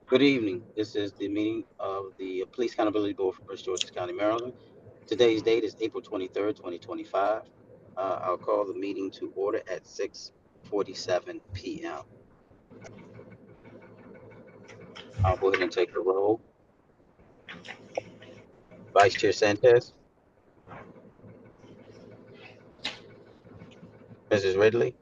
Good evening. This is the meeting of the Police Accountability Board for Prince George's County, Maryland. Today's date is April 23rd, 2025. I'll call the meeting to order at 6:47 p.m. I'll go ahead and take the roll. Vice Chair Sanchez, Mrs. Ridley,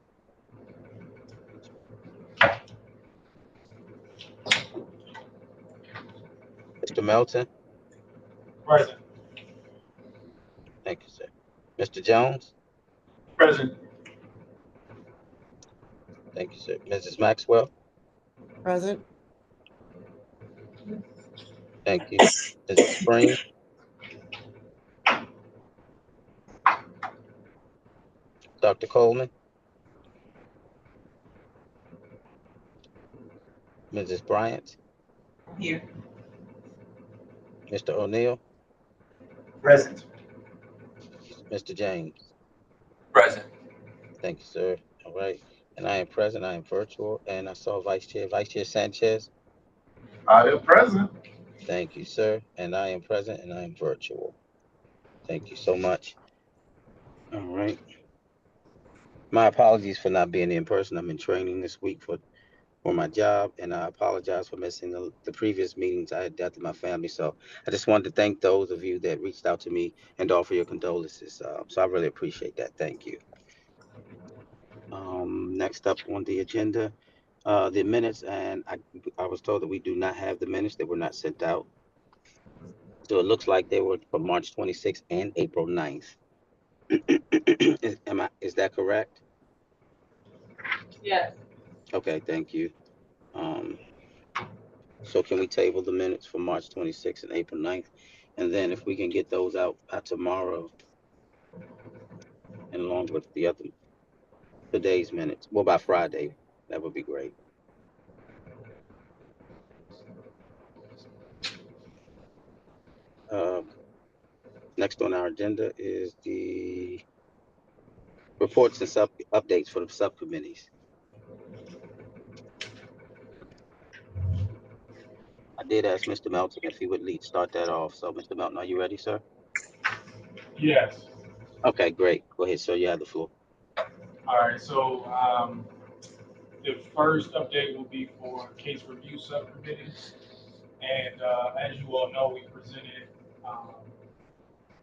Mr. Melton. Present. Thank you, sir. Mr. Jones. Present. Thank you, sir. Mrs. Maxwell. Present. Thank you. Mrs. Spring, Dr. Coleman, Mrs. Bryant, Here. Mr. O'Neill, Present. Mr. James. Present. Thank you, sir. All right. And I am present. I am virtual. And I saw Vice Chair Sanchez. I am present. Thank you, sir. And I am present and I am virtual. Thank you so much. All right. My apologies for not being in person. I'm in training this week for my job, and I apologize for missing the previous meetings. I had death in my family. So I just wanted to thank those of you that reached out to me and offer your condolences. So I really appreciate that. Thank you. Next up on the agenda, the minutes, and I was told that we do not have the minutes that were not sent out. So it looks like they were from March 26th and April 9th. Is that correct? Yes. Okay, thank you. Um, so can we table the minutes for March 26th and April 9th? And then if we can get those out by tomorrow and along with the other today's minutes, well, by Friday, that would be great. Um, Next on our agenda is the reports and sub updates for the subcommittees. I did ask Mr. Melton if he would lead start that off. So, Mr. Melton, are you ready, sir? Yes. Okay, great. Go ahead, sir. You have the floor. All right. So the first update will be for case review subcommittee, and as you all know, we presented um,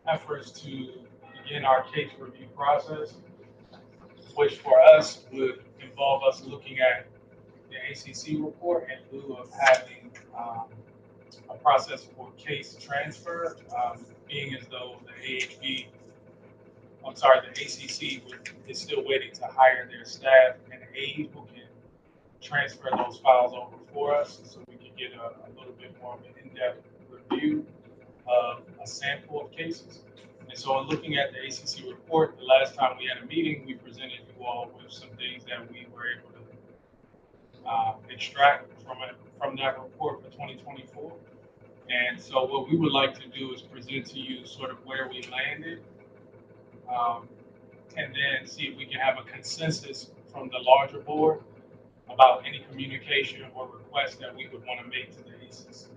efforts to begin our case review process, which for us would involve us looking at the ACC report in lieu of having a process for case transfer, being as though the AHB I'm sorry, the ACC is still waiting to hire their staff and aide who can transfer those files over for us so we can get a little bit more of an in-depth review of a sample of cases. And so in looking at the ACC report, the last time we had a meeting, we presented you all with some things that we were able to extract from that report for 2024. And so what we would like to do is present to you sort of where we landed, um, and then see if we can have a consensus from the larger board about any communication or request that we would want to make to the ACC.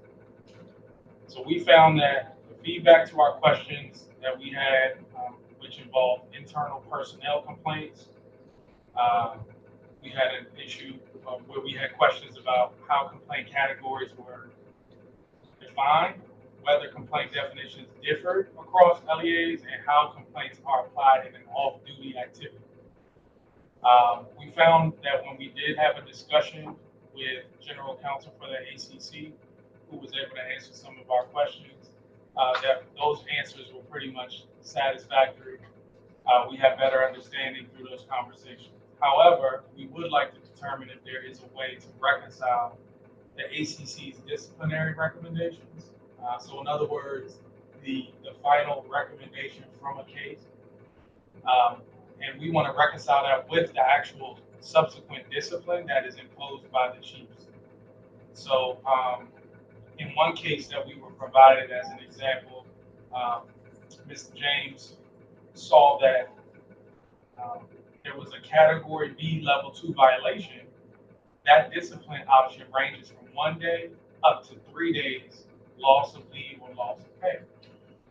So we found that the feedback to our questions that we had, which involved internal personnel complaints, uh, we had an issue where we had questions about how complaint categories were defined, whether complaint definitions differed across LEAs, and how complaints are applied in an off-duty activity. We found that when we did have a discussion with General Counsel for the ACC, who was able to answer some of our questions, that those answers were pretty much satisfactory. We have better understanding through those conversations. However, we would like to determine if there is a way to reconcile the ACC's disciplinary recommendations. So in other words, the final recommendation from a case, and we want to reconcile that with the actual subsequent discipline that is imposed by the chiefs. So in one case that we were provided as an example, um, Mr. James saw that um, there was a category B level 2 violation. That discipline option ranges from 1 day up to 3 days loss of leave or loss of pay.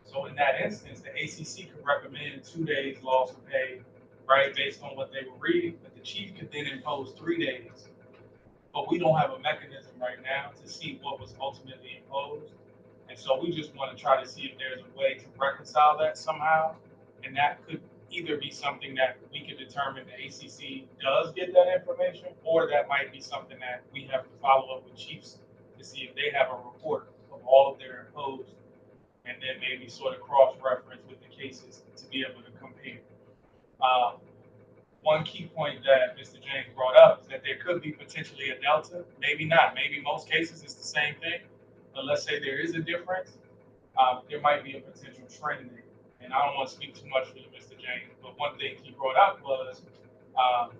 So in that instance, the ACC could recommend 2 days loss of pay, right, based on what they were reading, but the chief could then impose 3 days. But we don't have a mechanism right now to see what was ultimately imposed. And so we just want to try to see if there's a way to reconcile that somehow. And that could either be something that we could determine the ACC does get that information, or that might be something that we have to follow up with chiefs to see if they have a report of all of their imposed, and then maybe sort of cross-reference with the cases to be able to compare. Um, One key point that Mr. James brought up is that there could be potentially a delta, maybe not. Maybe most cases it's the same thing, but let's say there is a difference, there might be a potential trend there. And I don't want to speak too much for you, Mr. James, but one thing he brought up was, um,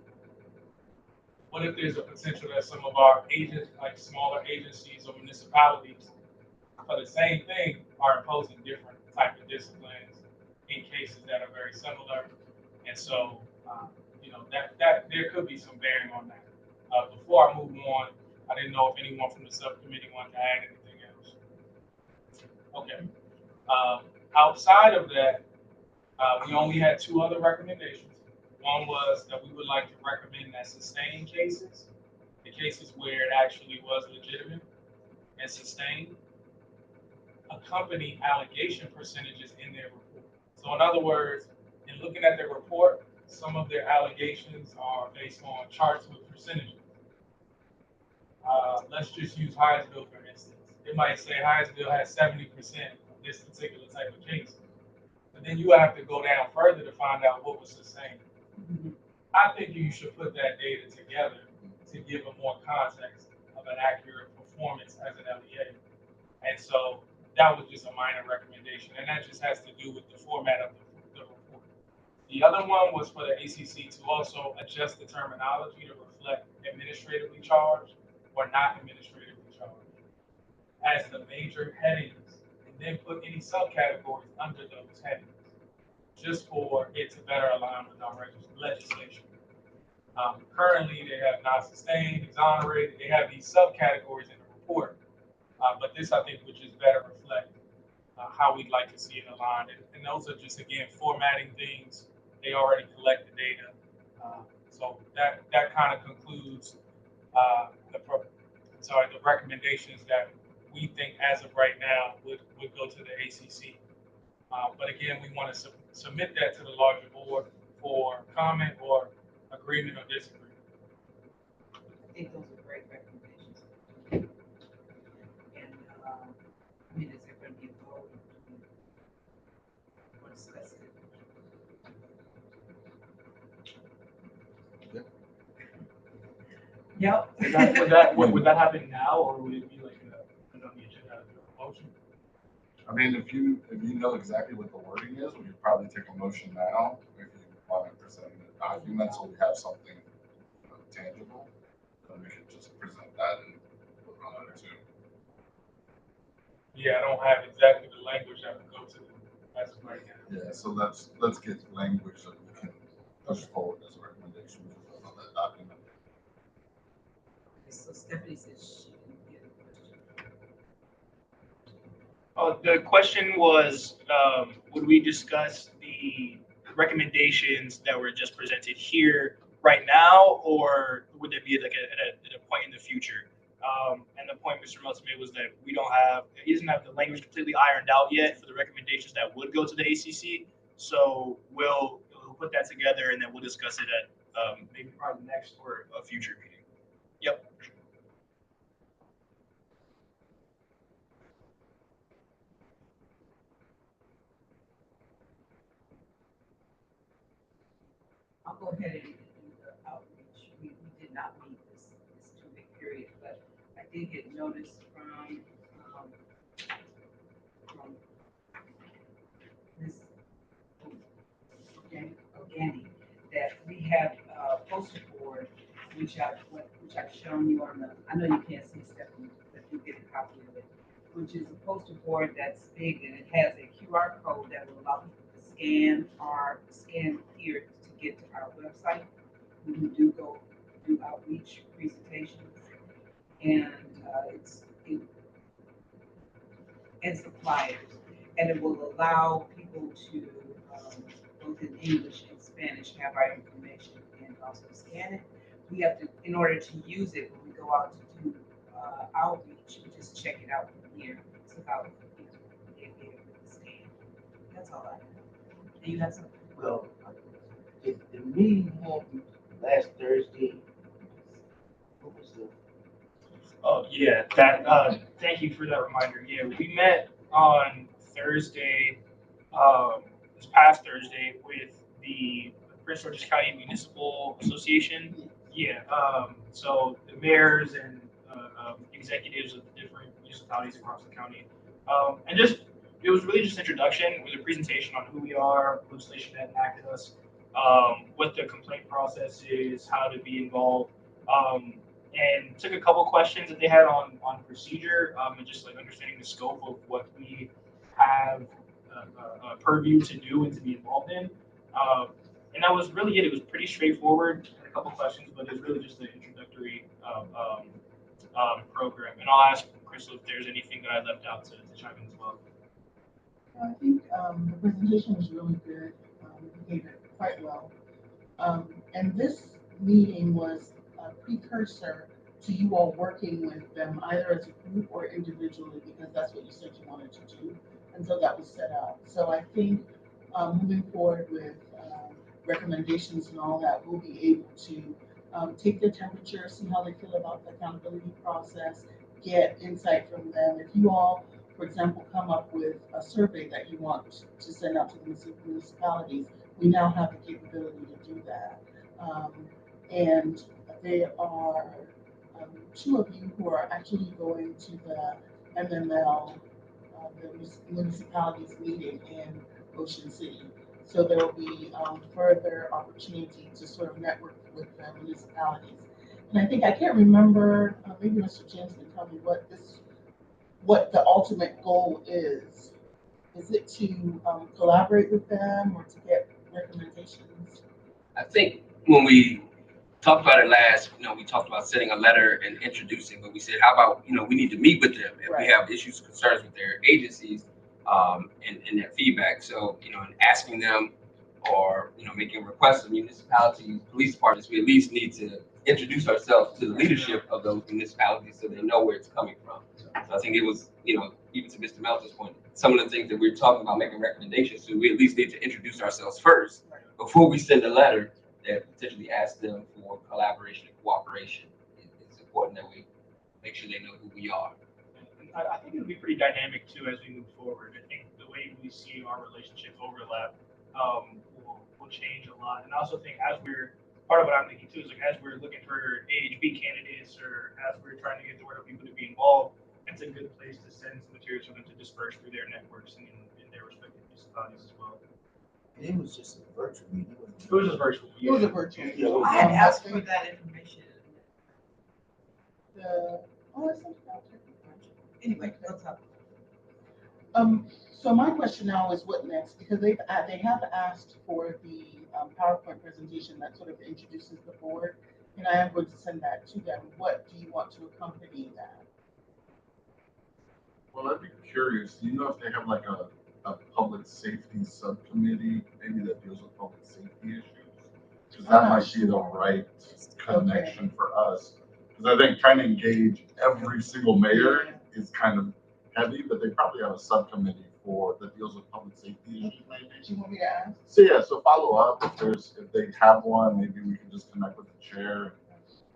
what if there's a potential that some of our agents, like smaller agencies or municipalities, for the same thing, are imposing different type of disciplines in cases that are very similar, and so that there could be some bearing on that. Before I move on, I didn't know if anyone from the subcommittee wanted to add anything else. Okay. Um, Outside of that, we only had two other recommendations. One was that we would like to recommend that sustained cases, the cases where it actually was legitimate and sustained, accompany allegation percentages in their report. So in other words, in looking at their report, some of their allegations are based on charts with percentages. Let's just use Hyattsville for instance. It might say Hyattsville has 70% of this particular type of case. But then you have to go down further to find out what was sustained. I think you should put that data together to give a more context of an accurate performance as an LEA. And so that was just a minor recommendation, and that just has to do with the format of the report. The other one was for the ACC to also adjust the terminology to reflect administratively charged or not administratively charged as the major headings, and then put any subcategories under those headings, just for it to better align with our legislation. Currently, they have not sustained, exonerated. They have these subcategories in the report, but this I think would just better reflect how we'd like to see it aligned. And those are just again formatting things. They already collect the data, so that kind of concludes the recommendations that we think as of right now would go to the ACC. But again, we want to submit that to the larger board for comment or agreement or disagreement. I think those are great recommendations. And, I mean, is there going to be a vote or discuss it? Yep. Would that happen now, or would it be like on the agenda a motion? I mean, if you know exactly what the wording is, we could probably take a motion now if you want to present the document so we have something tangible. Then we could just present that and put it on there too. Yeah, I don't have exactly the language that would go to as of right now. Yeah, so let's get language that we can push forward as a recommendation on that document. So Stephanie said she didn't hear the question. The question was, would we discuss the recommendations that were just presented here right now, or would there be like at a point in the future? And the point Mr. Meltzer made was that he doesn't have the language completely ironed out yet for the recommendations that would go to the ACC. So we'll put that together and then we'll discuss it at maybe probably next or a future meeting. Yep. I'll go ahead and do the outreach. We did not meet this 2 week period, but I did get notice from Ms. Organic that we have a poster board, which I've shown you on the, I know you can't see Stephanie, but you get a copy of it, which is a poster board that's big and it has a QR code that will allow people to scan here to get to our website. When we do go do outreach presentations, and and suppliers. And it will allow people to, both in English and Spanish, have our information and also scan it. We have to, in order to use it, when we go out to do outreach, we just check it out from here. It's about, they get it with the scan. That's all I have. Do you have something? Well, the meeting happened last Thursday. What was the? Oh yeah, that. Thank you for that reminder. Yeah, we met on Thursday, this past Thursday, with the Prince George's County Municipal Association. Yeah. So the mayors and executives of the different municipalities across the county, and just it was really just introduction with a presentation on who we are, legislation that enacted us, what the complaint process is, how to be involved. And took a couple questions that they had on procedure, and just like understanding the scope of what we have purview to do and to be involved in. And that was really it. It was pretty straightforward. Had a couple questions, but it was really just the introductory program. And I'll ask Crystal if there's anything that I left out to chime in as well. I think the presentation was really good. You gave it quite well. And this meeting was a precursor to you all working with them either as a group or individually, because that's what you said you wanted to do. And so that was set up. So I think moving forward with recommendations and all that, we'll be able to take their temperature, see how they feel about the accountability process, get insight from them. If you all, for example, come up with a survey that you want to send out to the municipalities, we now have the capability to do that. And there are two of you who are actually going to the MML, the municipalities meeting in Ocean City. So there will be further opportunity to sort of network with the municipalities. And I think, I can't remember, maybe Mr. James can tell me what the ultimate goal is. Is it to collaborate with them or to get recommendations? I think when we talked about it last, we talked about sending a letter and introducing, but we said, how about, we need to meet with them if we have issues, concerns with their agencies, and their feedback. So, and asking them or, making requests of municipalities, police departments, we at least need to introduce ourselves to the leadership of those municipalities so they know where it's coming from. So I think it was, even to Mr. Melton's point, some of the things that we're talking about making recommendations to, we at least need to introduce ourselves first before we send a letter that potentially ask them for collaboration and cooperation. It's important that we make sure they know who we are. And I think it'll be pretty dynamic too as we move forward. I think the way we see our relationship overlap will change a lot. And I also think as we're part of what I'm thinking too is like as we're looking for AHB candidates or as we're trying to get the word of people to be involved, it's a good place to send some materials for them to disperse through their networks and in their respective municipalities as well. It was just a virtual meeting. It was just virtual. It was a virtual meeting. I had asked for that information. I sent it out. Anyway, let's talk. So my question now is what next? Because they have asked for the PowerPoint presentation that sort of introduces the board, and I am going to send that to them. What do you want to accompany that? Well, I'd be curious, do you know if they have like a public safety subcommittee, maybe that deals with public safety issues? Because that might be the right connection for us. Because I think trying to engage every single mayor is kind of heavy, but they probably have a subcommittee that deals with public safety issues, maybe. Do you want me to ask? So follow up if they have one, maybe we can just connect with the chair.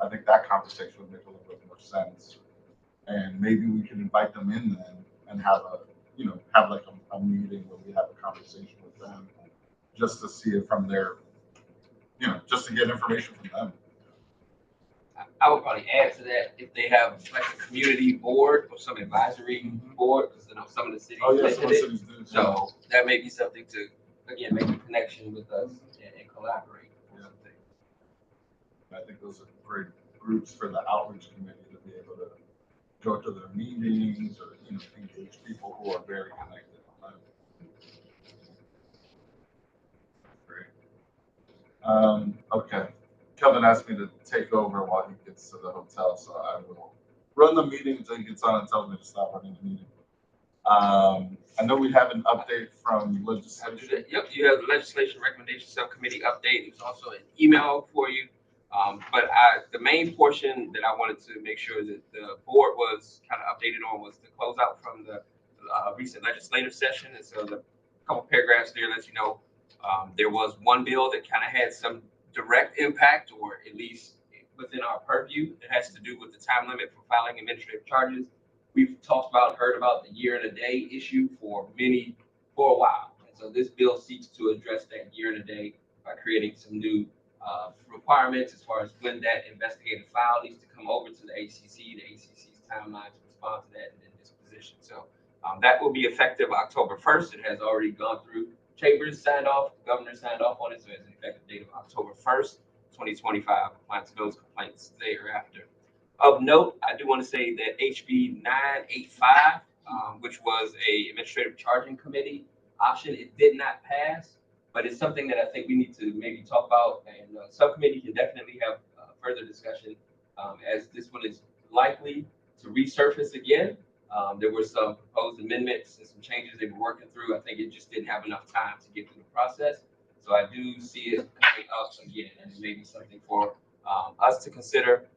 I think that conversation would make a little bit more sense. And maybe we can invite them in then and have like a meeting where we have a conversation with them just to see it from their, just to get information from them. I would probably add to that if they have like a community board or some advisory board, because some of the cities mentioned it. So that may be something to, again, make a connection with us and collaborate. Yeah. I think those are great groups for the outreach committee to be able to go to their meetings or engage people who are very connected. Great. Okay. Kevin asked me to take over while he gets to the hotel, so I will run the meeting until he gets on and tell me to stop running the meeting. I know we have an update from I'll do legislation. that. Yep, you have the legislation recommendation subcommittee update. There's also an email for you. The main portion that I wanted to make sure that the board was kind of updated on was the closeout from the recent legislative session. And so the couple paragraphs there lets you know there was one bill that kind of had some direct impact, or at least within our purview. It has to do with the time limit for filing administrative charges. We've talked about, heard about the year and a day issue for a while. And so this bill seeks to address that year and a day by creating some new requirements as far as when that investigative file needs to come over to the ACC, the ACC's timeline to respond to that and then disposition. So that will be effective October 1st. It has already gone through chambers, signed off, the governor signed off on it, so it has an effective date of October 1st, 2025, applying to those complaints thereafter. Of note, I do want to say that HB 985, which was a administrative charging committee option, it did not pass, but it's something that I think we need to maybe talk about, and subcommittee can definitely have further discussion as this one is likely to resurface again. There were some proposed amendments and some changes they were working through. I think it just didn't have enough time to get through the process. So I do see it coming up again, and it may be something for us to consider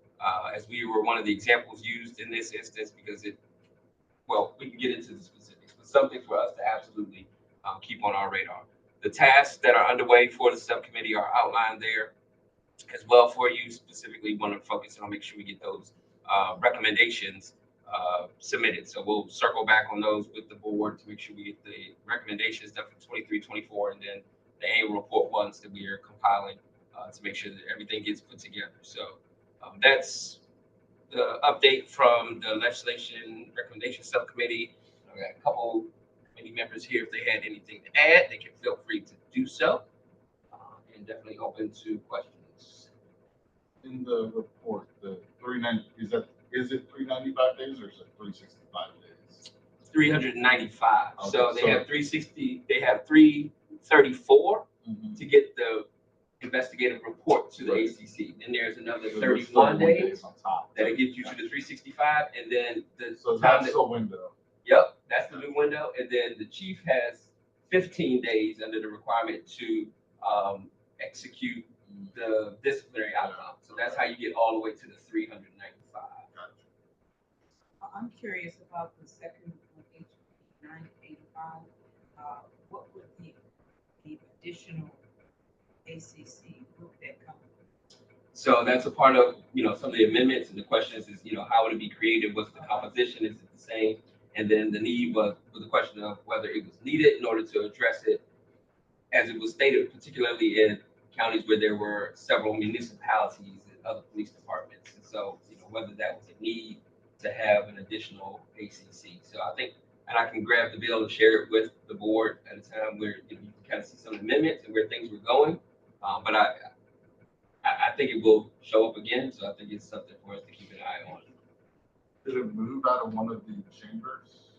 as we were one of the examples used in this instance, because we can get into the specifics, but something for us to absolutely keep on our radar. The tasks that are underway for the subcommittee are outlined there as well for you. Specifically, want to focus on make sure we get those recommendations submitted. So we'll circle back on those with the board to make sure we get the recommendations done for 23, 24, and then the annual report ones that we are compiling to make sure that everything gets put together. So that's the update from the legislation recommendation subcommittee. I got a couple committee members here. If they had anything to add, they can feel free to do so. And definitely open to questions. In the report, the 390, is it 395 days or is it 365 days? 395. Okay, So they so- have 360, they have 334 Mhm. to get the investigative report to the Right. ACC. Then there's another So there's 31 days on top. that'll get you to the 365, and then the So time that's that, the window. yep, that's the new window. And then the chief has 15 days under the requirement to execute the disciplinary outcome. So that's how you get all the way to the 395. I'm curious about the second one, HB 985. What would the additional ACC group that come? So that's a part of, some of the amendments, and the questions is, how would it be created? What's the composition? Is it the same? And then the need was the question of whether it was needed in order to address it, as it was stated, particularly in counties where there were several municipalities and other police departments. And so, whether that was a need to have an additional ACC. So I think, and I can grab the bill and share it with the board at a time where you can kind of see some amendments and where things were going. But I think it will show up again, so I think it's something for us to keep an eye on. Did it move out of one of the chambers?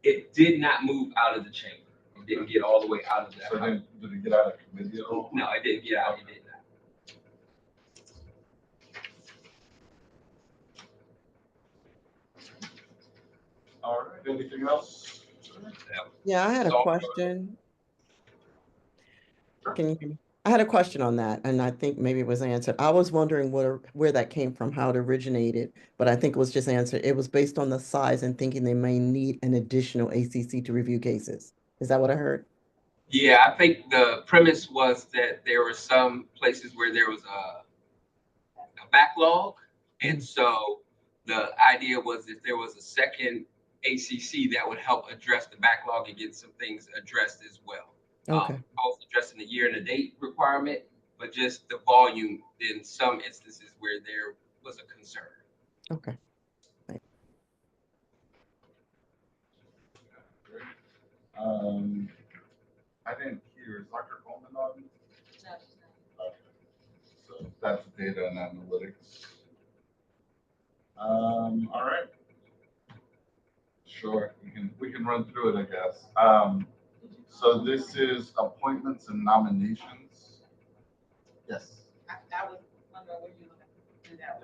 It did not move out of the chamber. It didn't get all the way out of that. So then, did it get out of committee at all? No, it didn't get out. It did not. All right, anything else? Yeah, I had a So, question. Can you hear me? I had a question on that, and I think maybe it was answered. I was wondering where that came from, how it originated, but I think it was just answered. It was based on the size and thinking they may need an additional ACC to review cases. Is that what I heard? Yeah, I think the premise was that there were some places where there was a backlog. And so the idea was if there was a second ACC that would help address the backlog and get some things addressed as well. Okay. Both addressing the year and the date requirement, but just the volume in some instances where there was a concern. Okay. I didn't hear, is Dr. Coleman on? Okay. So that's data and analytics. All right. Sure, we can run through it, I guess. So this is appointments and nominations. Yes. I was wondering when you were gonna do that.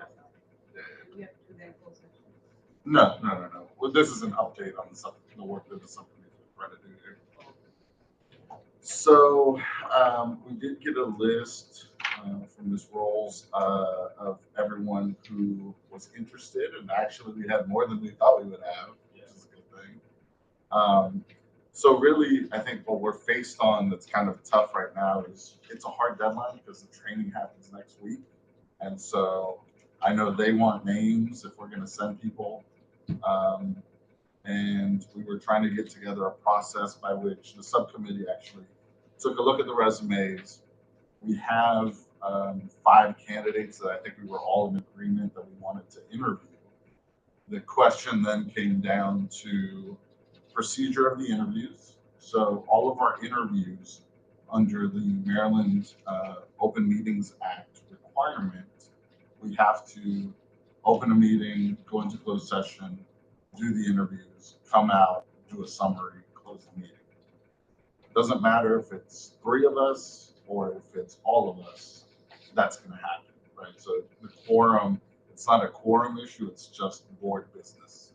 Do we have to do that in closed session? No. well, this is an update on the work that the subcommittee is trying to do here. So we did get a list from Ms. Rolls of everyone who was interested, and actually we had more than we thought we would have, which is a good thing. So really, I think what we're faced on that's kind of tough right now is it's a hard deadline because the training happens next week. And so I know they want names if we're going to send people. And we were trying to get together a process by which the subcommittee actually took a look at the resumes. We have 5 candidates that I think we were all in agreement that we wanted to interview. The question then came down to procedure of the interviews. So all of our interviews under the Maryland Open Meetings Act requirement, we have to open a meeting, go into closed session, do the interviews, come out, do a summary, close the meeting. It doesn't matter if it's 3 of us or if it's all of us, that's going to happen, right? So the quorum, it's not a quorum issue, it's just board business.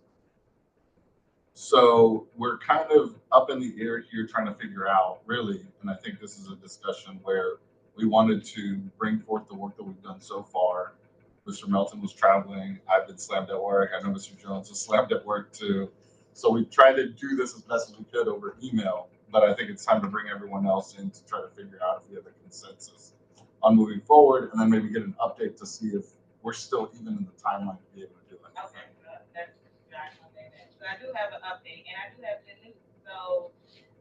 So we're kind of up in the air here trying to figure out really, and I think this is a discussion where we wanted to bring forth the work that we've done so far. Mr. Melton was traveling. I've been slammed at work. I know Mr. Jones was slammed at work too. So we tried to do this as best as we could over email, but I think it's time to bring everyone else in to try to figure out if we have a consensus on moving forward, and then maybe get an update to see if we're still even in the timeline to be able to do it. Okay, that's nice. So I do have an update, and I do have good news. So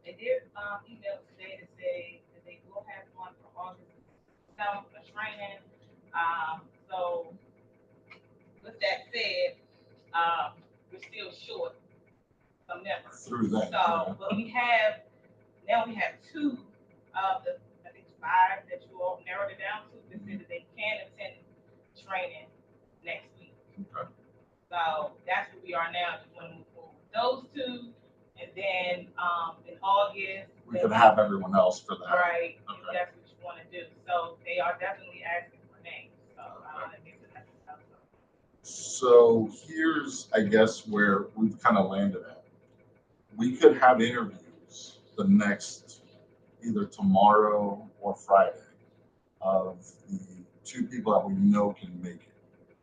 they did email today to say that they will have one for August, some training. So with that said, we're still short some members. Through that. So, but we have 2 of the, I think 5 that you all narrowed it down to. They said that they can attend training next week. Okay. So that's where we are now. Just want to move forward with those 2, and then in August We could have everyone else for that. right, if Okay. that's what you want to do. So they are definitely asking for names. So So here's, I guess, where we've kind of landed at. We could have interviews the next either tomorrow or Friday of the 2 people that we know can make it.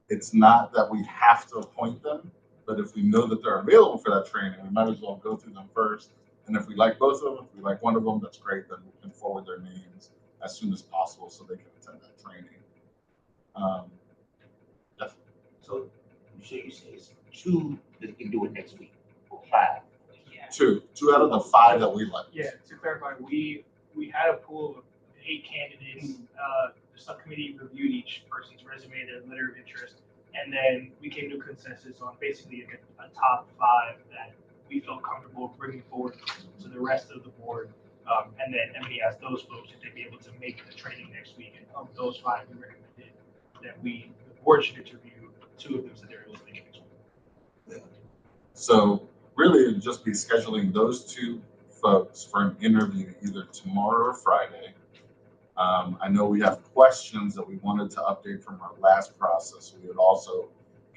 It's not that we have to appoint them, but if we know that they're available for that training, we might as well go through them first. And if we like both of them, if we like one of them, that's great. Then we can forward their names as soon as possible so they can attend that training. So you say it's 2 that can do it next week, or 5? yeah. Two out of the 5 that we like. Yeah, to clarify, we had a pool of 8 candidates. The subcommittee reviewed each person's resume, their letter of interest, and then we came to a consensus on basically a top 5 that we felt comfortable bringing forward to the rest of the board. And then Emily asked those folks if they'd be able to make the training next week. And of those 5, we recommended that the board should interview 2 of them so they're able to make it next week. Yeah. So really, it'd just be scheduling those 2 folks for an interview either tomorrow or Friday. I know we have questions that we wanted to update from our last process. We would also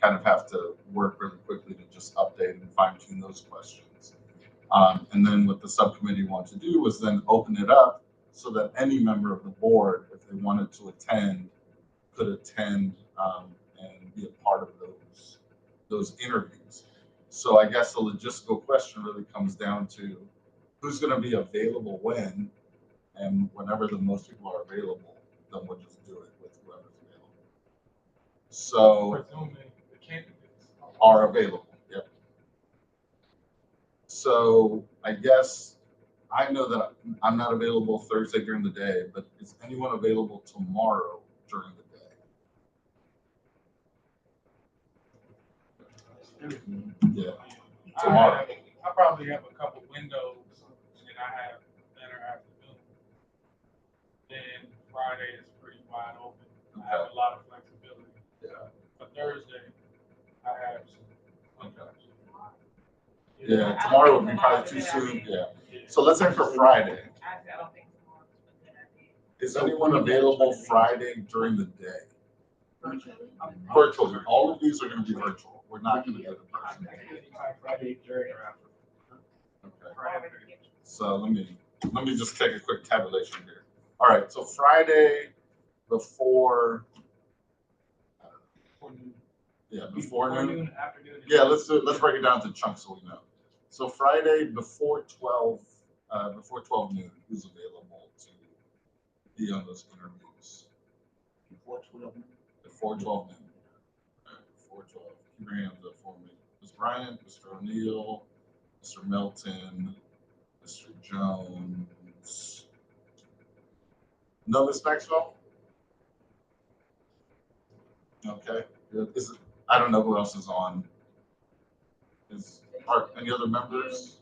kind of have to work really quickly to just update and fine tune those questions. And then what the subcommittee wanted to do was then open it up so that any member of the board, if they wanted to attend, could attend and be a part of those interviews. So I guess the logistical question really comes down to who's going to be available when, and whenever the most people are available, then we'll just do it with whoever's available. So Presuming the candidates are available. Yep. So I guess I know that I'm not available Thursday during the day, but is anyone available tomorrow during the day? Yeah. Tomorrow. I probably have a couple windows that I have that are afternoon. Then Friday is pretty wide open. I have a lot of flexibility. Yeah. For Thursday, I have some. Okay. Yeah, tomorrow would be probably too soon. Yeah. So let's say for Friday. I don't think tomorrow is a good idea. Is anyone available Friday during the day? Virtually, all of these are gonna be virtual. We're not gonna do it in person. Friday during or after. Okay. Friday. So let me just take a quick tabulation here. All right, so Friday before, before noon. Afternoon. Yeah, let's break it down to chunks so we know. So Friday before 12 noon, who's available to be on those interviews? Before 12. Before 12 noon. All right, before 12. Keep your hands up for me. Ms. Bryant, Mr. O'Neill, Mr. Melton, Mr. Jones. No, Ms. Maxwell? Okay. I don't know who else is on. Are any other members?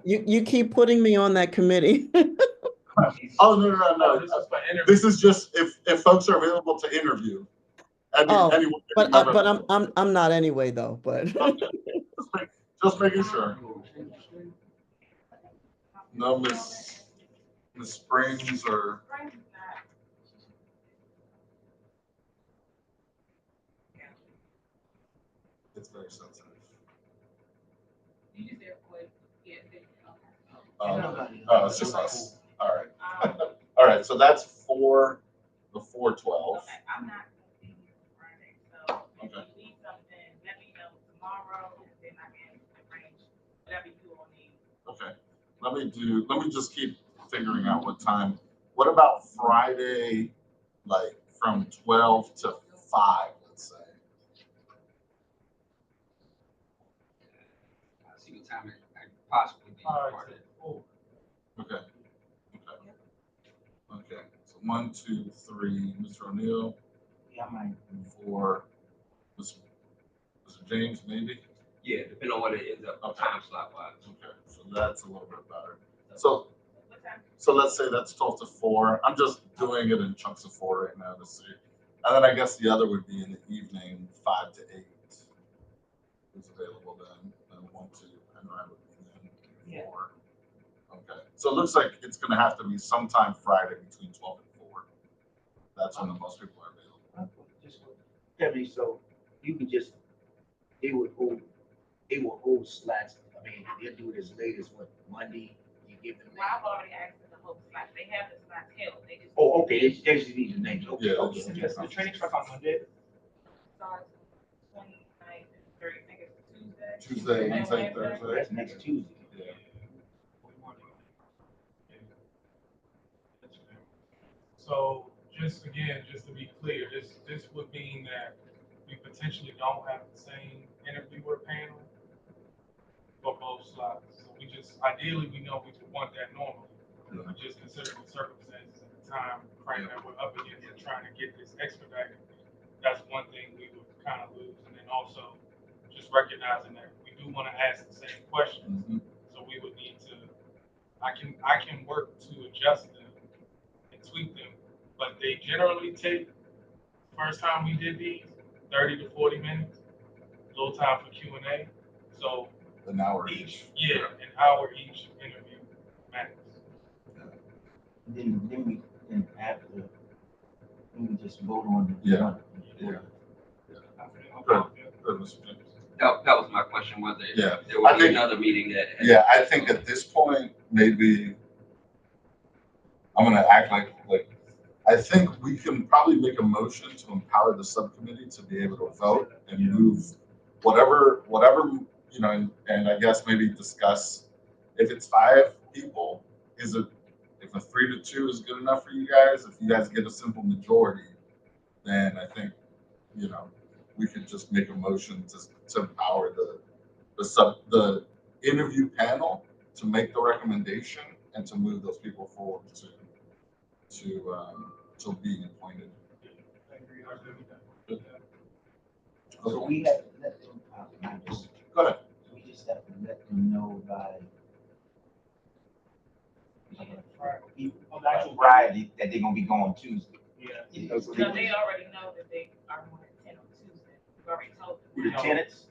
You keep putting me on that committee. Oh, no. This is just if folks are available to interview. Anyone, But I'm not anyway though, but. Just making sure. No, Miss Springs or. It's very sensitive. Oh, it's just us. All right. All right. So that's 4 before 12. Okay, I'm not gonna be here Friday, so if Okay. you need something, let me know tomorrow, and then I can arrange whatever you all need. Okay. Let me just keep figuring out what time. What about Friday, like from 12 to 5, let's say? I see what time I could possibly be part of it. Okay. Okay. So 1, 2, 3, Mr. O'Neill. Yeah, I might. 4, Mr. James, maybe? Yeah, depending on what it ends up time slot wise. Okay, so that's a little bit better. So let's say that's 12 to 4. I'm just doing it in chunks of 4 right now to see. And then I guess the other would be in the evening, 5 to 8. Who's available then? And 1, 2, and I would be then 4. Okay. So it looks like it's gonna have to be sometime Friday between 12 and 4. That's when the most people are available. Debbie, so you could just, they will hold slots. I mean, they'll do it as late as what, Monday? You give them. Well, I've already asked for the whole slot, they have the slot held, they just. Oh, okay, they just need the names. Okay, Yeah, okay. Yes, the training starts on Monday. Starts 29th and 30th, I think it's Tuesday. Tuesday, Wednesday, So Thursday. that's next Tuesday. Yeah. So just to be clear, this would mean that we potentially don't have the same interviewer panel for both slots. So ideally, we know we would want that normally. But just considering the circumstances at the time frame that we're up against and trying to get this expedited, that's one thing we would kind of lose. And then also just recognizing that we do want to ask the same questions. So we would need to, I can work to adjust them and tweak them, but they generally take, first time we did these, 30 to 40 minutes, little time for Q&A. So An hour an hour each interview max. Then after, we just vote on the. Yeah. Good, Mr. James. That was my question, whether Yeah. there would I be think- another meeting that. Yeah, I think at this point, maybe I'm gonna act like I think we can probably make a motion to empower the subcommittee to be able to vote and move whatever, and I guess maybe discuss if it's 5 people, if a 3 to 2 is good enough for you guys, if you guys get a simple majority, then I think, we could just make a motion to empower the interview panel to make the recommendation and to move those people forward to being appointed. I agree. So we have to let them, Go ahead. we just have to let them know by. On the actual Friday that they're gonna be going Tuesday. Yeah. So they already know that they are going to attend on Tuesday, we've already told them. The tenants,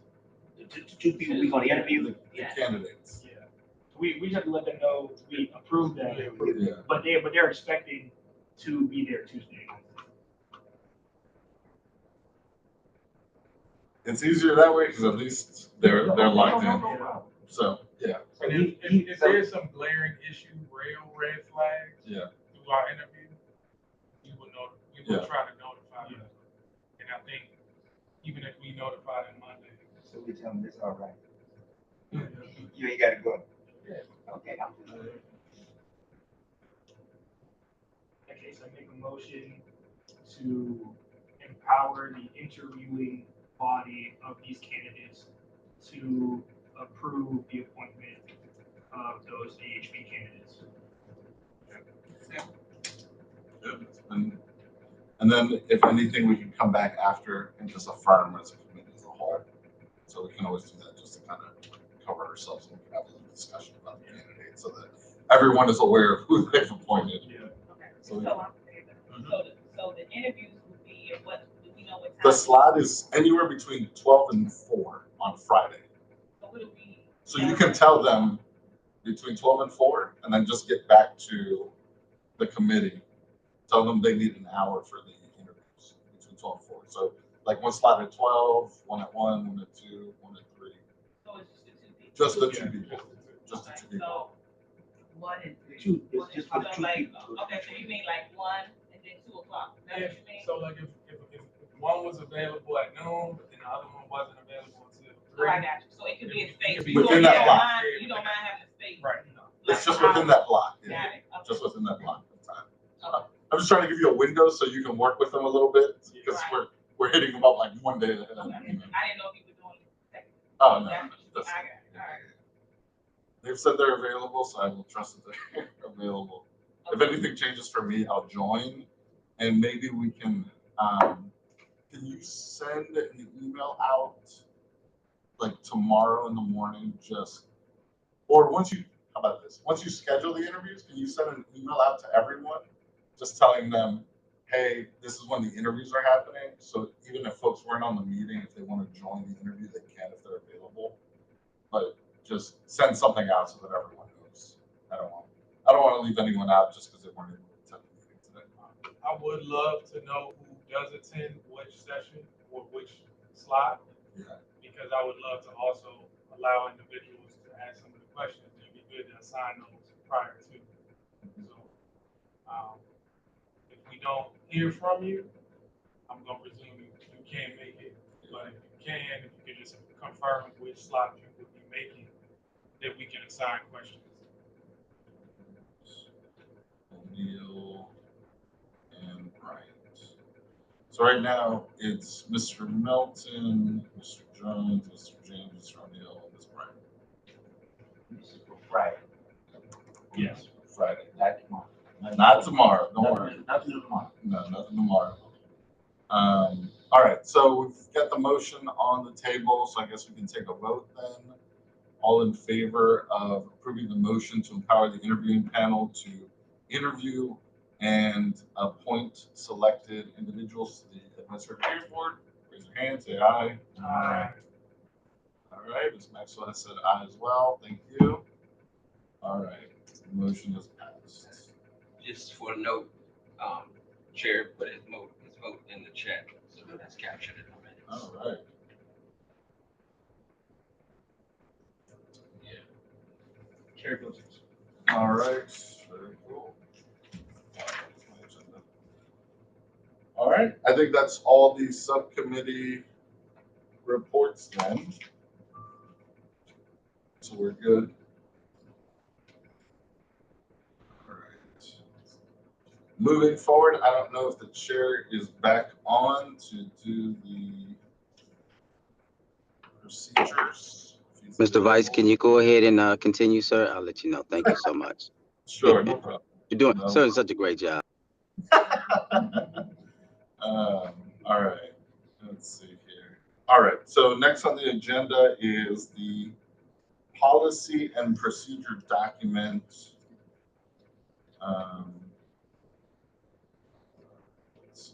the two people we gonna interview. The candidates. Yeah. We have to let them know we approve that, Yeah. but they're expecting to be there Tuesday. it's easier that way because at least they're locked in. So yeah, And if there's some glaring issue, real red flags yeah. through our interview, we will Yeah. try to notify them. And I think even if we notify them Monday. So we tell them it's all right. You ain't gotta go. Yeah. Okay, I'm just. Okay, so I make a motion to empower the interviewing body of these candidates to approve the appointment of those AHP candidates. And then if anything, we can come back after and just affirm as a committee as a whole. So we can always do that just to kind of cover ourselves and we can have a little discussion about the candidate so that everyone is aware of who they've appointed. Yeah. Okay. So, So the interviews would be at what, do we know what time? the slot is anywhere between 12 and 4 on Friday. So would it be? So you can tell them between 12 and 4 and then just get back to the committee. Tell them they need an hour for the interviews between 12 and 4. So like one slot at 12, one at 1, one at 2, one at 3. So it's just the two people? Just the Yeah. two people. Just the Okay, two people. so one and three. Two, it's just for the So two like, people. okay, so you mean like 1 and then 2 o'clock? That's what you mean? So like if one was available at noon, but then the other one wasn't available until Oh, 3. I got you. So it could be a space. It could be You within don't- that you don't block. mind- You don't mind having a space. Right. It's just within that block. Yeah. Got it. Okay. Just within that block of time. Okay. I'm just trying to give you a window so you can work with them a little bit because Right. we're hitting them up like one day ahead. Okay. I didn't know if you were doing it second. Oh no, That's what you- that's, I got it. All right. they've said they're available, so I will trust that they're available. If Okay. anything changes for me, I'll join, and maybe we can. Can you send an email out like tomorrow in the morning, just or once you? How about this? Once you schedule the interviews, can you send an email out to everyone, just telling them, hey, this is when the interviews are happening. So even if folks weren't on the meeting, if they want to join the interview, they can if they're available. But just send something out so that everyone knows. I don't want to leave anyone out just because they weren't able to attend the meeting today. I would love to know who does attend which session or which slot, Yeah. because I would love to also allow individuals to ask some of the questions. It'd be good to assign those prior to. So, if we don't hear from you, I'm gonna presume you can't make it. But if you can, if you could just confirm which slot you would be making, then we can assign questions. O'Neill and Bryant. So right now it's Mr. Melton, Mr. Jones, Mr. James, Mr. O'Neill, and Ms. Bryant. This is for Friday, Yes. Friday. not tomorrow. Not tomorrow. Don't worry. Nothing tomorrow. No, nothing tomorrow. All right, so we've got the motion on the table, so I guess we can take a vote then. All in favor of approving the motion to empower the interviewing panel to interview and appoint selected individuals to the administrative hearing board, raise your hand, say aye. Aye. All right, Ms. Maxwell has said aye as well. Thank you. All right, the motion is passed. Just for a note, Chair put his vote in the chat, so that's captured in the minutes. All right. Chair votes. All right, very cool. All right, I think that's all the subcommittee reports then. So we're good. All right. Moving forward, I don't know if the chair is back on to do the procedures. If he's Mr. Vice, available. can you go ahead and continue, sir? I'll let you know. Thank you so much. Sure, no problem. You're doing, No. sir, such a great job. All right, let's see here. All right, so next on the agenda is the policy and procedure document. Let's see.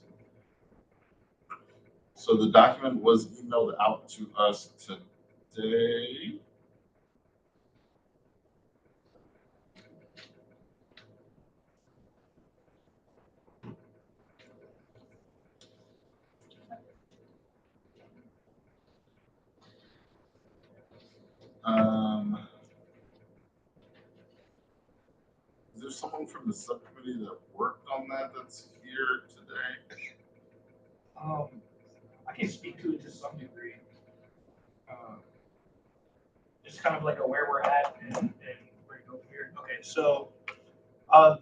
So the document was emailed out to us today. someone from the subcommittee that worked on that that's here today? I can speak to it to some degree. Just kind of like a where we're at and where to go from here. Okay, so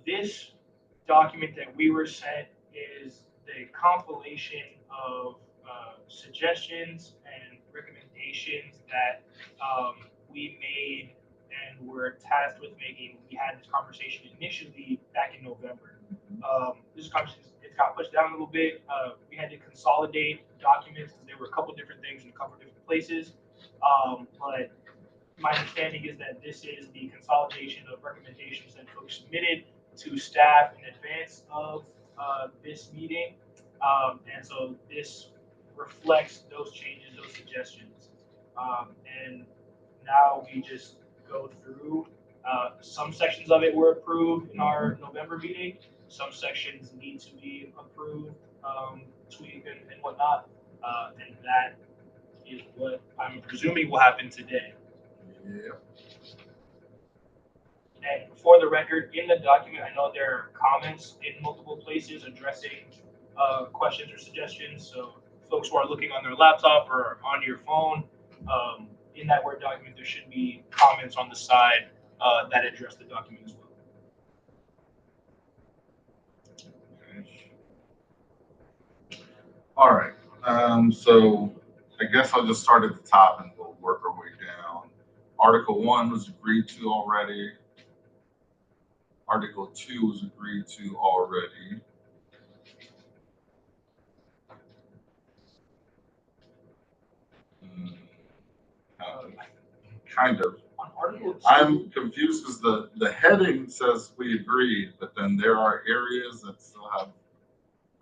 this document that we were sent is the compilation of suggestions and recommendations that we made and were tasked with making. We had this conversation initially back in November. This conversation it got pushed down a little bit. We had to consolidate documents because there were a couple different things in a couple different places. But my understanding is that this is the consolidation of recommendations that folks submitted to staff in advance of this meeting. And so this reflects those changes, those suggestions. And now we just go through. Some sections of it were approved in our November meeting. Some sections need to be approved, tweaked, and whatnot. And that is what I'm presuming will happen today. Yeah. And for the record, in the document, I know there are comments in multiple places addressing questions or suggestions. So folks who are looking on their laptop or on your phone, in that Word document, there should be comments on the side that address the document as well. All right. So I guess I'll just start at the top and we'll work our way down. Article 1 was agreed to already. Article 2 was agreed to already. Kind of. On Article 2, I'm confused because the heading says we agreed, but then there are areas that still have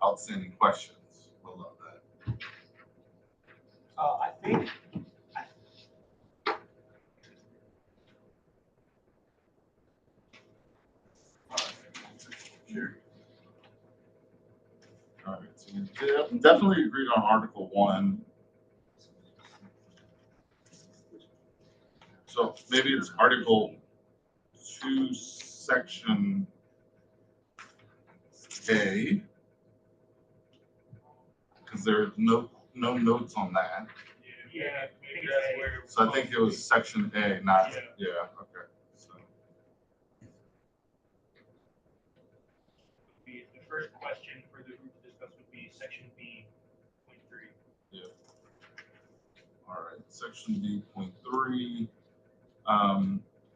outstanding questions below that. I think Here. All right, so we definitely agreed on Article 1. So maybe it's Article 2, Section A, because there's no notes on that. yeah, maybe that's where. So I think it was Section A, not, yeah, okay. So, The first question for the group to discuss would be Section B.3. yeah. All right, Section B.3.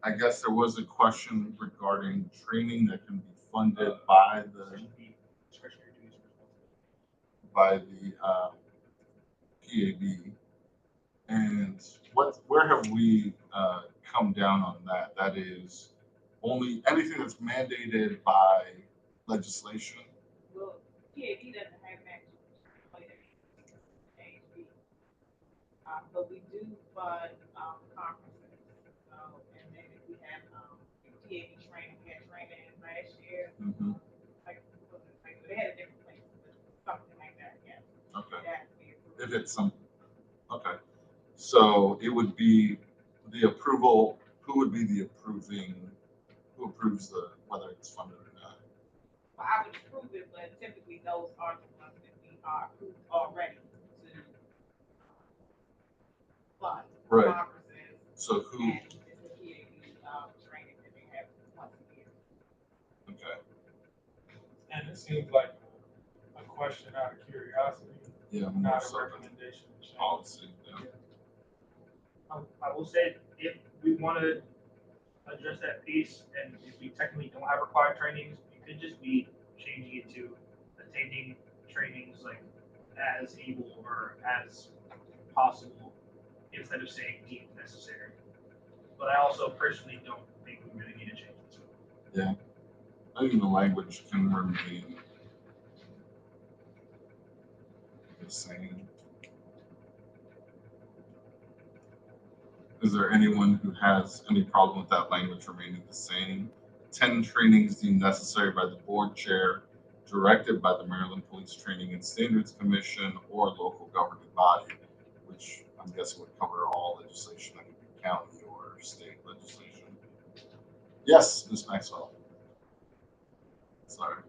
I guess there was a question regarding training that can be funded by the Section B, discretionary duties and responsibilities. PAB. And where have we come down on that? That is only anything that's mandated by legislation. Well, PAD doesn't have an actual AHP. But we do fund, conferences. So, and then if we have, PAD training, we had training last year. Mhm. Like, they had a different place, but something like that, yeah. Okay. That would be approved. If it's some, okay. So it would be the approval. Who would be the approving? Who approves whether it's funded or not? Well, I would approve it, but typically those are the ones that we are approved already to fund. Right. Conferences. So who? And it's the PAD, training that they have once a year. Okay. And it seems like a question out of curiosity, Yeah, more not a so than recommendation. policy. Yeah. I will say if we want to address that piece and if we technically don't have required trainings, it could just be changing it to attending trainings like as able or as possible instead of saying deemed necessary. But I also personally don't think we really need to change it to it. Yeah. I think the language can remain the same. Is there anyone who has any problem with that language remaining the same? 10 trainings deemed necessary by the board chair, directed by the Maryland Police Training and Standards Commission or local governing body, which I'm guessing would cover all legislation that could be county or state legislation. Yes, Ms. Maxwell. Sorry.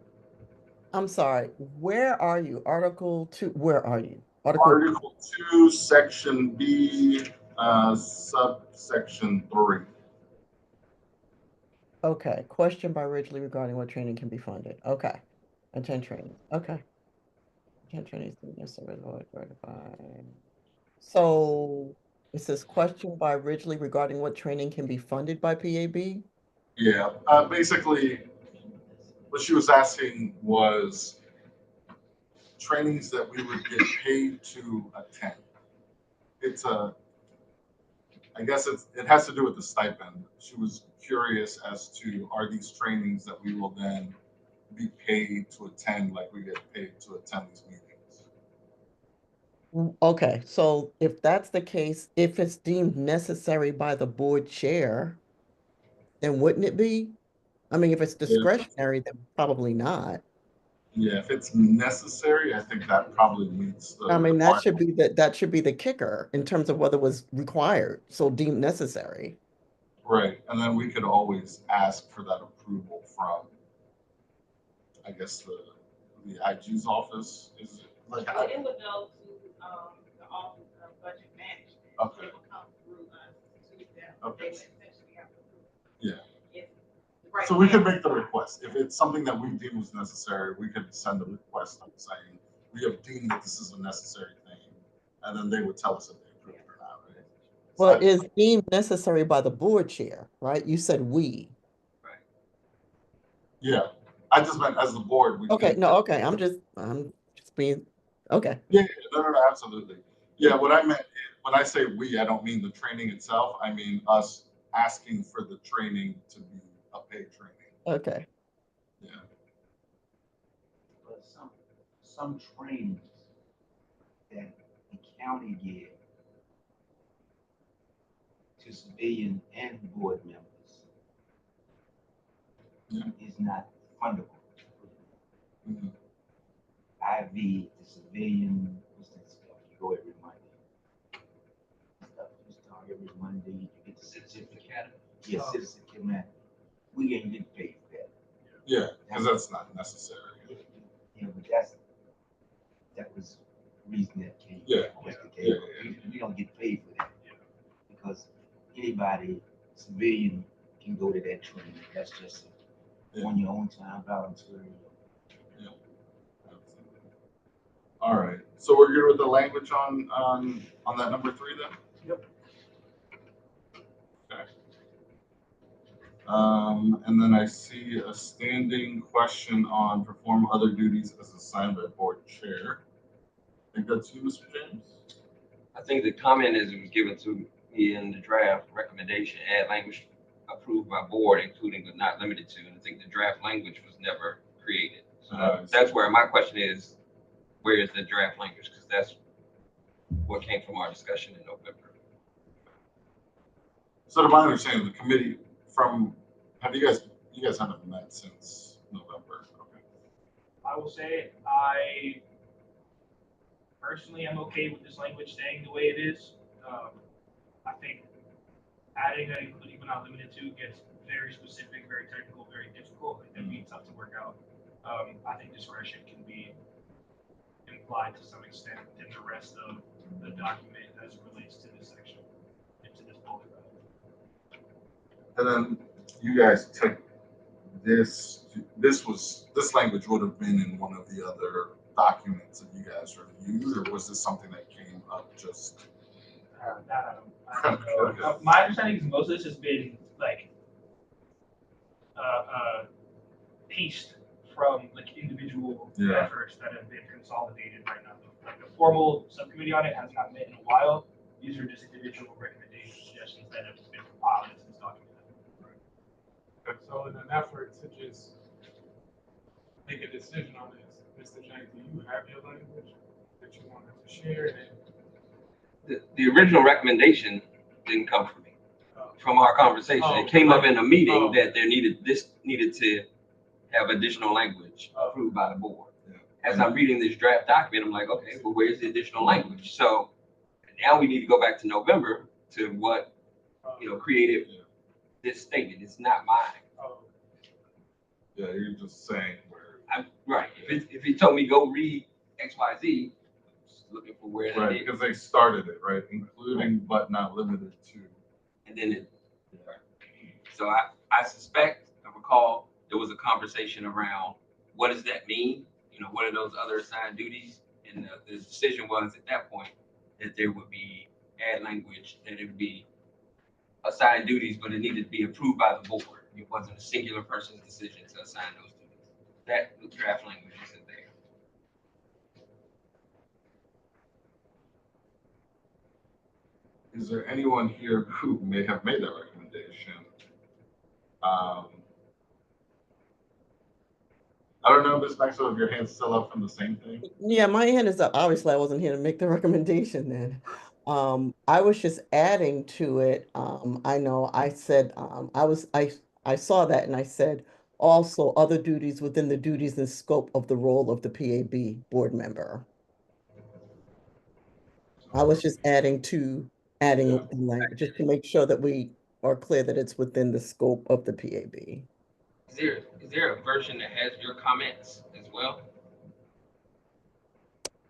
I'm sorry, where are you? Article 2, where are you? Article 2, Section B, subsection 3. Okay, question by Ridgely regarding what training can be funded. Okay, attend training. Okay. Attend training is necessary to avoid gratifying. So it says question by Ridgely regarding what training can be funded by PAB? Yeah, basically, what she was asking was trainings that we would get paid to attend. It's a, I guess it has to do with the stipend. She was curious as to, are these trainings that we will then be paid to attend, like we get paid to attend these meetings? Okay, so if that's the case, if it's deemed necessary by the board chair, then wouldn't it be? I mean, if it's discretionary, then probably not. Yeah, if it's necessary, I think that probably meets the I mean, that requirement. should be that should be the kicker in terms of whether it was required, so deemed necessary. Right, and then we could always ask for that approval from, I guess, the IG's office. Is it like, Well, it would go to, the Office of Budget Management. Okay. It would come through us to them. Okay. They would essentially have to do it. Yeah. If, right So we could now- make the request. If it's something that we deem is necessary, we could send a request saying, we have deemed that this is a necessary thing. And then they would tell us if they approve it or not, right? So Well, it's deemed necessary by the board chair, right? You said we. yeah, I just meant as the board, we Okay, could. no, okay, I'm just being, okay. Yeah, no, absolutely. Yeah, what I meant, when I say we, I don't mean the training itself. I mean us asking for the training to be a paid training. Okay. Yeah. But some trainings that the county give to civilian and board members Yeah. is not fundable. Mhm. IV, the civilian, what's that stuff? You go every Monday. Stuff you start every Monday, you get the certificate. Yeah, citizen command. We ain't getting paid for that. Yeah, because that's not necessary. Yeah, but that was the reason that came. Yeah, Was the yeah, came. We don't get paid for that because anybody, civilian, can go to that training. That's just on your own time, voluntary. All right. So we're good with the language on that number 3 then? Yep. Okay. And then I see a standing question on perform other duties as assigned by board chair. I think that's you, Mr. James? I think the comment is given to me in the draft recommendation, add language approved by board, including but not limited to. And I think the draft language was never created. So that's where my question is, where is the draft language? Because that's what came from our discussion in November. So to my understanding, the committee you guys haven't met since November. Okay. I will say, I personally am okay with this language staying the way it is. I think adding a including but not limited to gets very specific, very technical, very difficult. It can be tough to work out. I think discretion can be implied to some extent in the rest of the document as it relates to this section and to this bullet. And then you guys took this language would have been in one of the other documents that you guys reviewed, or was this something that came up just? I don't know. Okay. My understanding is most of this has been like pieced from like individual efforts that have been consolidated right now. Like a formal subcommittee on it has not met in a while. These are just individual recommendations, suggestions that have been compiled into this document. So in an effort to just make a decision on this, Mr. James, do you have your language that you wanted to share? And The original recommendation didn't come from me. From our conversation, it came up in a meeting that this needed to have additional language approved by the board. As I'm reading this draft document, I'm like, okay, well, where's the additional language? So now we need to go back to November to what created this statement. It's not mine. Yeah, you're just saying where Right, if he told me go read X, Y, Z, I'm just looking for where that Right, is. because they started it, right, including but not limited to. And then so I suspect, I recall, there was a conversation around what does that mean? What are those other assigned duties? And the decision was at that point that there would be add language, that it would be assigned duties, but it needed to be approved by the board. It wasn't a singular person's decision to assign those duties. That draft language isn't there. Is there anyone here who may have made that recommendation? Um, I don't know, Ms. Maxwell, if your hand's still up from the same thing. Yeah, my hand is up. Obviously, I wasn't here to make the recommendation then. I was just adding to it. I know I said, I saw that and I said, also other duties within the duties and scope of the role of the PAB board member. I was just adding Yeah. language, just to make sure that we are clear that it's within the scope of the PAB. Is there a version that has your comments as well?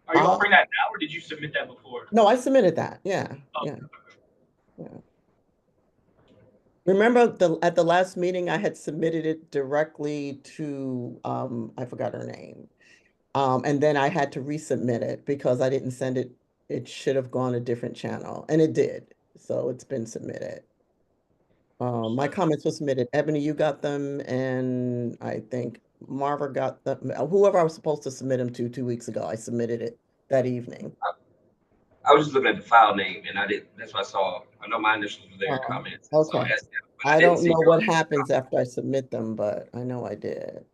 Are you offering that now, or did you submit that before? No, I submitted that. Yeah, Oh, yeah. Remember at the last meeting, I had submitted it directly to, I forgot her name. And then I had to resubmit it because I didn't send it. It should have gone a different channel, and it did. So it's been submitted. My comments were submitted. Ebony, you got them, and I think Marva got them. Whoever I was supposed to submit them to 2 weeks ago, I submitted it that evening. I was just looking at the file name, and I did. That's what I saw. I know my initials were there in Oh, comments, so I okay. asked them, but I I didn't don't see know your. what happens after I submit them, but I know I did.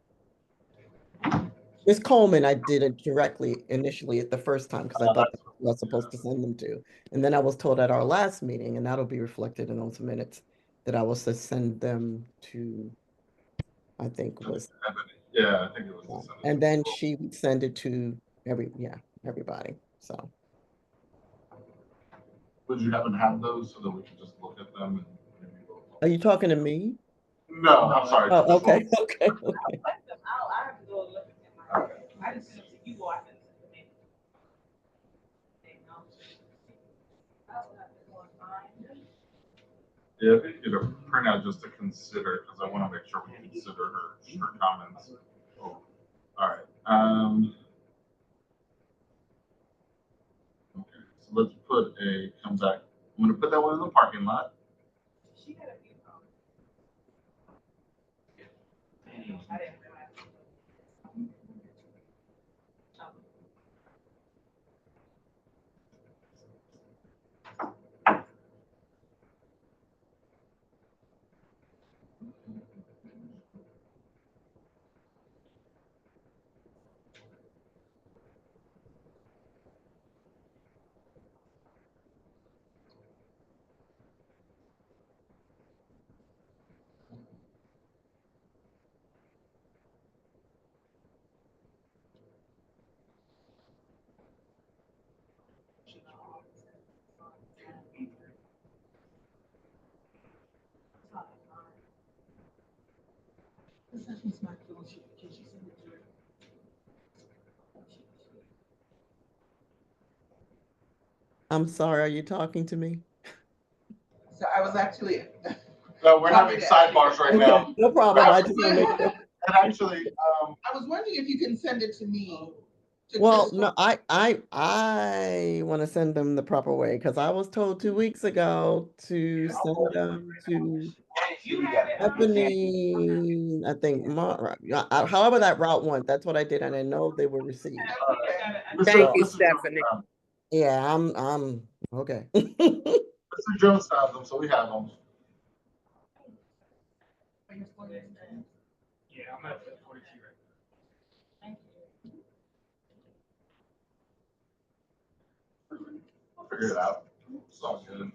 Miss Coleman, I did it directly initially at the first time because I thought that's what I was supposed to send them to. And then I was told at our last meeting, and that'll be reflected in those minutes, that I was to send them to, I think was, Yeah, I think it was the Senate. and then she would send it to everybody. So Would you happen to have those so that we could just look at them and maybe we'll. are you talking to me? No, I'm sorry. Oh, okay, I left them out. I have to go look at my, I just sent them to you, or I sent them to me. I will have to go and find them. Yeah, I think you know, print out just to consider, because I want to make sure we consider her comments. Oh, all right. Okay, so let's come back. I'm gonna put that one in the parking lot. She had a few comments. I didn't realize. I'm sorry, are you talking to me? So I was actually. No, we're having sidebars right Okay, now. no problem. I just want to make sure. And actually, I was wondering if you can send it to me. Well, Crystal. no, I want to send them the proper way because I was told 2 weeks ago to send them to You have it, Ebony, I think, however that route went, that's what I did, and I know they were received. Thank you, Stephanie. Yeah, I'm okay. Mr. Jones has them, so we have them. yeah, I'm at 42 right We'll figure it out. It's all good.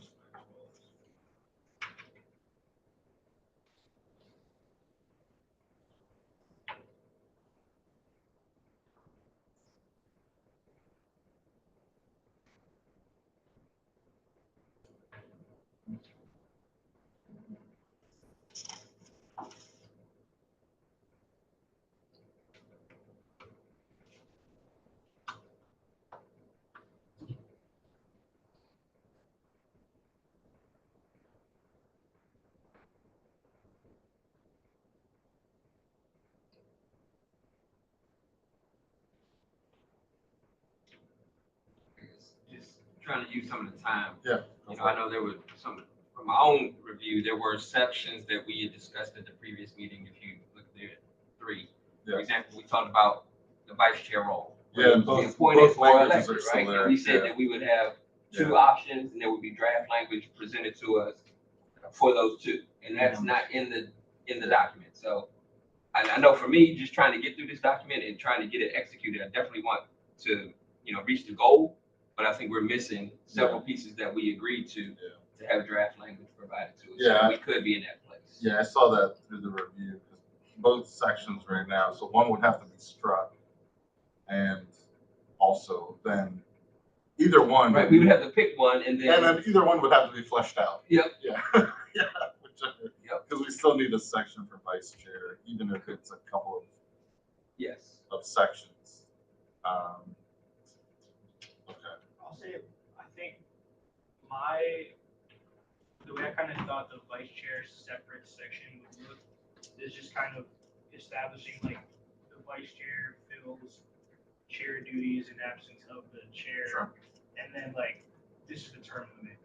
trying to use some of the time. Yeah. You know, I know there were some, from my own review, there were sections that we had discussed at the previous meeting. If you look there, 3. For example, we talked about the vice chair role. Yeah, Both both or languages elected, are still right? there. And we said Yeah. that we would have 2 Yeah. options, and there would be draft language presented to us for those 2, and that's not in the document. So I know for me, just trying to get through this document and trying to get it executed, I definitely want to, you know, reach the goal, but I think we're missing several pieces that we agreed to have draft language provided to us. Yeah. So we could be in that place. Yeah, I saw that through the review. Both sections right now, so one would have to be struck, and also then either one. Right, we would have to pick one, and then either one would have to be fleshed out. Yep. Yeah. Yeah. Yep. Because we still need a section for vice chair, even if it's a couple yes. of sections. Okay. I'll say, I think the way I kind of thought the vice chair separate section would look is just kind of establishing like the vice chair fills chair duties in absence of the chair. Sure. And then like, this is the term limit.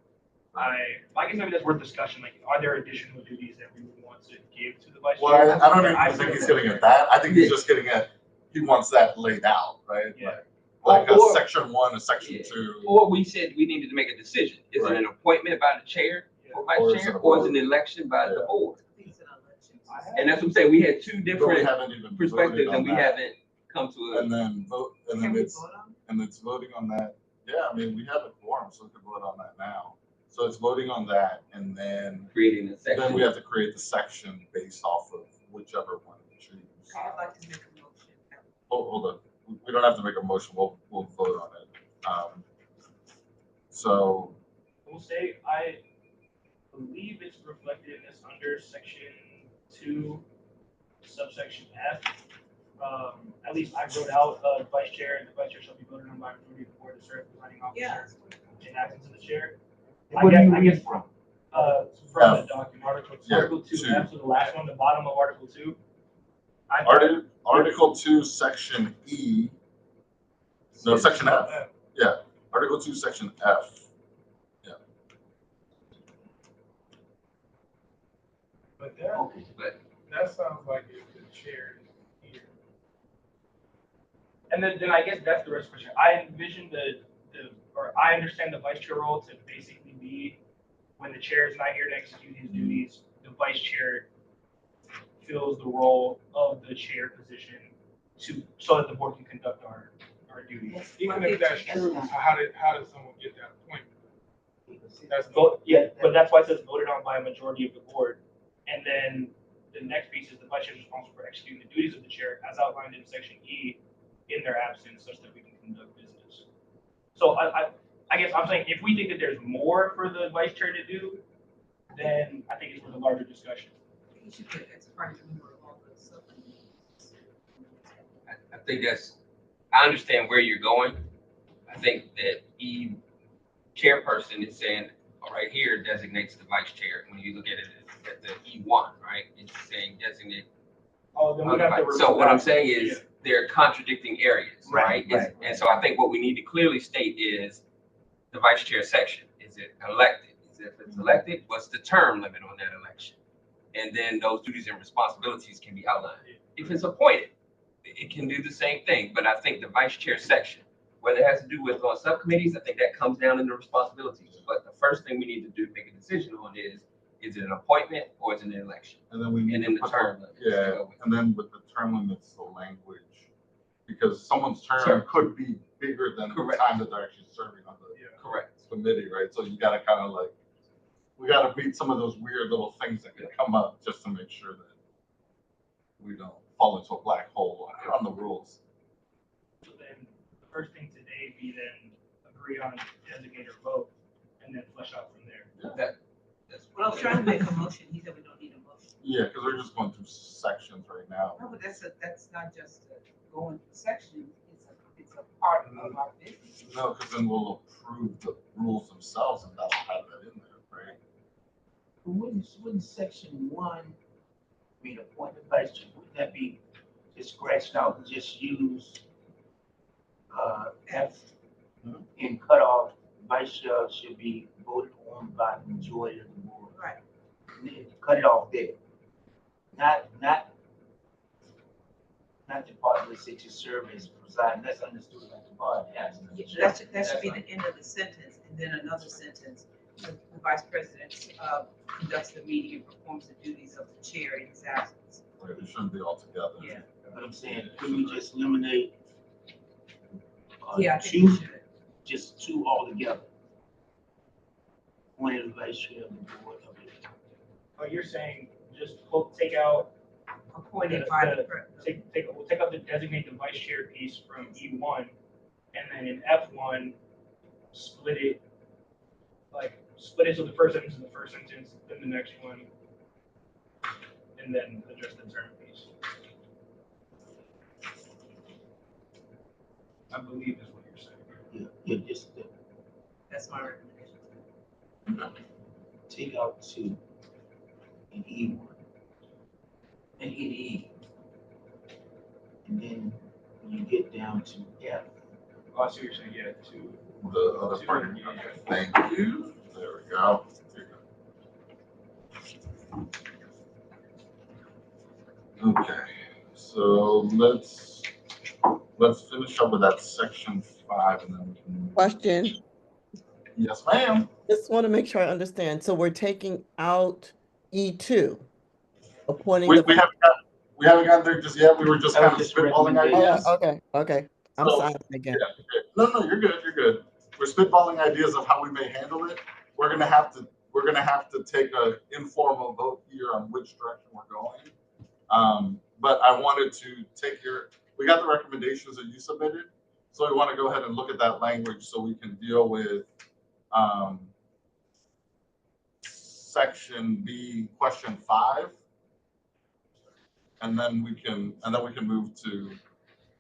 I guess maybe that's worth discussion. Like, are there additional duties that we would want to give to the vice Well, chair? I don't even think he's getting at that. I think he's just getting at, he wants that laid out, right? Yeah. Like a Or- section 1, a section 2. Or we said we needed to make a decision. Is it Right. an appointment by the chair or Or vice is chair, it a or is it vote? an election by the Yeah. board? These are elections. And that's what I'm saying. We had 2 But we different haven't even perspectives, voted on and we that. haven't come to a. And then vote, and Can then we it's, vote on it? and it's voting on that. Yeah, I mean, we have a quorum, so we can vote on that now. So it's voting on that, and then Creating a section. then we have to create the section based off of whichever one we choose. I'd like to make a motion. Hold on, we don't have to make a motion. We'll vote on it. So We'll say, I believe it's reflected in this under section 2, subsection F. At least I wrote out vice chair, and the vice chair shall be voted on by a majority of the board to serve as presiding officer in absence of the chair. What do you read from? From the document, Article Yeah, 2, two. F, so the last one, the bottom of Article 2. Article 2, section E. No, section F. Yeah, Article 2, section F. But that, Okay. that sounds like if the chair is here. And then I guess that's the rest of the question. I envision or I understand the vice chair role to basically be when the chair is not here to execute his duties, the vice chair fills the role of the chair position so that the board can conduct our duties. Even if that's true, how does someone get that appointment? That's But that's why it says voted on by a majority of the board. And then the next piece is the vice chair is responsible for executing the duties of the chair as outlined in section E in their absence such that we can conduct business. So I guess I'm saying if we think that there's more for the vice chair to do, then I think it's for the larger discussion. You should put ex parte member of all the subcommittees. I think I understand where you're going. I think that chairperson is saying, right here designates the vice chair. When you look at it at the E1, right? It's saying designate. Oh, then we'd have to. So what I'm saying Yeah. is they're contradicting areas, right? Right. And so I think what we need to clearly state is the vice chair section. Is it elected? If it's elected, what's the term limit on that election? And then those duties and responsibilities can be outlined. If it's appointed, it can do the same thing. But I think the vice chair section, whether it has to do with on subcommittees, I think that comes down in the responsibilities. But the first thing we need to do, make a decision on is it an appointment or is it an election? And then we need And then to the put term limits. to Yeah, go with. and then with the term limits, the language, because someone's term Sure. could be bigger than the Correct. time that they're actually serving on the Correct. committee, right? So you gotta kind of like, we gotta beat some of those weird little things that could come up just to make sure that we don't fall into a black hole on the rules. So then the first thing today be then agree on designate or vote and then flesh out from there. That's Well, I was trying to make a motion, he said we don't need a motion. Yeah, because we're just going through sections right now. No, but that's not just going through sections, it's a part of our business. No, because then we'll approve the rules themselves and that'll have that in there, right? Wouldn't section 1 be the appointed vice chair? Would that be just scratched out and just use F and cut off vice chair should be voted on by the majority of the board. Right. And then cut it off there. Not the part where it says to serve as presiding, that's understood like the part has. That should be the end of the sentence, and then another sentence. The vice president conducts the meeting and performs the duties of the chair in his absence. Right, it shouldn't be all together. Yeah. But I'm saying, could we just eliminate Yeah, I think we two, should. just two altogether? One is vice chair of the board of it. Oh, you're saying just take out Appointed by the president. we'll take out the designate the vice chair piece from E1, and then in F1, split it so the first sentence is the first sentence, then the next one, and then address the term piece. I believe is what you're saying. Yeah, just That's my recommendation. take out two in E1 and in E. And then when you get down to F, Oh, I see what you're saying. Yeah, two. The other part, Yeah. thank you. There we go. Okay, so let's finish up with that section 5 and then we can move. Question, Yes, ma'am. just want to make sure I understand. So we're taking out E2, appointing We the. haven't gotten there just yet. We were just That kind of was just spitballing recommendations. ideas. Okay. I'm So, silent again. Yeah, okay. No, you're good. We're spitballing ideas of how we may handle it. We're gonna have to take an informal vote here on which direction we're going. But I wanted to we got the recommendations that you submitted, so we want to go ahead and look at that language so we can deal with section B, question 5, and then we can move to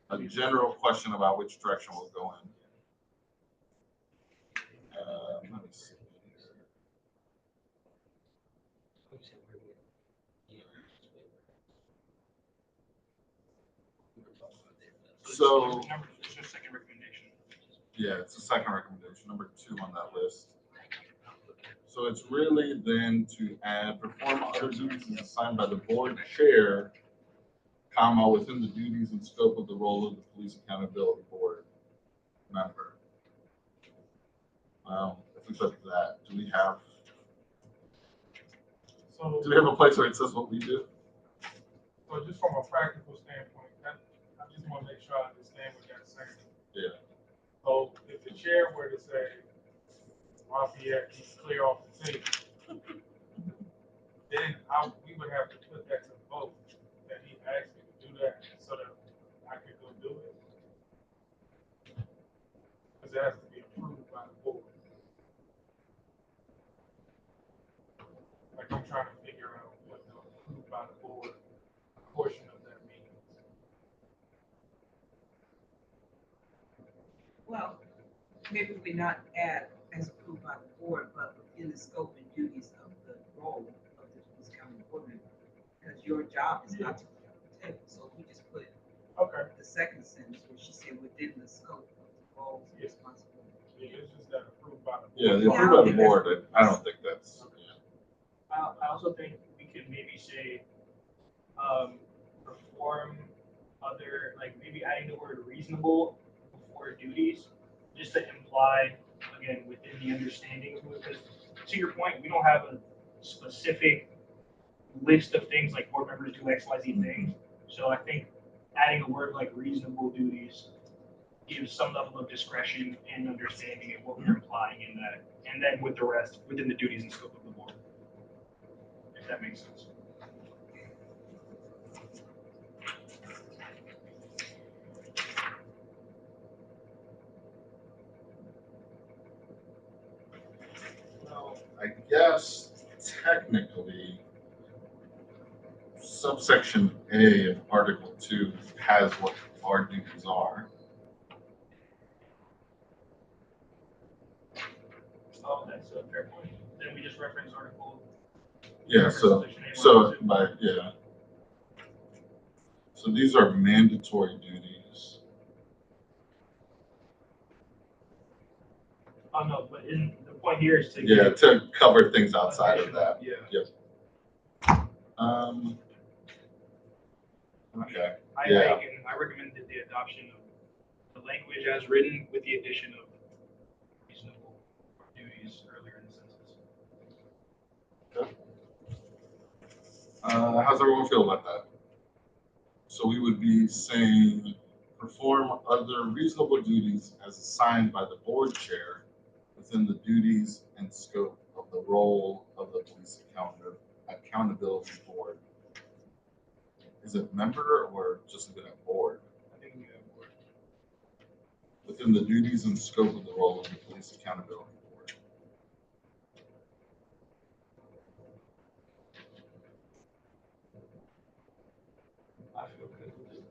a general question about which direction we'll go in. Let me see. So It's your second recommendation. yeah, it's the second recommendation, number 2 on that list. So it's really then to add perform other duties as assigned by the board chair, comma, within the duties and scope of the role of the police accountability board member. If we put that, do we have a place where it says what we do? So just from a practical standpoint, I just want to make sure I understand what that's saying. Yeah. So if the chair were to say, Lafayette, he's clear off the table, then we would have to put that to vote, that he asked me to do that so that I could go do it. Because it has to be approved by the board. Like I'm trying to figure out what the approved by the board portion of that means. Well, maybe we not add as approved by the board, but within the scope and duties of the role of the police county board member. Because your job is not to be on the table, so we just put Okay. the second sentence where she said within the scope of the roles and responsibilities. Yeah, it's just that approved by the board. Yeah, the Yeah, I approved don't by the think that's- board, I don't think that's. I also think we could maybe say perform other, like maybe adding the word reasonable before duties, just to imply again within the understanding, because to your point, we don't have a specific list of things like board members do XYZ things. So I think adding a word like reasonable duties gives some level of discretion and understanding of what we're implying in that, and then with the rest within the duties and scope of the board. If that makes sense. Well, I guess technically subsection A of Article 2 has what our duties are. Oh, that's a fair point. Then we just reference article. Yeah, so So these are mandatory duties. Oh, no, but the point here is to. Yeah, to cover things outside of that. Yeah. Yep. Okay. Yeah. I recommended the adoption of the language as written with the addition of reasonable duties earlier in the sentence. How's everyone feel about that? So we would be saying perform other reasonable duties as assigned by the board chair within the duties and scope of the role of the police accountability board. Is it member or just a board? I think we have board. Within the duties and scope of the role of the police accountability board. I feel good with it.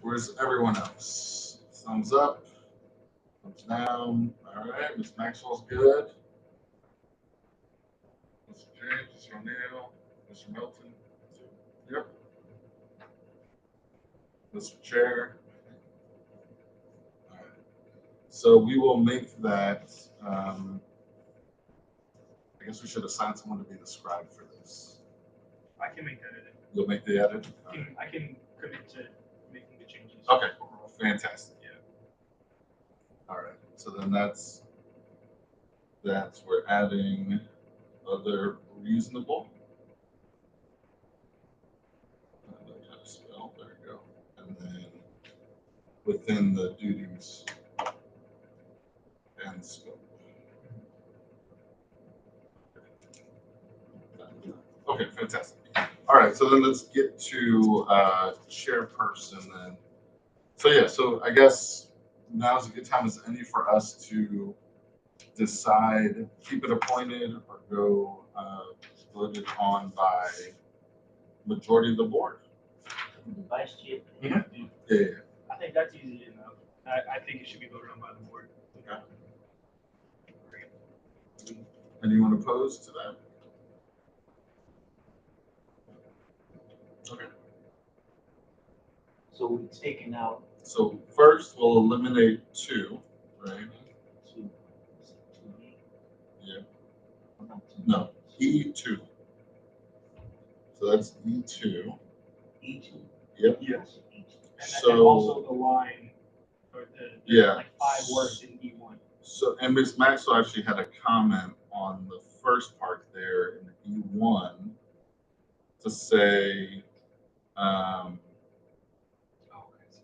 Where's everyone else? Thumbs up, thumbs down. All right, Ms. Maxwell's good. Mr. James, Mr. O'Neill, Mr. Milton. Yep. Mr. Chair. All right. So we will make that. I guess we should assign someone to be the scribe for this. I can make that edit. You'll make the edit. I can commit to making the changes. Okay. Fantastic. Yeah. All right. So then that's we're adding other reasonable. There you go. And then within the duties and scope. Okay, fantastic. All right, so then let's get to chairperson then. So yeah, so I guess now is a good time as any for us to decide, keep it appointed or go voted on by majority of the board. The vice chair. Yeah. I think that's easy enough. I think it should be voted on by the board. Okay. Anyone opposed to that? Okay. So we're taking out So first we'll eliminate 2, right? 2. Yeah. Not 2. No, E2. So that's E2. E2. Yep. Yes. E2. And also the line, or Yeah. like 5 words in E1. So, and Ms. Maxwell actually had a comment on the first part there in E1 to say,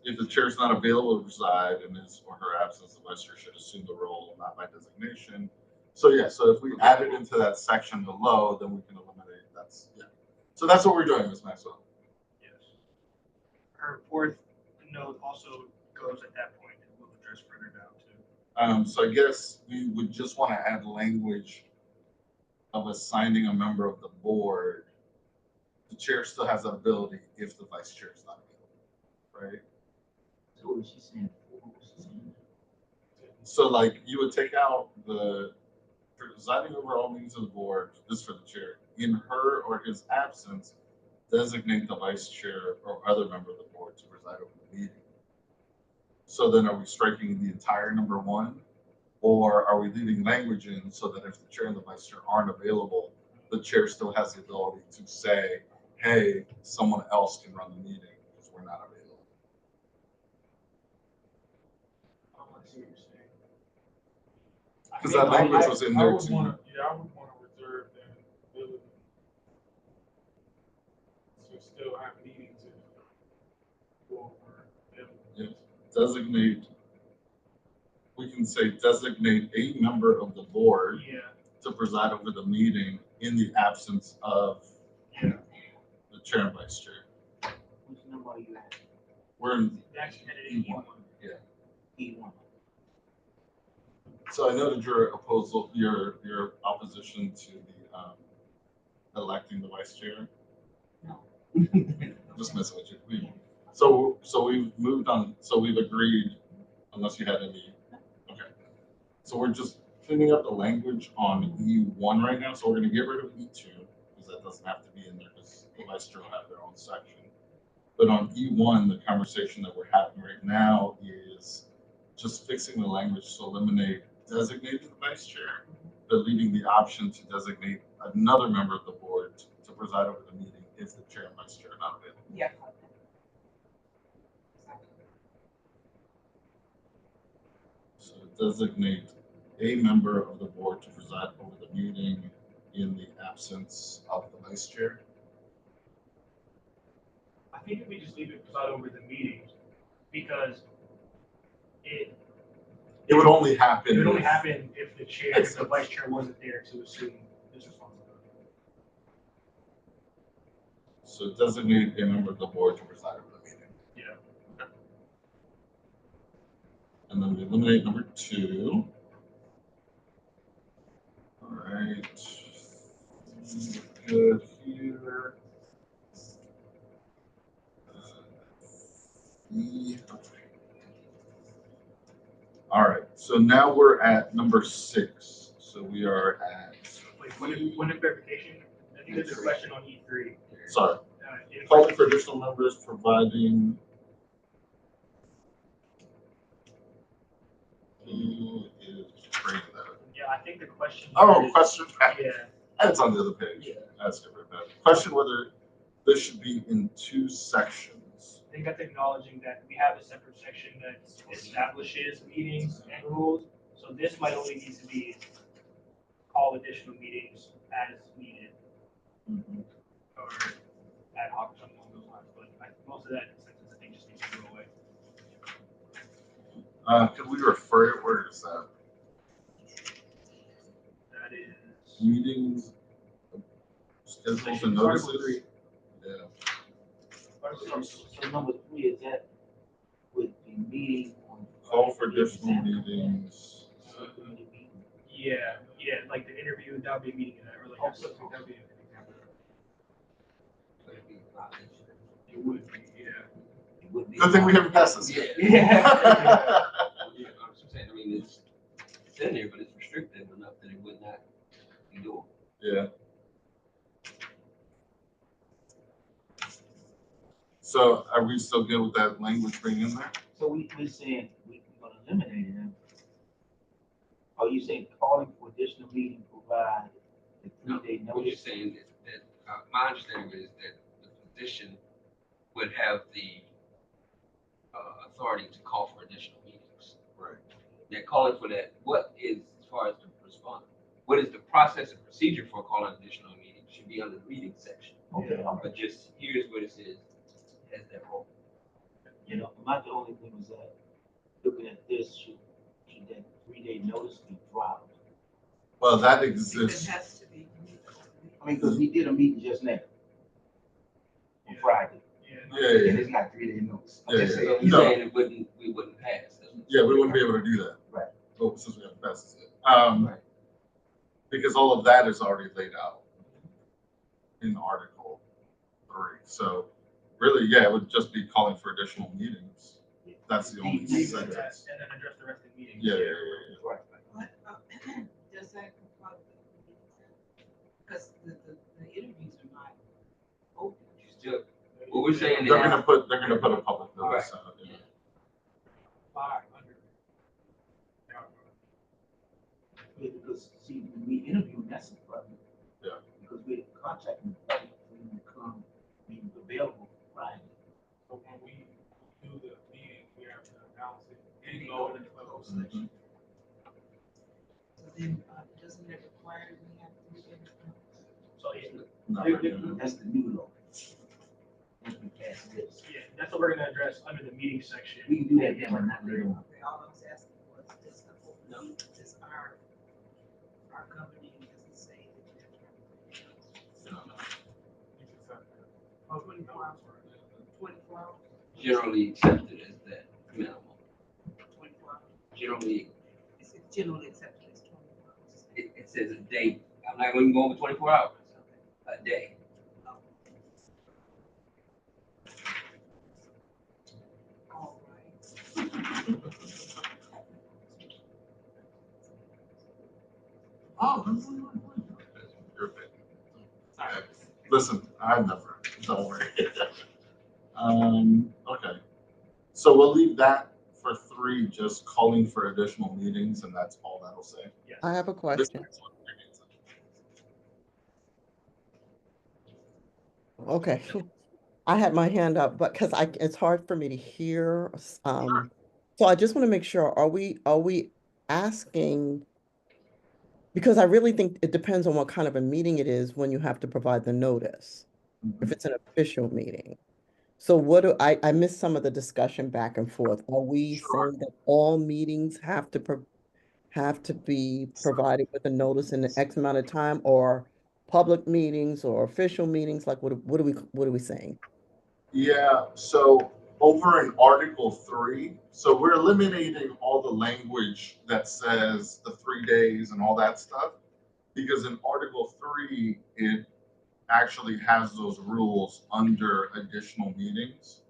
if the chair is not available to preside in his or her absence, the vice chair should assume the role, not by designation. So yeah, so if we add it into that section below, then we can eliminate that's yeah. So that's what we're doing, Ms. Maxwell. Yes. Her 4th note also goes at that point, and we'll address further down too. So I guess we would just want to add language of assigning a member of the board. The chair still has the ability if the vice chair is not available, right? So what was she saying? What was she saying? So like you would take out the presiding over all meetings of the board, this for the chair, in her or his absence, designate the vice chair or other member of the board to preside over the meeting. So then are we striking the entire number 1? Or are we leaving language in so that if the chair and the vice chair aren't available, the chair still has the ability to say, hey, someone else can run the meeting because we're not available. I see what you're saying. Because that language was in there I would too. want to reserve that ability to still have meetings and go over them. Yes. Designate. We can say designate a member of the board to preside over the meeting in the absence of the chair and vice chair. Which number are you at? We're in That's edited E1. E1. Yeah. E1. So I noted your opposition to the electing the vice chair. No. Just messing with you. So we've moved on. So we've agreed, unless you had any. Okay. So we're just cleaning up the language on E1 right now. So we're going to get rid of E2 because that doesn't have to be in there because the vice chair will have their own section. But on E1, the conversation that we're having right now is just fixing the language to eliminate designated vice chair, but leaving the option to designate another member of the board to preside over the meeting if the chair and vice chair are not available. Yeah. So designate a member of the board to preside over the meeting in the absence of the vice chair. I think if we just leave it preside over the meeting, because it It would only happen. would only happen if the chair, if the vice chair wasn't there to assume this responsibility. So designate a member of the board to preside over the meeting. Yeah. And then we eliminate number 2. All right. Good here. All right. So now we're at number 6. So we are at. Wait, one clarification. I think there's a question on E3. Sorry. In Calling for additional members, providing. Who is bringing that? Yeah, I think the question. Oh, here is- question. Yeah. That's on the other page. Yeah. That's different. Question whether this should be in 2 sections. I think that's acknowledging that we have a separate section that establishes meetings and rules. So this might only need to be call additional meetings as needed or ad hoc or something along those lines. But most of that sentence I think just needs to go away. Could we refer it? Where is that? That is Meetings, schedules, and Article notices. 3. Yeah. So number 3 is that with the meeting on. Call for additional meetings. Yeah, like the interview, that would be a meeting in that, or like that would be an example. It would be, yeah. Good thing we haven't passed this yet. Yeah. Yeah, I'm just saying, I mean, it's in there, but it's restrictive enough that it would not be doable. Yeah. So are we still good with that language being in there? So we're saying we're gonna eliminate it. Are you saying calling for additional meeting provide the No, 3-day we're notice? just saying that my understanding is that the position would have the authority to call for additional meetings. Right. They're calling for that. What is, as far as the response, what is the process and procedure for calling additional meetings should be under the meeting section. Okay, all right. But just here's what it says, has that role. You know, the only thing was that looking at this, should that 3-day notice be dropped? Well, that It exists. has to be. I mean, because we did a meeting just now on Friday, Yeah, and yeah, it's not 3-day notice. I'm Yeah, just yeah. saying, He's No. saying we wouldn't pass. Yeah, we wouldn't be able to do that. Right. Oh, since we haven't passed it. Right. Because all of that is already laid out in Article 3. So really, yeah, it would just be calling for additional meetings. That's the only Leave that, sentence. and then address the rest of the meeting. Yeah, yeah, Right. What, does that comply with the meeting? Because the interviews are not open. Still, what we're saying They're is, gonna put a public notice out. Yeah. 500. Yeah, because see, when we interview, that's a problem. Yeah. Because we're contacting the public for them to come, be available Friday. So when we do the meeting, we have to announce it and go in the closed session. So then, doesn't that require we have to do everything? So yeah, Not They- right now. That's the new law. Once we pass this, yeah, that's what we're gonna address under the meeting section. we can do that now, but not later on. Okay, all I was asking was, does the open meeting, does our governing, does it say that? Oh, 24 hours. 24 hours? generally accepted as that minimum. 24 hours. Generally, It's generally accepted as 24 hours. it says a day. I'm not going to go over 24 hours. A day. All right. Oh, You're okay. Listen, I've never. Don't worry. Okay. So we'll leave that for 3, just calling for additional meetings, and that's all that'll say. Yes. I have a question. Okay. I had my hand up, but because it's hard for me to hear. So I just want to make sure, are we asking? Because I really think it depends on what kind of a meeting it is when you have to provide the notice, if it's an official meeting. So I missed some of the discussion back and forth. Are we Sure. saying that all meetings have to be provided with a notice in an X amount of time, or public meetings or official meetings? Like what are we saying? Yeah, so over in Article 3, so we're eliminating all the language that says the 3 days and all that stuff, because in Article 3, it actually has those rules under additional meetings.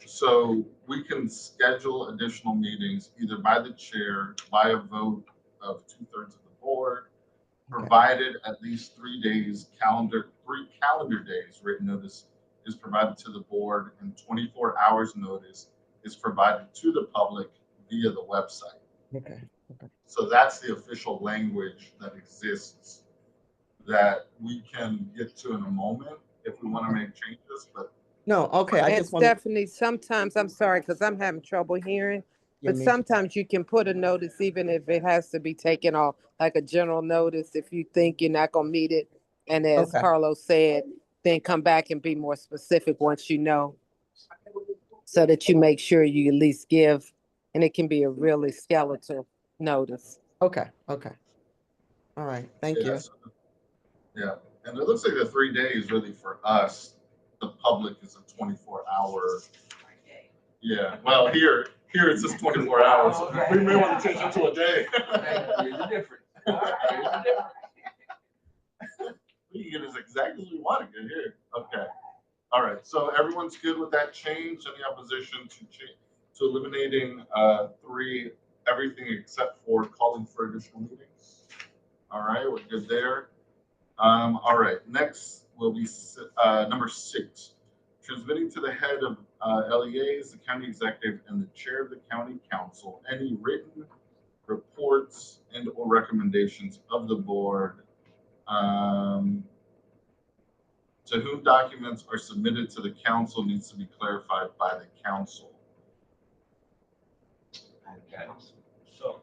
So we can schedule additional meetings either by the chair, by a vote of 2/3 of the board, provided at least 3 calendar days written notice is provided to the board, and 24 hours notice is provided to the public via the website. Okay. So that's the official language that exists that we can get to in a moment if we want to make changes. But No, okay, I And just want to, Stephanie, sometimes, I'm sorry, because I'm having trouble hearing, yeah, but me too. sometimes you can put a notice even if it has to be taken off, like a general notice, if you think you're not gonna meet it. And as Okay. Carlos said, then come back and be more specific once you know, so that you make sure you at least give, and it can be a really skeletal notice. Okay. All right, thank you. yes, yeah, and it looks like the 3 days really for us, the public is a 24-hour. Yeah, well, here it says 24 hours. We may want to change it to a day. Here's the difference. We can get as exactly as we want to get here. Okay. All right. So everyone's good with that change? Any opposition to eliminating 3, everything except for calling for additional meetings? All right, we're good there. All right. Next will be number 6. Transmitting to the head of LEAs, the county executive, and the chair of the county council any written reports and or recommendations of the board, to whom documents are submitted to the council needs to be clarified by the council.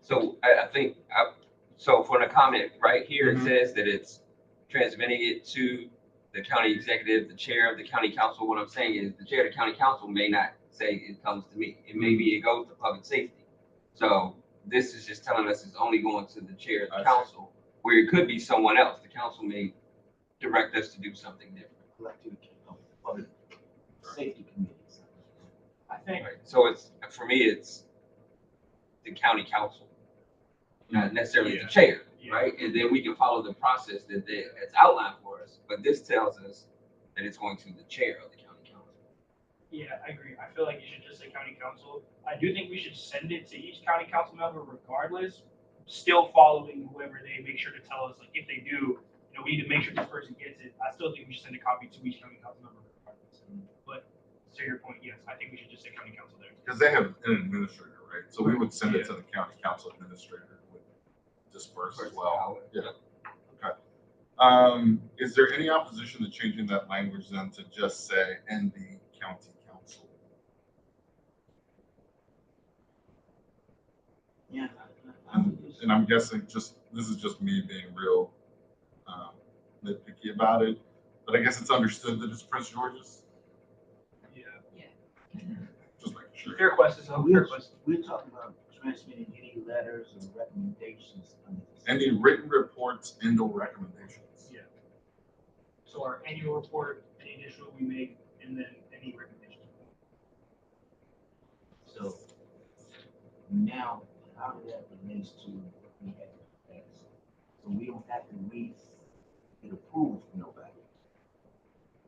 So I think, so for the comment right here, Mhm. it says that it's transmitting it to the county executive, the chair of the county council. What I'm saying is the chair of the county council may not say it comes to me. It may be it goes to public safety. So this is just telling us it's only going to the chair of the council, where it could be someone else. The council may direct us to do something different. Public safety committees. I think, Right. So it's, for me, it's the county council, not necessarily the chair, right? And then we can follow the process that's outlined for us. But this tells us that it's going to the chair of the county council. yeah, I agree. I feel like you should just say county council. I do think we should send it to each county council member regardless, still following whoever they make sure to tell us, like, if they do, we need to make sure this person gets it. I still think we should send a copy to each county council member regardless. But to your point, yes, I think we should just say county council there. Because they have an administrator, right? So we would send it to the county council administrator who would disperse as well. Yeah. Okay. Is there any opposition to changing that language then to just say and the county council? Yeah. And I'm guessing this is just me being real nitpicky about it, but I guess it's understood that it's Prince George's. Yeah. Just making sure. Fair question. So fair question. We're talking about transmitting any letters or recommendations. Any written reports and or recommendations. Yeah. So our annual report, any additional we make, and then any recommendations. So now, how that relates to what we have in the past. So we don't have to wait to get approval from nobody.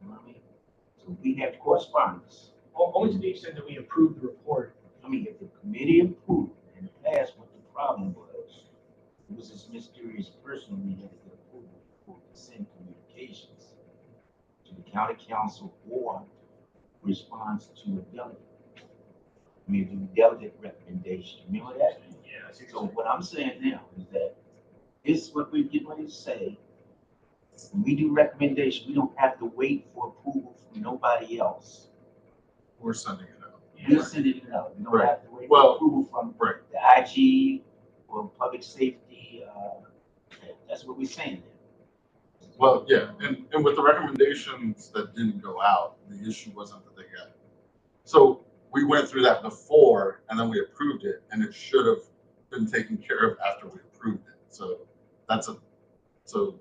You know what I mean? So we have correspondence. Only to the extent that we approve the report. I mean, if the committee approved in the past, what the problem was, it was this mysterious person we had to get approval for to send communications to the county council or response to a delegate. I mean, do delegate recommendation, remember that? Yeah, I see So what you're what I'm saying now is that this is what we're getting ready to say. When we do recommendation, we don't have to wait for approval from nobody else. We're sending it out. We're sending it out. We don't Right. have to wait Well, for approval from right. the IG or public safety. That's what we're saying there. Well, yeah, and with the recommendations that didn't go out, the issue wasn't that they got. So we went through that before, and then we approved it, and it should have been taken care of after we approved it. So so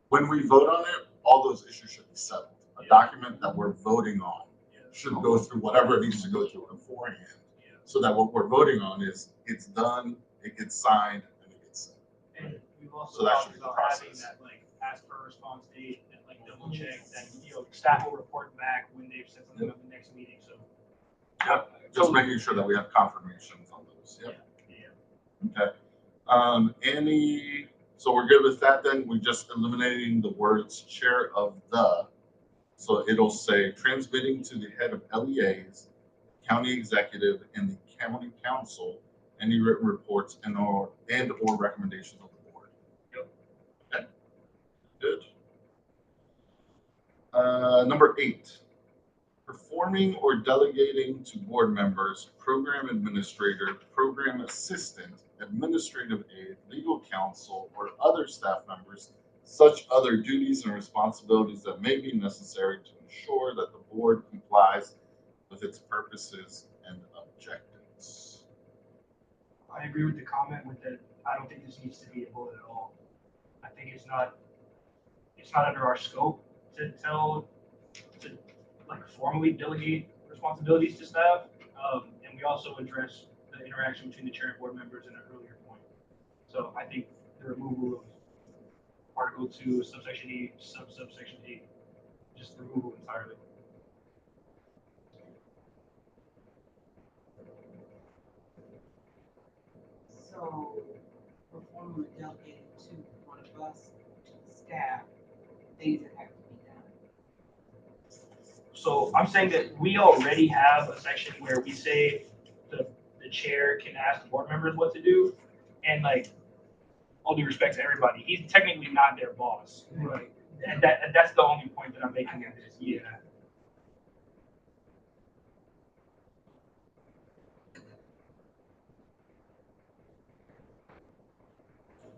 when we vote on it, all those issues should be settled. A document that we're voting on should go through whatever it needs to go through beforehand, so that what we're voting on is it's done, it gets signed, and it gets sent. And we've also So that talked should be the about having process. that like ask for a response date and like double check that staff will report back when they've said something on the next meeting. So Just making sure that we have confirmations on those. Yep. yeah. Okay. So we're good with that then? We're just eliminating the words chair of the. So it'll say transmitting to the head of LEAs, county executive, and the county council any written reports and or recommendations of the board. Yep. Okay. Good. Number 8. Performing or delegating to board members, program administrator, program assistant, administrative aide, legal counsel, or other staff members, such other duties and responsibilities that may be necessary to ensure that the board complies with its purposes and objectives. I agree with the comment with that. I don't think this needs to be a bullet at all. I think it's not under our scope to like formally delegate responsibilities to staff. And we also address the interaction between the chair and board members in an earlier point. So I think the removal of Article 2, subsection E, subsection 8, just removal entirely. So, performing delegated to one of us, to the staff, things that have to be done. So I'm saying that we already have a section where we say the chair can ask board members what to do, and like all due respect to everybody, he's technically not their boss, right? And that's the only point that I'm making at this. Yeah.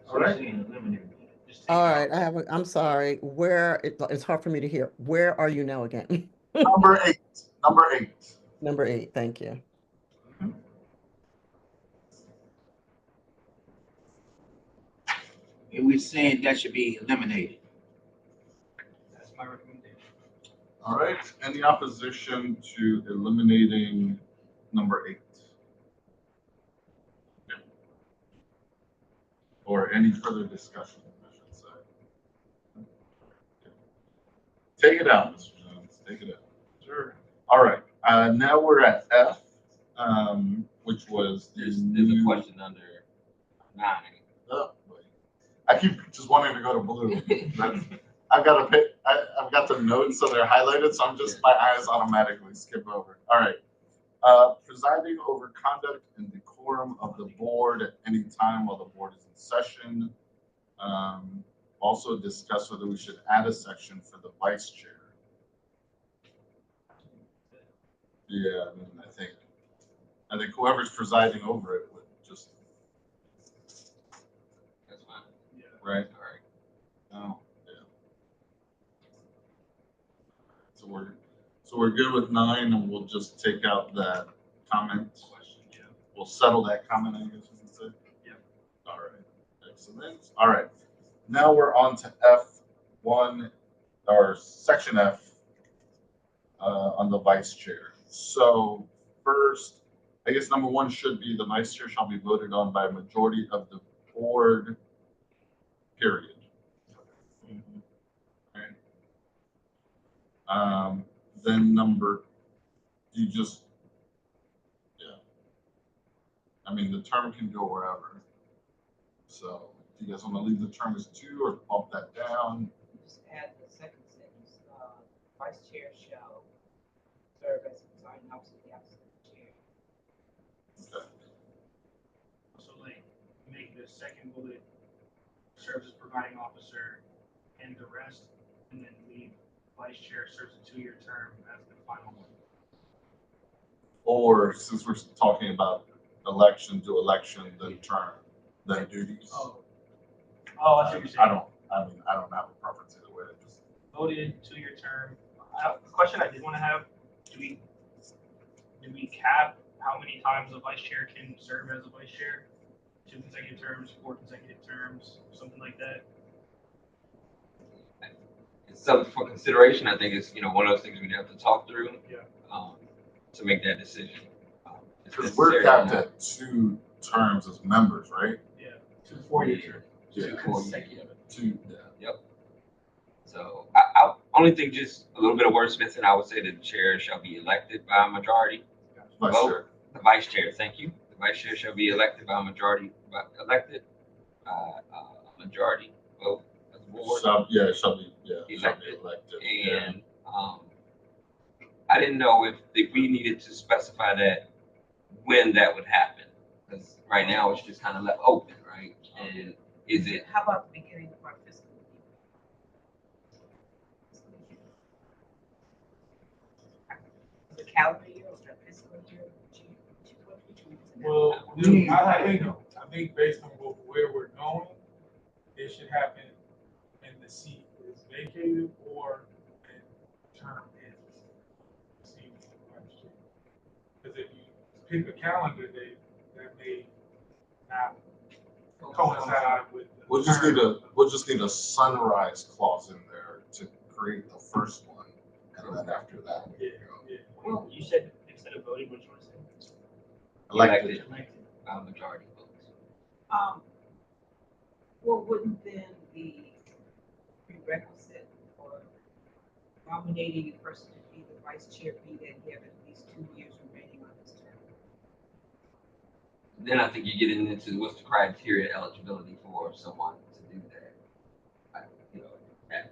So you're saying eliminate it. Just take All it right, out. I'm sorry, it's hard for me to hear. Where are you now again? Number 8. Number 8. Number 8, thank you. And we're saying that should be eliminated. That's my recommendation. All right. Any opposition to eliminating number 8? Okay. Or any further discussion, I should say. Okay. Take it out, Mr. Jones. Take it out. Sure. All right. Now we're at F, which was There's a question under 9. Oh, boy. I keep just wanting to go to blue. I've got to pick. I've got the notes so they're highlighted, so my eyes automatically skip over. All right. Presiding over conduct and decorum of the board at any time while the board is in session. Also discuss whether we should add a section for the vice chair. Yeah, I mean, I think whoever's presiding over it would just. That's fine. Yeah. Right. All right. Oh, yeah. So we're good with 9, and we'll just take out that comment. Yeah. We'll settle that comment, I guess we can say. Yeah. All right. Excellent. All right. Now we're on to F1 or section F on the vice chair. So first, I guess number 1 should be the vice chair shall be voted on by a majority of the board. Period. Right. Then you just, yeah. I mean, the term can go wherever. So, do you guys want to leave the term as 2 or bump that down? Just add the second sentence, vice chair shall serve as presiding officer of the chair. the second bullet serves as providing officer and the rest, and then leave vice chair serves a 2-year term as the final one. Or since we're talking about election to election, then term, then duties. Oh, I see what you're saying. I don't have a preference either way. Just Voted 2-year term. The question I did want to have: Do we cap how many times a vice chair can serve as a vice chair? 2 consecutive terms, 4 consecutive terms, something like that. It's something for consideration. I think it's, one of those things we'd have to talk through. Yeah. To make that decision. because we're capped at 2 terms as members, right? Yeah, 2 4-year Yeah. 2 consecutive. 2. Yep. So I only think just a little bit of wordsmithing. I would say the chair shall be elected by a majority. Vice vote. chair. The vice chair, thank you. The vice chair shall be elected by a majority, majority vote as a board. It shall be Elected. elected. And I didn't know if we needed to specify that when that would happen, because right now it's just kind of left open, right? And is it How about the beginning of our fiscal year? The calendar year or the fiscal year? Well, I think based on where we're going, it should happen when the seat is vacated or when term ends. Because if you pick a calendar date, that may not coincide with. We'll just need a sunrise clause in there to create the first one, and then after that, Well, you said instead of voting, what you want to say? elected by a majority vote? Well, wouldn't then the prerequisite for nominating a person to be the vice chair be that he have at least 2 years remaining on his term? Then I think you're getting into what's the criteria eligibility for someone to do that.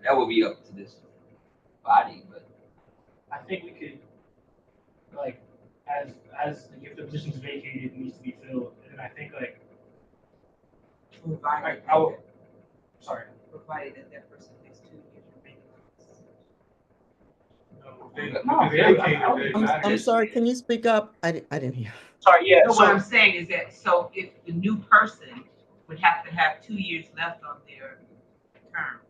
That would be up to this body, but I think we could, like, if the position's vacated, it needs to be filled, and I think Provided that person has 2 years remaining on his term. I'm sorry, can you speak up? I didn't hear. Sorry, yeah. No, So what I'm saying is that, so if the new person would have to have 2 years left on their term.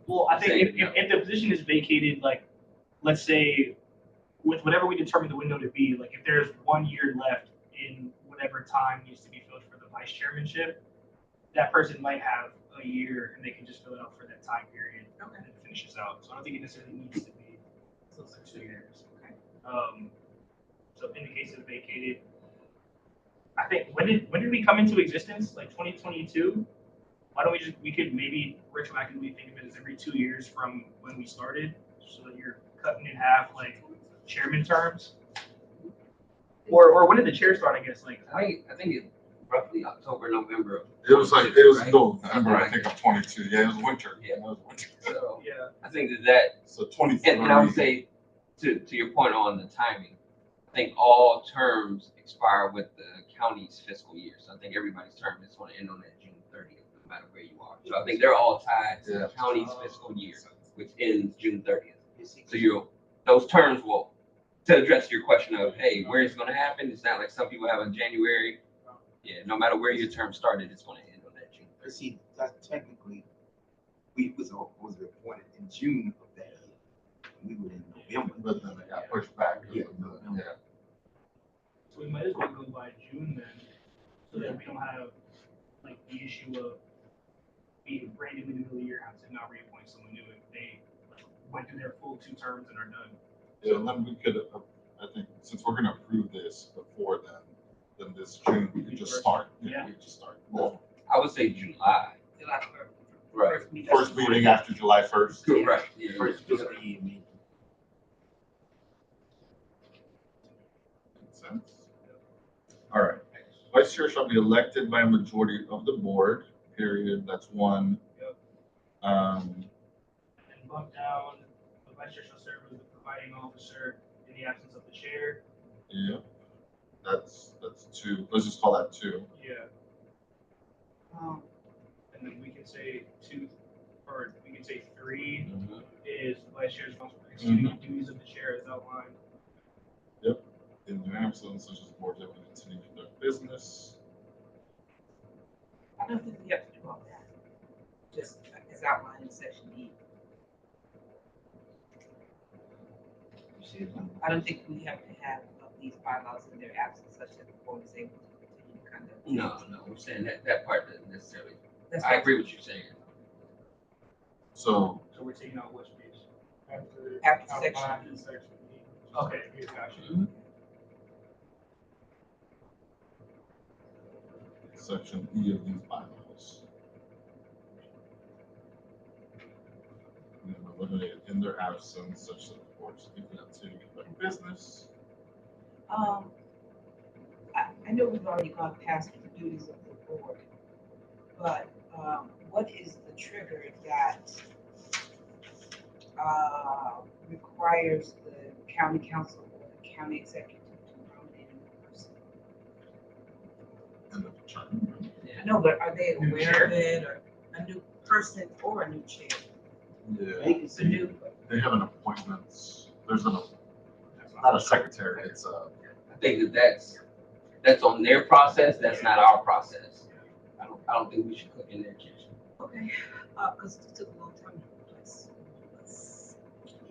well, I think if the position is vacated, like, let's say, with whatever we determine the window to be, like, if there's 1 year left in whatever time needs to be filled for the vice chairmanship, that person might have a year and they can just fill it out for that time period and it finishes out. So I don't think it necessarily needs to be 2 years. Okay. So in the case of vacated, I think when did we come into existence? Like 2022? Why don't we could maybe retroactively think of it as every 2 years from when we started, so that you're cutting in half like chairman terms. Or when did the chair start? I guess I think it roughly October, November. It was Right? November, I think, of 22. Yeah, it was winter. Yeah. It was winter. So yeah. I think that So 23. and I would say to your point on the timing, I think all terms expire with the county's fiscal year. So I think everybody's term is going to end on that June 30th, no matter where you are. So I think they're all tied to the county's fiscal year, which ends June 30th. So those terms will, to address your question of, hey, where it's going to happen, it's not like some people have in January. Yeah, no matter where your term started, it's going to end on that June 30th. See, that's technically, we was appointed in June of that year. We were in November. But then it got pushed back. Yeah. So we might as well go by June then, so that we don't have like the issue of being randomly in the middle of the year having to not reappoint someone new if they went through their full 2 terms and are done. Yeah, and then we could, I think, since we're going to approve this before then this June, we could just start. Yeah. We could just start. I would say July. July 1st. Right. First meeting after July 1st. Correct. Yeah. First fiscal year meeting. Makes sense. All right. Vice chair shall be elected by a majority of the board, period. That's 1. Yep. Um, And bump down, the vice chair shall serve as the providing officer in the absence of the chair. yeah. That's 2. Let's just call that 2. Yeah. And then we can say two, or we can say three Mhm. is vice chair responsible for executing the duties of the chair as outlined. In their absence, such as boards able to continue to conduct business. I don't think we have to do all that, just as outlined in section E. I don't think we have to have these bylaws in their absence such that the board is able to continue to conduct. No, I'm saying that part doesn't necessarily. That's I right. agree with you saying. So So we're taking out which page? After outline section in E. section E. Okay, gotcha. section E of these bylaws. And then eliminate in their absence such that the board is able to continue to conduct business. I know we've already gone past the duties of the board, but what is the trigger that requires the county council or the county executive to nominate a new person? End of the term. No, but are they New aware chair? of it, or a new person or a new chair? Yeah, It's a new, they have an appointments, there's an, not a secretary, it's a, I think that's on their process. That's not our process. I don't think we should cook in their kitchen. okay, because it took a long time to place.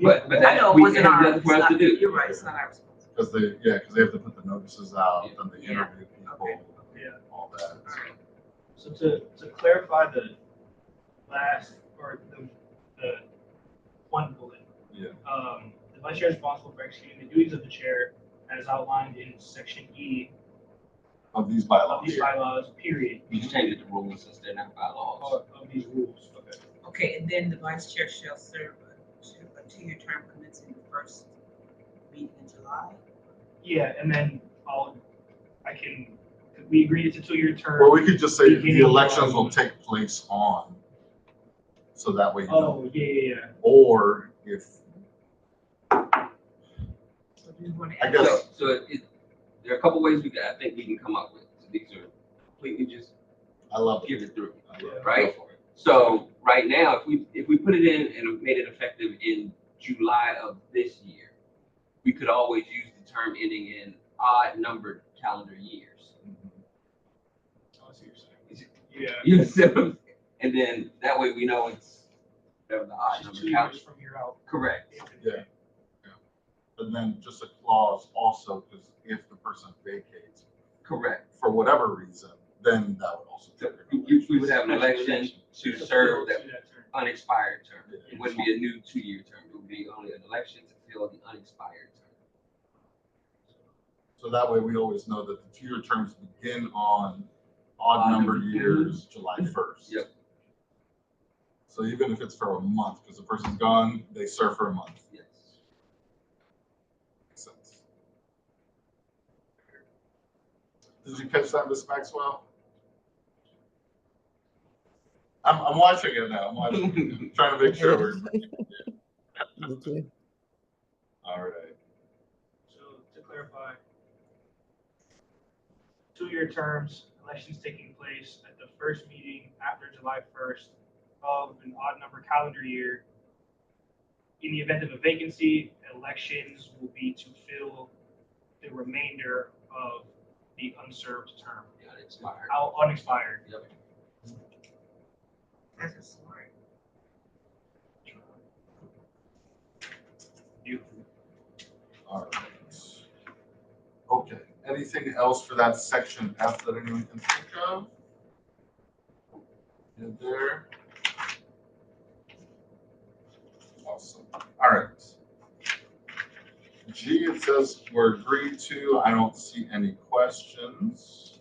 But I that know, it we wasn't have our, nothing for us to do. you're right, it's not our responsibility. because they have to put the notices out, then they Yeah. interview people, Okay. Yeah. all that. So to clarify the last, or the one bullet, Yeah, the vice chair is responsible for executing the duties of the chair as outlined in section E of these of bylaws. these bylaws, period, We just changed the rules since they're not bylaws. of these rules. Okay. Okay, and then the vice chair shall serve a two-year term commencing the first meeting in July. Yeah, and then we agreed it's a 2-year term. Well, we could just say the Beginning elections of- will take place on, so that way you know. Oh, yeah. Or if, So do you want to I add? guess- So there are a couple ways I think we can come up with. So these are completely just I love give it. it through. I love it. Right? Go for it. So right now, if we put it in and made it effective in July of this year, we could always use the term ending in odd numbered calendar years. Oh, I see what you're saying. Yeah. You see what I'm saying? And then that way we know it's whatever the odd It's number 2 calendar. years from here out. Correct. Yeah. And then just a clause also, because if the person vacates Correct. for whatever reason, then that would also So trigger. we would have an election to serve that To that term. unexpired term. It wouldn't be a new 2-year term. It would be only an election to fill the unexpired term. So that way we always know that the 2-year terms begin on odd number years, July 1st. Yep. So even if it's for a month, because the person's gone, they serve for a month. Yes. Makes sense. Did you catch that, Ms. Maxwell? I'm watching it now. I'm watching it. I'm trying to make sure we're. Thank you. All right. So to clarify, 2-year terms, elections taking place at the first meeting after July 1st of an odd number calendar year. In the event of a vacancy, elections will be to fill the remainder of the unserved term, The unexpired. unexpired. Yep. That's a smart. Beautiful. All right. Okay. Anything else for that section F that anyone can think of? In there. Awesome. All right. G, it says we're agreed to. I don't see any questions.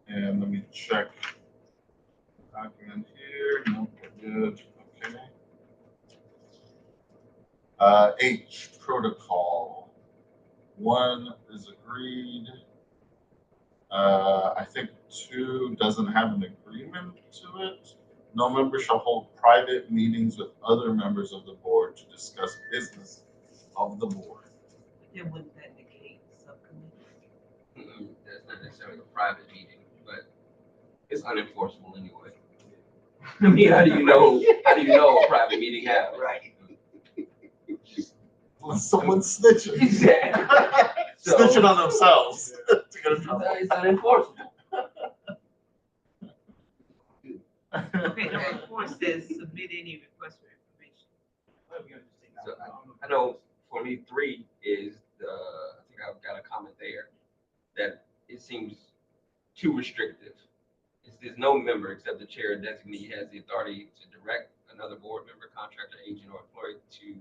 And let me check the document here. Nope, we're good. Okay. H, protocol. 1 is agreed. I think 2 doesn't have an agreement to it. No member shall hold private meetings with other members of the board to discuss business of the board. Then wouldn't that negate the subcommittee? That's not necessarily a private meeting, but It's unenforceable anyway. I mean, how do you know a private meeting happened? Right. Someone's snitching. Exactly. So, Snitching on themselves to get in trouble. it's unenforceable. Okay, number 4 says submit any request for information. So I know for me, 3 is I think I've got a comment there that it seems too restrictive. There's no member except the chair or designee has the authority to direct another board member, contractor, agent, or employee to,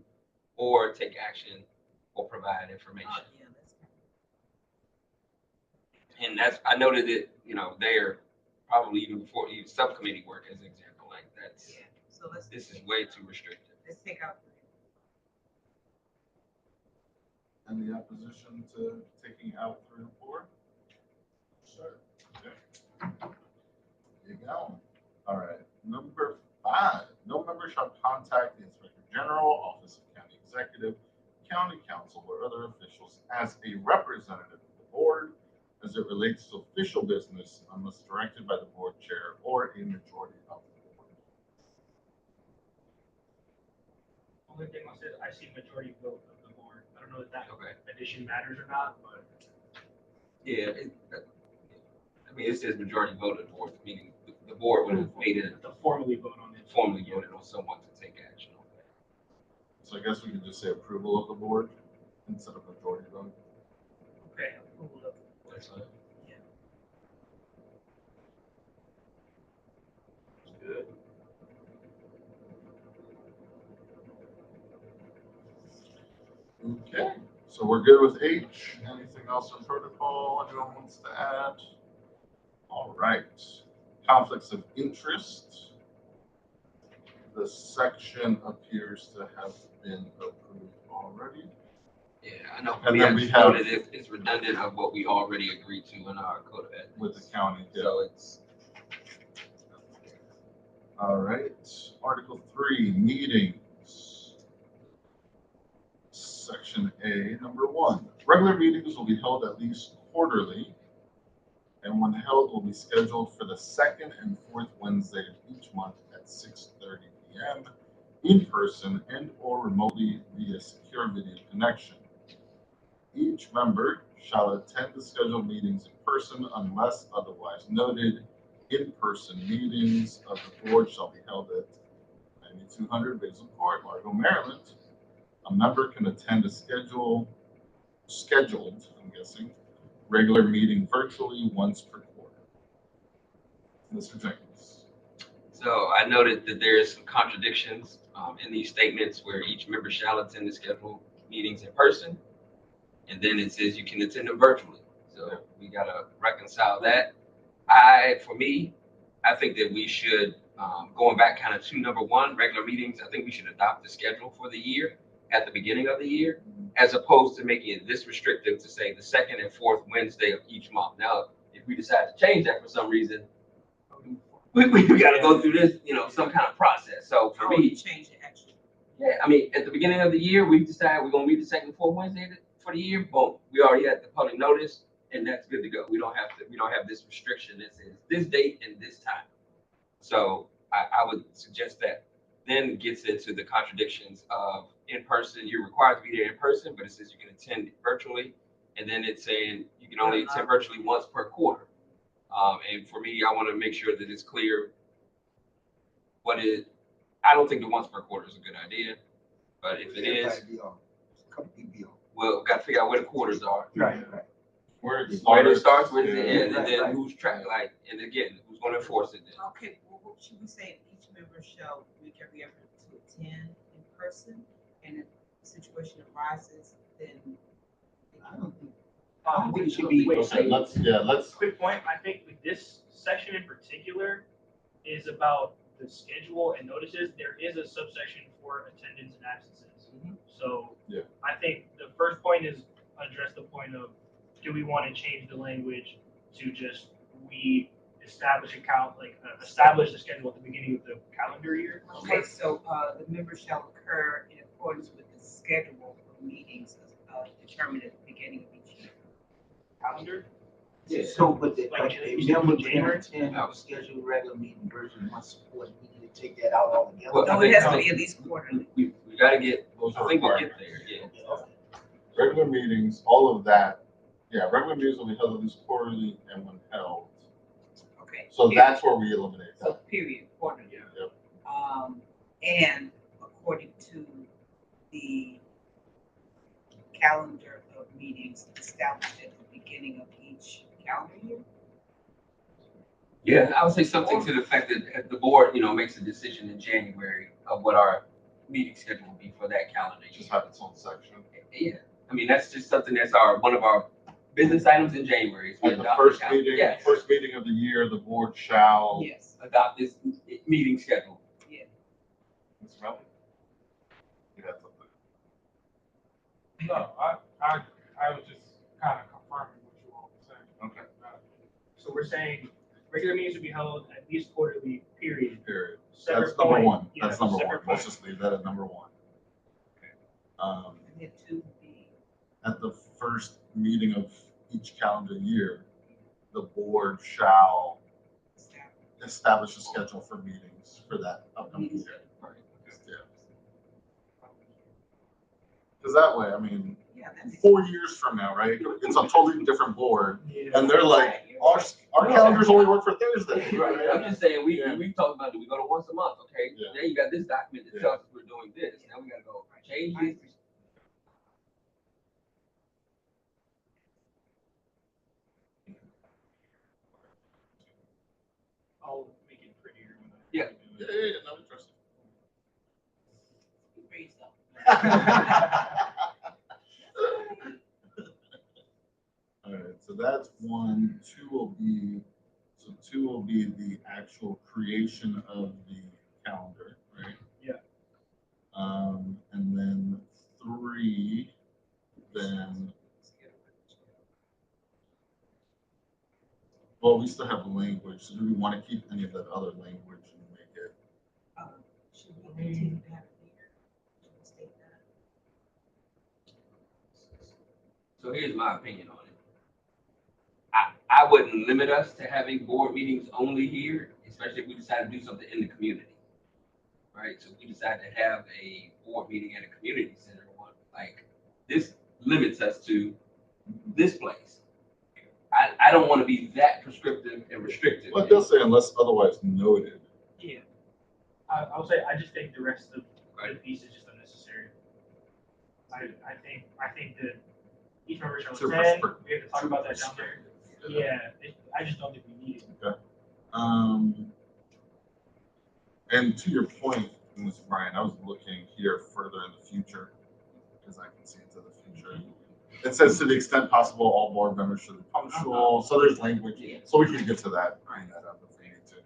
or take action or provide information. Yeah, that's And I noted it, there probably even before even subcommittee work as an example. Like yeah. So this is way too restrictive. let's take out 3. Any opposition to taking out 3 and 4? Sure. Okay. There you go. All right. Number 5. No member shall contact the Inspector General, Office of County Executive, County Council, or other officials as a representative of the board as it relates to official business unless directed by the board chair or a majority of the board. Only thing I see majority vote of the board. I don't know if that Okay. addition matters or not, but Yeah. It says majority vote of the board, meaning the board would have made it to formally vote on it. formally voted on someone to take action on that. So I guess we could just say approval of the board instead of majority vote. Okay. That's fine. Yeah. Good. Okay, so we're good with H. Anything else in protocol anyone wants to add? All right. Conflicts of interest. The section appears to have been approved already. Yeah, I know. And We then have we have- noted it's redundant of what we already agreed to in our code of ethics. With the county, yeah. So it's All right. Article 3, meetings. Section A, number 1. Regular meetings will be held at least quarterly, and when held, will be scheduled for the second and fourth Wednesday of each month at 6:30 p.m. in person and or remotely via secure video connection. Each member shall attend the scheduled meetings in person unless otherwise noted. In-person meetings of the board shall be held at 9200 Basil Court, Largo, Maryland. A member can attend a scheduled, I'm guessing, regular meeting virtually once per quarter. Mr. Jenkins. So I noted that there is some contradictions in these statements where each member shall attend the scheduled meetings in person, and then it says you can attend them virtually. So we gotta reconcile that. For me, I think that we should, going back kind of to number 1, regular meetings, I think we should adopt the schedule for the year at the beginning of the year, as opposed to making it this restrictive to say the second and fourth Wednesday of each month. Now, if we decide to change that for some reason, we got to go through this, some kind of process. So for me, change it actually. yeah, at the beginning of the year, we decide we're going to meet the second and fourth Wednesday for the year. Boom, we already had the public notice, and that's good to go. We don't have this restriction that says this date and this time. So I would suggest that. Then it gets into the contradictions of in person. You're required to be there in person, but it says you can attend virtually, and then it's saying you can only attend virtually once per quarter. And for me, I want to make sure that it's clear I don't think the once per quarter is a good idea, but if it is, well, got to figure out where the quarters are. Right. Where it Starts, where it ends, and Right, then right. who's and again, who's going to enforce it then? Okay, well, what should we say? Each member shall make every effort to attend in person, and if the situation arises, then I don't think. I think it should be- Wait, Okay, let's. quick point. I think with this section in particular is about the schedule and notices. There is a subsection for attendance and absences. So Yeah. I think the first point is address the point of, do we want to change the language to just establish the schedule at the beginning of the calendar year? okay, so the members shall occur in accordance with the schedule of meetings determined at the beginning of each year. Calendar? To So, but the, Like, like, you said remember January? 10, scheduled regular meeting version one support, we need to take that out altogether. Well, No, I it has to think- be at least quarterly. We gotta get, Those I are think we'll required. get there, yeah. Okay. Regular meetings, all of that, yeah, regular meetings will be held at least quarterly and when held. Okay. So period. that's where we eliminate So that. period, quarterly. Yep. And according to the calendar of meetings established at the beginning of each calendar year. Yeah, I would say something to the fact that the board, makes a decision in January of what our meeting schedule will be for that calendar Just year. have its own section. Yeah, I mean, that's just something that's one of our business items in January. is we At the adopt first calendar. meeting, Yes, first meeting of the year, the board shall. Yes, adopt this meeting schedule. yes. Ms. Melly? You had something. No, I was just kind of confirming what you all were saying. Okay. So we're saying regular meetings will be held at least quarterly, period. Period. Separate That's number point. one. Yeah, That's number one. separate Let's point. just leave that at number one. And then two B. At the first meeting of each calendar year, the board shall establish a schedule for meetings for that upcoming year. Right. Yeah. Because that way, I mean, Yeah, that makes 4 years from now, right? It's a totally different board, Yeah. and they're like, our calendars only work for Thursday. Right, I'm just saying, we Yeah. talked about, do we go to once a month, okay? Yeah. Now you got this document that Yeah. tells us we're doing this, now we gotta go change this. I'll make it prettier when I. Yeah. Yeah, no, we trust Great stuff. All right, so that's one. Two will be the actual creation of the calendar, right? Yeah. And then three, well, we still have language. So do we want to keep any of that other language and make it? Should we continue to have it here? Should we state that? So here's my opinion on it. I wouldn't limit us to having board meetings only here, especially if we decide to do something in the community. Right, so if we decide to have a board meeting at a community center, this limits us to this place. I don't want to be that prescriptive and restrictive. Well, it does say unless otherwise noted. Yeah. I'll say, I just think the rest of the piece is just unnecessary. I think that each member shall Too attend, prescriptive. we have to talk about that down there. Yeah, I just don't think we need it. Okay. And to your point, Mr. Brian, I was looking here further in the future because I can see into the future. It says to the extent possible, all board members should be punctual. So there's language. So we can get to that, bring that up if we need to.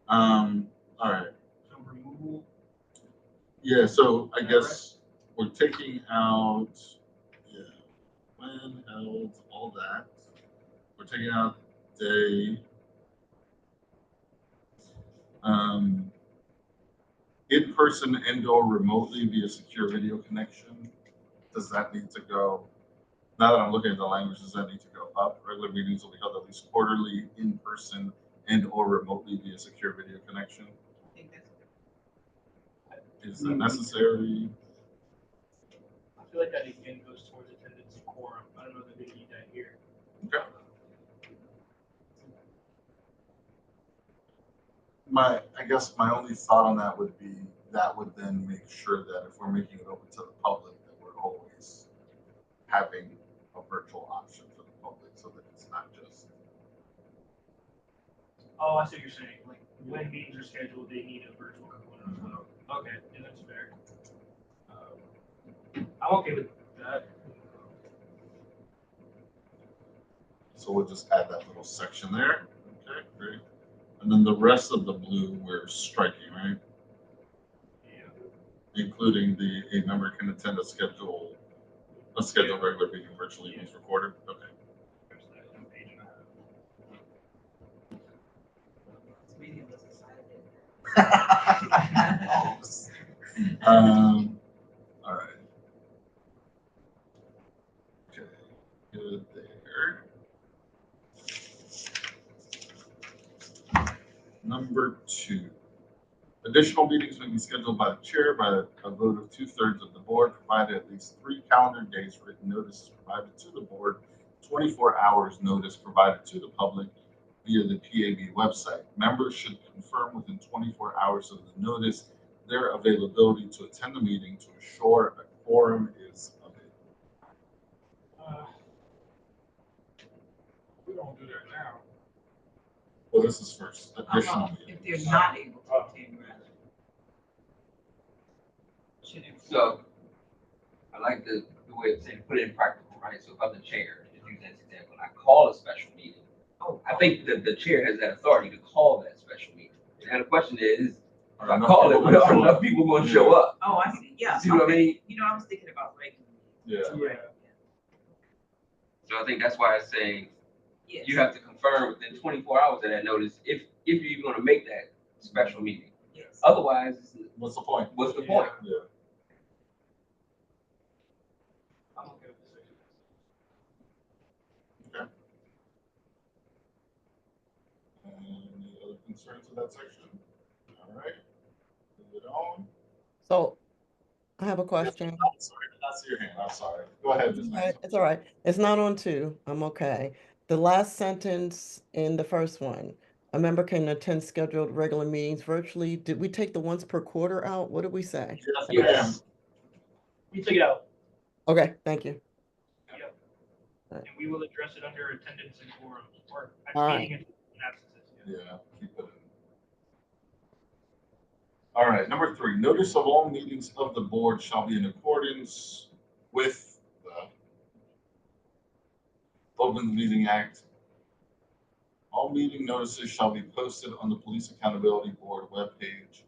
All right. So removal, Yeah, so I guess we're taking out, yeah, when held, all that. We're taking out day. In person and or remotely via secure video connection. Does that need to go? Now that I'm looking at the language, does that need to go up? Regular meetings will be held at least quarterly in person and or remotely via secure video connection. I think that's Is that necessary? I feel like that again goes towards attendance and quorum. I don't know that we need that here. Okay. I guess my only thought on that would be that would then make sure that if we're making it open to the public, that we're always having a virtual option for the public so that it's not just. Oh, I see what you're saying. Like when meetings are scheduled, they need a virtual component as well. Okay, yeah, that's fair. I'm okay with that. So we'll just add that little section there. Okay, great. And then the rest of the blue we're striking, right? Yeah. Including a member can attend a scheduled regular meeting virtually once recorded. Okay. There's that on page and a half. meeting was decided. All right. Okay, good there. Additional meetings may be scheduled by the chair by a vote of 2/3 of the board, provided at least 3 calendar days written notice is provided to the board, 24 hours notice provided to the public via the PAB website. Members should confirm within 24 hours of the notice their availability to attend the meeting to assure a quorum is available. We don't do that now. Well, this is for additional If meetings. they're not able to attend, rather. Should it? So I like the way of saying, put it in practical, right? So if I'm the chair, just use that example, and I call a special meeting, I think that the chair has that authority to call that special meeting. And the question is, if I call it, are enough people going to show up? Oh, I see, yeah. See what I mean? You know, I was thinking about regular. Yeah. Yeah. So I think that's why it's saying Yes. you have to confirm within 24 hours of that notice if you're even going to make that special meeting. Yes. Otherwise, What's the point? what's the point? Yeah. I'm okay with this. Any other concerns with that section? All right. Move it on. So I have a question. I'm sorry, I did not see your hand. I'm sorry. Go ahead, Ms. Mason. It's all right. It's not on 2. I'm okay. The last sentence in the first one, a member can attend scheduled regular meetings virtually. Did we take the once per quarter out? What did we say? Yes. We took it out. Okay, thank you. Yep. Right. And we will address it under attendance and quorum, or All right. meeting and absences. Yeah, keep it in. All right, number 3, notice of all meetings of the board shall be in accordance with the Open Meeting Act. All meeting notices shall be posted on the Police Accountability Board webpage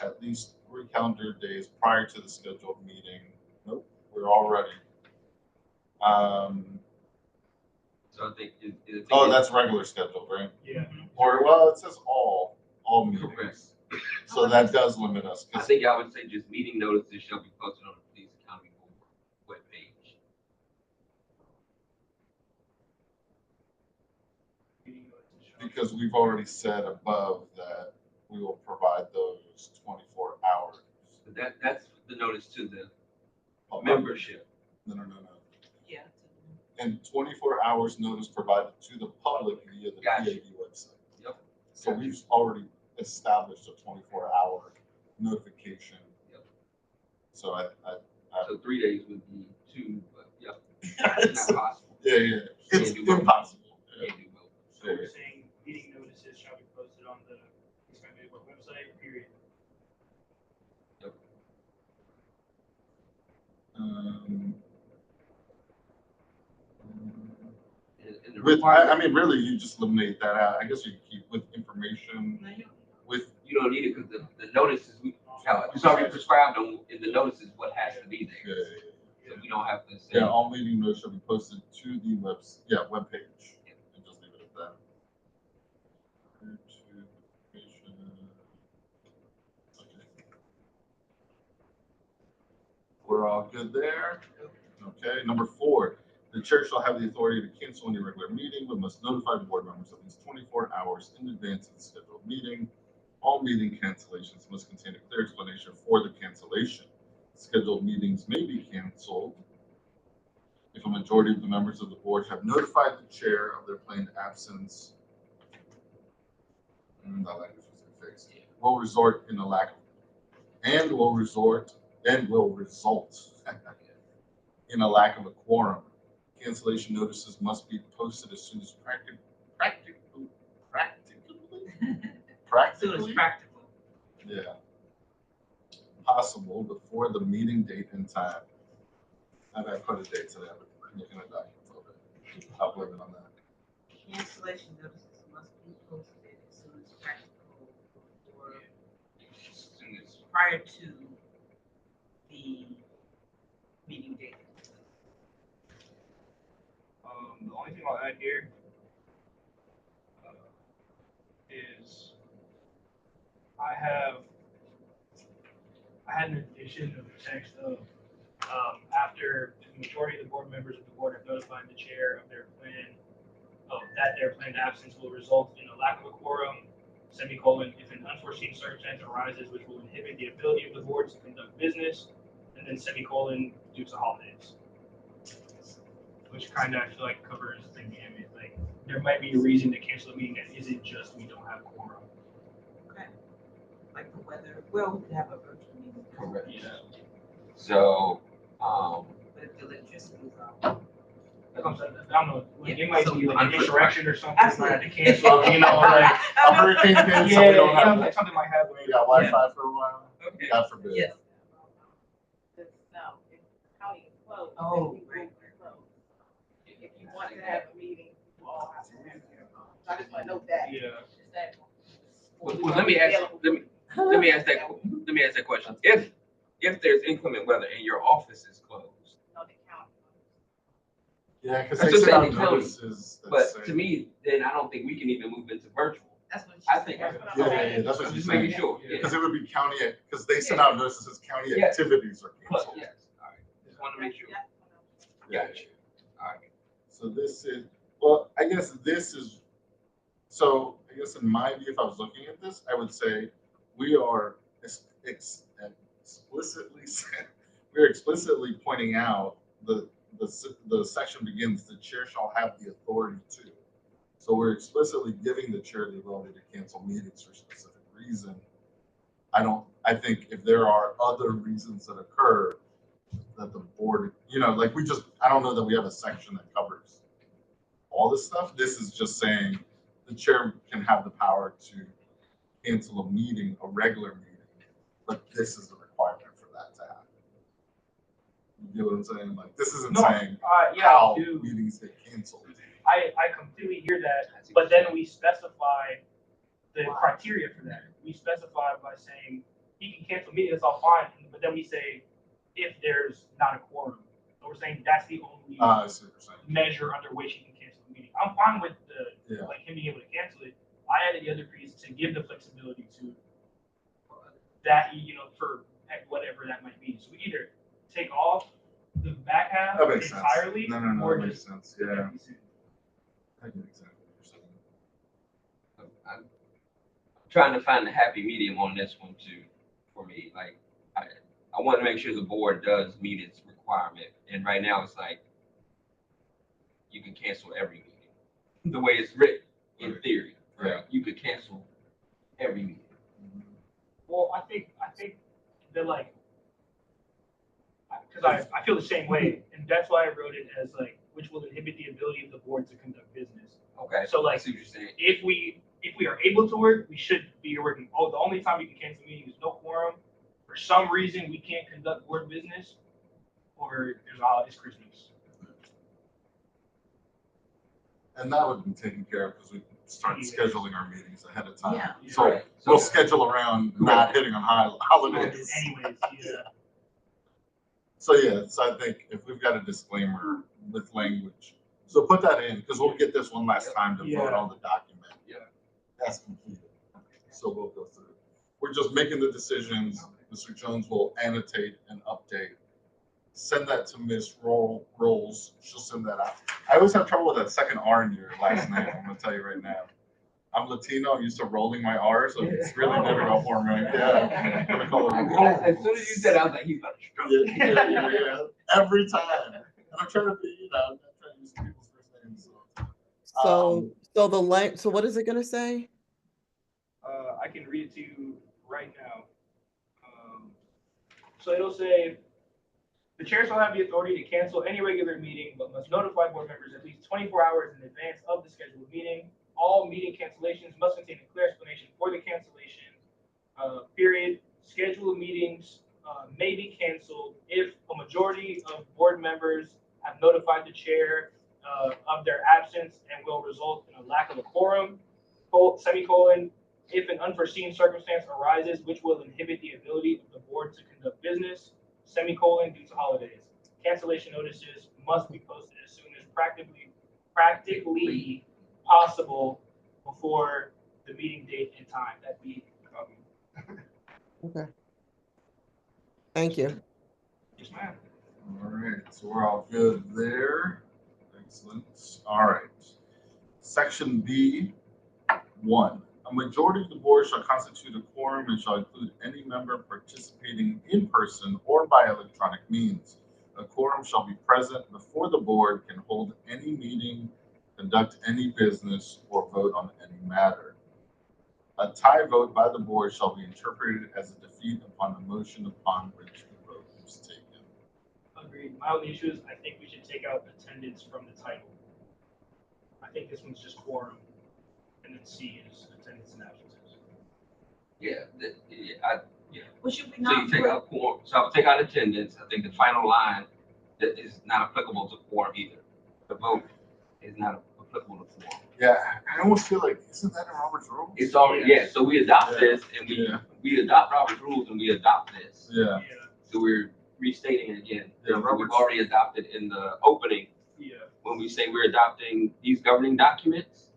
at least 3 calendar days prior to the scheduled meeting. Nope, we're all ready. So I think Oh, that's regular scheduled, right? Yeah. Or, well, it says all meetings. Correct. So that does limit us. I think I would say just meeting notices shall be posted on the Police Accounting Board webpage. Because we've already said above that we will provide those 24 hours. But that's the notice to the membership. No. Yeah. And 24 hours notice provided to the public via the Gotcha. PAB website. Yep. So we've already established a 24-hour notification. Yep. So I So 3 days would be 2, but yep, it's, not possible. yeah. It's Can't do both. impossible. Yeah. Can't do both. So we're saying meeting notices shall be posted on the Accountability Board website, period. Yep. And the I mean, really, you just eliminate that out. I guess you keep with information. With you don't need it because the notices it's already prescribed in the notices what has to be there. So we don't have to say. Yeah, all meeting notes shall be posted to the webpage. Yeah. And just leave it at that. Okay. We're all good there. Okay. Number 4, the chair shall have the authority to cancel any regular meeting, but must notify board members at least 24 hours in advance of the scheduled meeting. All meeting cancellations must contain a clear explanation for the cancellation. Scheduled meetings may be canceled if a majority of the members of the board have notified the chair of their planned absence. That language was fixed. Will result in a lack of, and will result in a lack of a quorum. Cancellation notices must be posted as soon as practically. So it's practical. Yeah. Possible before the meeting date and time. I put a date to that, but I'm looking at documents all day. I'll blame it on that. Cancellation notices must be posted as soon as practical or prior to the meeting date. The only thing I'll add here is I had an addition of text of after the majority of the board members of the board have notified the chair of their plan that their planned absence will result in a lack of a quorum. semicolon, if an unforeseen circumstance arises which will inhibit the ability of the board to conduct business, and then semicolon, due to holidays. Which kind of, I feel like, covers the gamut. Like, there might be a reason to cancel a meeting that isn't just we don't have quorum. Okay. Like the weather, well, we could have a virtual meeting. Correct. Yeah. So, But if the electricity is out. I don't know. Like, Yeah, it might so be like an insurrection or something. Absolutely. Might have to cancel. You know, like A hurricane came, so yeah, we don't have, like something might happen. we got Wi-Fi for a while. okay. God forbid. Yes. No, if county is closed. Oh, then we right. will close. If you want to have a meeting, you all have to have your, so I just want to note that. Yeah. Is that- Well, let me ask that question. If there's inclement weather and your office is closed, No, the county. Yeah, because That's they what send I'm out saying, the county. notices that but say. to me, then I don't think we can even move into virtual. That's what she I said. think- That's what I'm Yeah, saying. that's what I'm she's just making saying. sure. Because it would be county, because they send out notices, as county Yeah. activities are But canceled. yes, all right. Just want to make sure. Yeah. Gotcha. All right. So this is, well, I guess this is, so I guess in my view, if I was looking at this, I would say we are explicitly pointing out the section begins, the chair shall have the authority to. So we're explicitly giving the chair the ability to cancel meetings for a specific reason. I think if there are other reasons that occur that the board, like I don't know that we have a section that covers all this stuff. This is just saying the chair can have the power to cancel a meeting, a regular meeting, but this is a requirement for that to happen. You get what I'm saying? Like, this isn't saying Yeah, how I do. meetings get canceled. I completely hear that, but then we specify the criteria for that. We specify by saying he can cancel meetings, that's all fine, but then we say if there's not a quorum. So we're saying that's the only I see what you're saying. measure under which he can cancel the meeting. I'm fine with Yeah. like him being able to cancel it. I added the other piece to give the flexibility to that, for whatever that might be. So we either take off the back half That makes entirely, sense. No, or that makes just sense. Yeah. I get exactly what you're saying. I'm trying to find the happy medium on this one too, for me. Like, I want to make sure the board does meet its requirement. And right now it's like, you can cancel every meeting. The way it's written, in theory, right? Yeah. You could cancel every meeting. Well, I think they're like, because I feel the same way, and that's why I wrote it as like, which will inhibit the ability of the board to conduct business. Okay. So I like, see what you're saying. if we are able to work, we should be working. Oh, the only time we can cancel a meeting is no quorum. For some reason, we can't conduct board business, or it's Christmas. And that would be taken care of because we start Yeah. scheduling our meetings ahead of time. Yeah. So Right. we'll schedule around not hitting on holidays. Anyways, yeah. So yeah, so I think if we've got a disclaimer with language, so put that in because we'll get this one last time to vote Yeah. on the document. Yeah. That's completed. So we'll go through. We're just making the decisions. Mr. Jones will annotate and update. Send that to Miss Rolls. She'll send that out. I always have trouble with that second R in your last name. I'm gonna tell you right now. I'm Latino. I'm used to rolling my R, so it's really difficult for me. Yeah. I'm gonna call it Rolls. As soon as you said, I was like, he's about to struggle. Yeah. Every time. And I'm trying to be, I'm trying to use people's first names. So what is it gonna say? I can read it to you right now. So it'll say, the chair shall have the authority to cancel any regular meeting, but must notify board members at least 24 hours in advance of the scheduled meeting. All meeting cancellations must contain a clear explanation for the cancellation period. Scheduled meetings may be canceled if a majority of board members have notified the chair of their absence and will result in a lack of a quorum. Semicolon, if an unforeseen circumstance arises which will inhibit the ability of the board to conduct business, semicolon, due to holidays. Cancellation notices must be posted as soon as practically possible before the meeting date and time. That'd be Okay. Thank you. yes, ma'am. All right, so we're all good there. Excellent. All right. Section B1, A majority of the board shall constitute a quorum and shall include any member participating in person or by electronic means. A quorum shall be present before the board can hold any meeting, conduct any business, or vote on any matter. A tie vote by the board shall be interpreted as a defeat upon the motion upon which the vote was taken. Agreed. My only issue is I think we should take out attendance from the title. I think this one's just quorum, and then C is attendance and absences. Yeah, Well, should we so not you take put, out quorum, so I would take out attendance. I think the final line that is not applicable to quorum either. The vote is not applicable to quorum. Yeah, I almost feel like, isn't that in Robert's rules? It's already, yeah, so we adopt Yeah. this and we adopt Robert's rules and we adopt this. Yeah. So we're restating it again. Yeah, We've Robert's- already adopted in the opening, Yeah. when we say we're adopting these governing documents.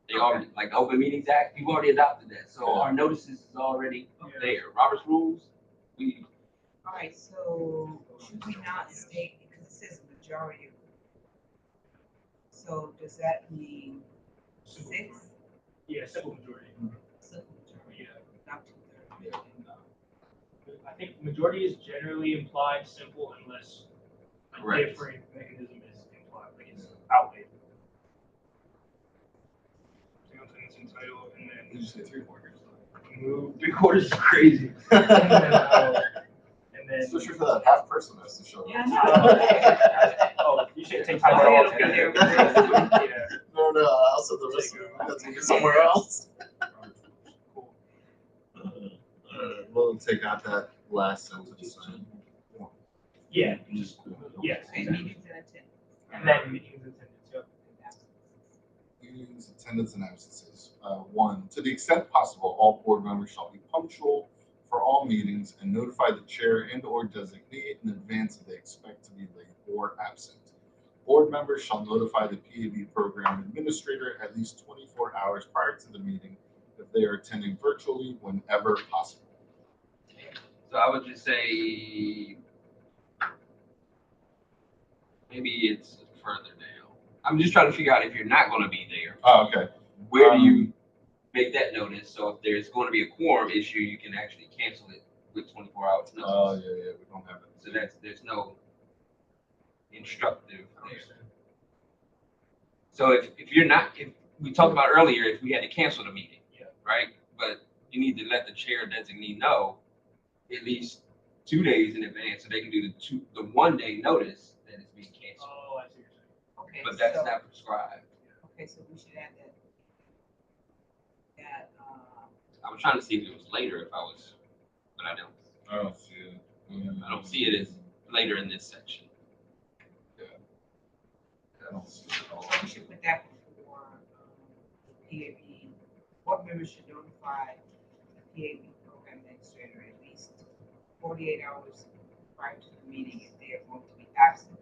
They already, like the Open Meetings Act, we've already adopted that. So Yeah. our notices is already Yeah. there. Robert's rules, we, all right, so should we not state, because it says majority. So does that mean six? Yeah, simple majority. Simple majority, Yeah. not two-thirds. I think majority is generally implied simple unless a Correct. different mechanism is implied, like it's outweighed. Take out attendance and title, and then Did you say 3/4? move 3/4 is crazy. And then Especially for that half person that's to show up. Yeah, I oh, you should take title all together. Yeah. No, I'll send the rest of it. That's gonna be somewhere else. Cool. We'll take out that last sentence. Yeah, just yes, And exactly. meetings and attendance. And then meetings and attendance. Yep. Meetings, attendance, and absences. 1, to the extent possible, all board members shall be punctual for all meetings and notify the chair and/or designate in advance if they expect to be late or absent. Board members shall notify the PAB program administrator at least 24 hours prior to the meeting if they are attending virtually whenever possible. so I would just say, maybe it's further down. I'm just trying to figure out if you're not gonna be there, Oh, okay. where do you make that notice? So if there's going to be a quorum issue, you can actually cancel it with 24 hours notice. Oh, yeah, we don't have it. So there's no instructive there. So if you're not, if we talked about earlier, if we had to cancel the meeting, Yeah. right? But you need to let the chair designee know at least 2 days in advance so they can do the 1 day notice that it's being canceled. Oh, I see what you're saying. Okay, But that's so, not prescribed. okay, so we should add that. That, I was trying to see if it was later if I was, but I don't. I don't see it. I don't see it as later in this section. I don't see it at all. so we should put that before, PAB. Board members should notify the PAB program administrator at least 48 hours prior to the meeting if they are going to be absent.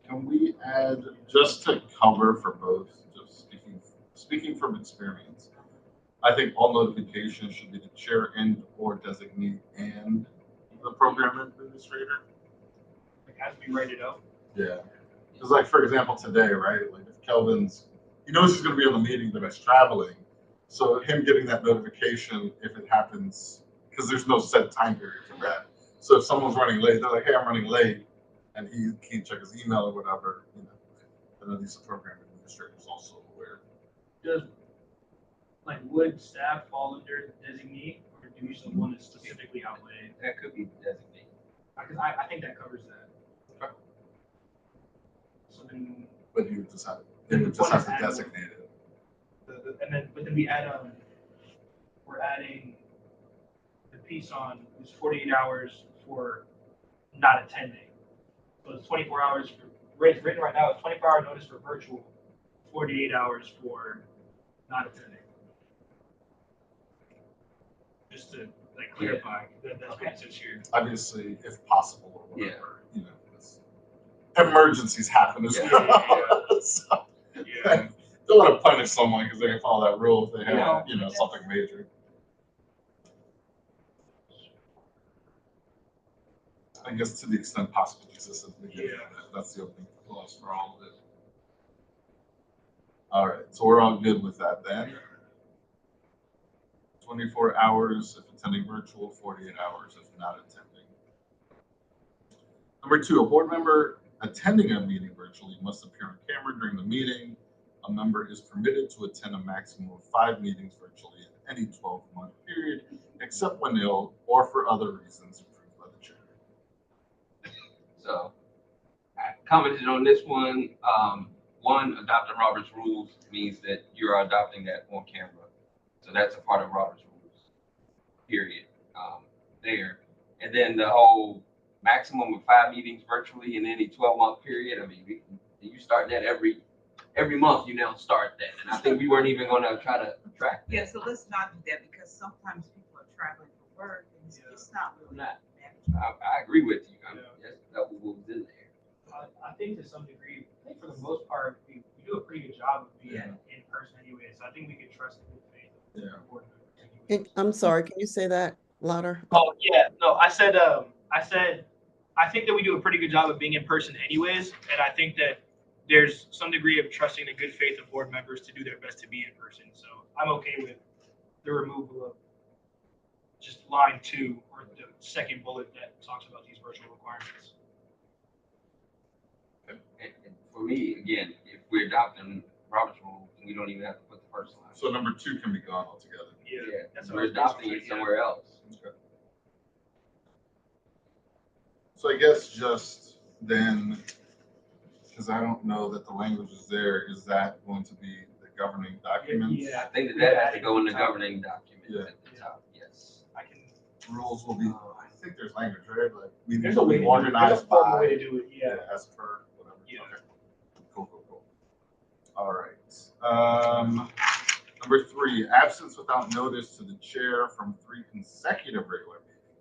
Can we add, just to cover for both, just speaking from experience, I think all notifications should be the chair and/or designee and the program administrator. Like as we write it out. Yeah. Because like, for example, today, right, like if Kelvin's, he knows he's gonna be on the meeting, but he's traveling. So him getting that notification, if it happens, because there's no set time period for that. So if someone's running late, they're like, hey, I'm running late, and he can't check his email or whatever, you know. And then these program administrators also aware. Does, like, would staff fall under designee, or do we still want to specifically outlay? That could be designated. Because I think that covers that. Okay. So then, But he would just have, they would just have to designate it. but then we add, we're adding the piece on is 48 hours for not attending. So it's 24 hours for, written right now, it's 24-hour notice for virtual, 48 hours for not attending. Just to like clarify, that's what it says here. Obviously, if possible or Yeah. whatever, you know, 'cause emergencies happen as Yeah, well. So, Yeah. don't want to punish someone because they didn't follow that rule if they had, No. you know, something major. I guess to the extent possible, existence. Yeah. That's the opening clause for all of it. All right, so we're all good with that then. 24 hours if attending virtual, 48 hours if not attending. Number 2, a board member attending a meeting virtually must appear on camera during the meeting. A member is permitted to attend a maximum of 5 meetings virtually in any 12-month period, except when ill or for other reasons approved by the chair. So I commented on this one. One, adopting Robert's rules means that you're adopting that on camera. So that's a part of Robert's rules, period, there. And then the whole maximum of 5 meetings virtually in any 12-month period. I mean, you start that every month, you now start that. And I think we weren't even gonna try to track that. Yeah, so let's not do that because sometimes people are traveling for work and it's not really manageable. I agree with you. That was what was in there. I think to some degree, I think for the most part, we do a pretty good job of being in person anyway. So I think we can trust the good faith of our board members anyway. I'm sorry, can you say that louder? Oh yeah, no, I said I think that we do a pretty good job of being in person anyways, and I think that there's some degree of trusting the good faith of board members to do their best to be in person. So I'm okay with the removal of just line 2 or the second bullet that talks about these virtual requirements. And for me, again, if we're adopting Robert's rules, we don't even have to put the first line. So number 2 can be gone altogether. Yeah, that's we're adopting it somewhere else. Okay. So I guess just then, because I don't know that the language is there, is that going to be the governing documents? Yeah, I think that has to go in the governing documents Yeah. at the top, yes. I can. Rules will be, I think there's language, right? Like we need There's to a way be to do it. There's organized a formal by, way to do it. Yeah. as per, whatever. Yeah. Okay. Cool. All right. Number 3, absence without notice to the chair from 3 consecutive regular meetings,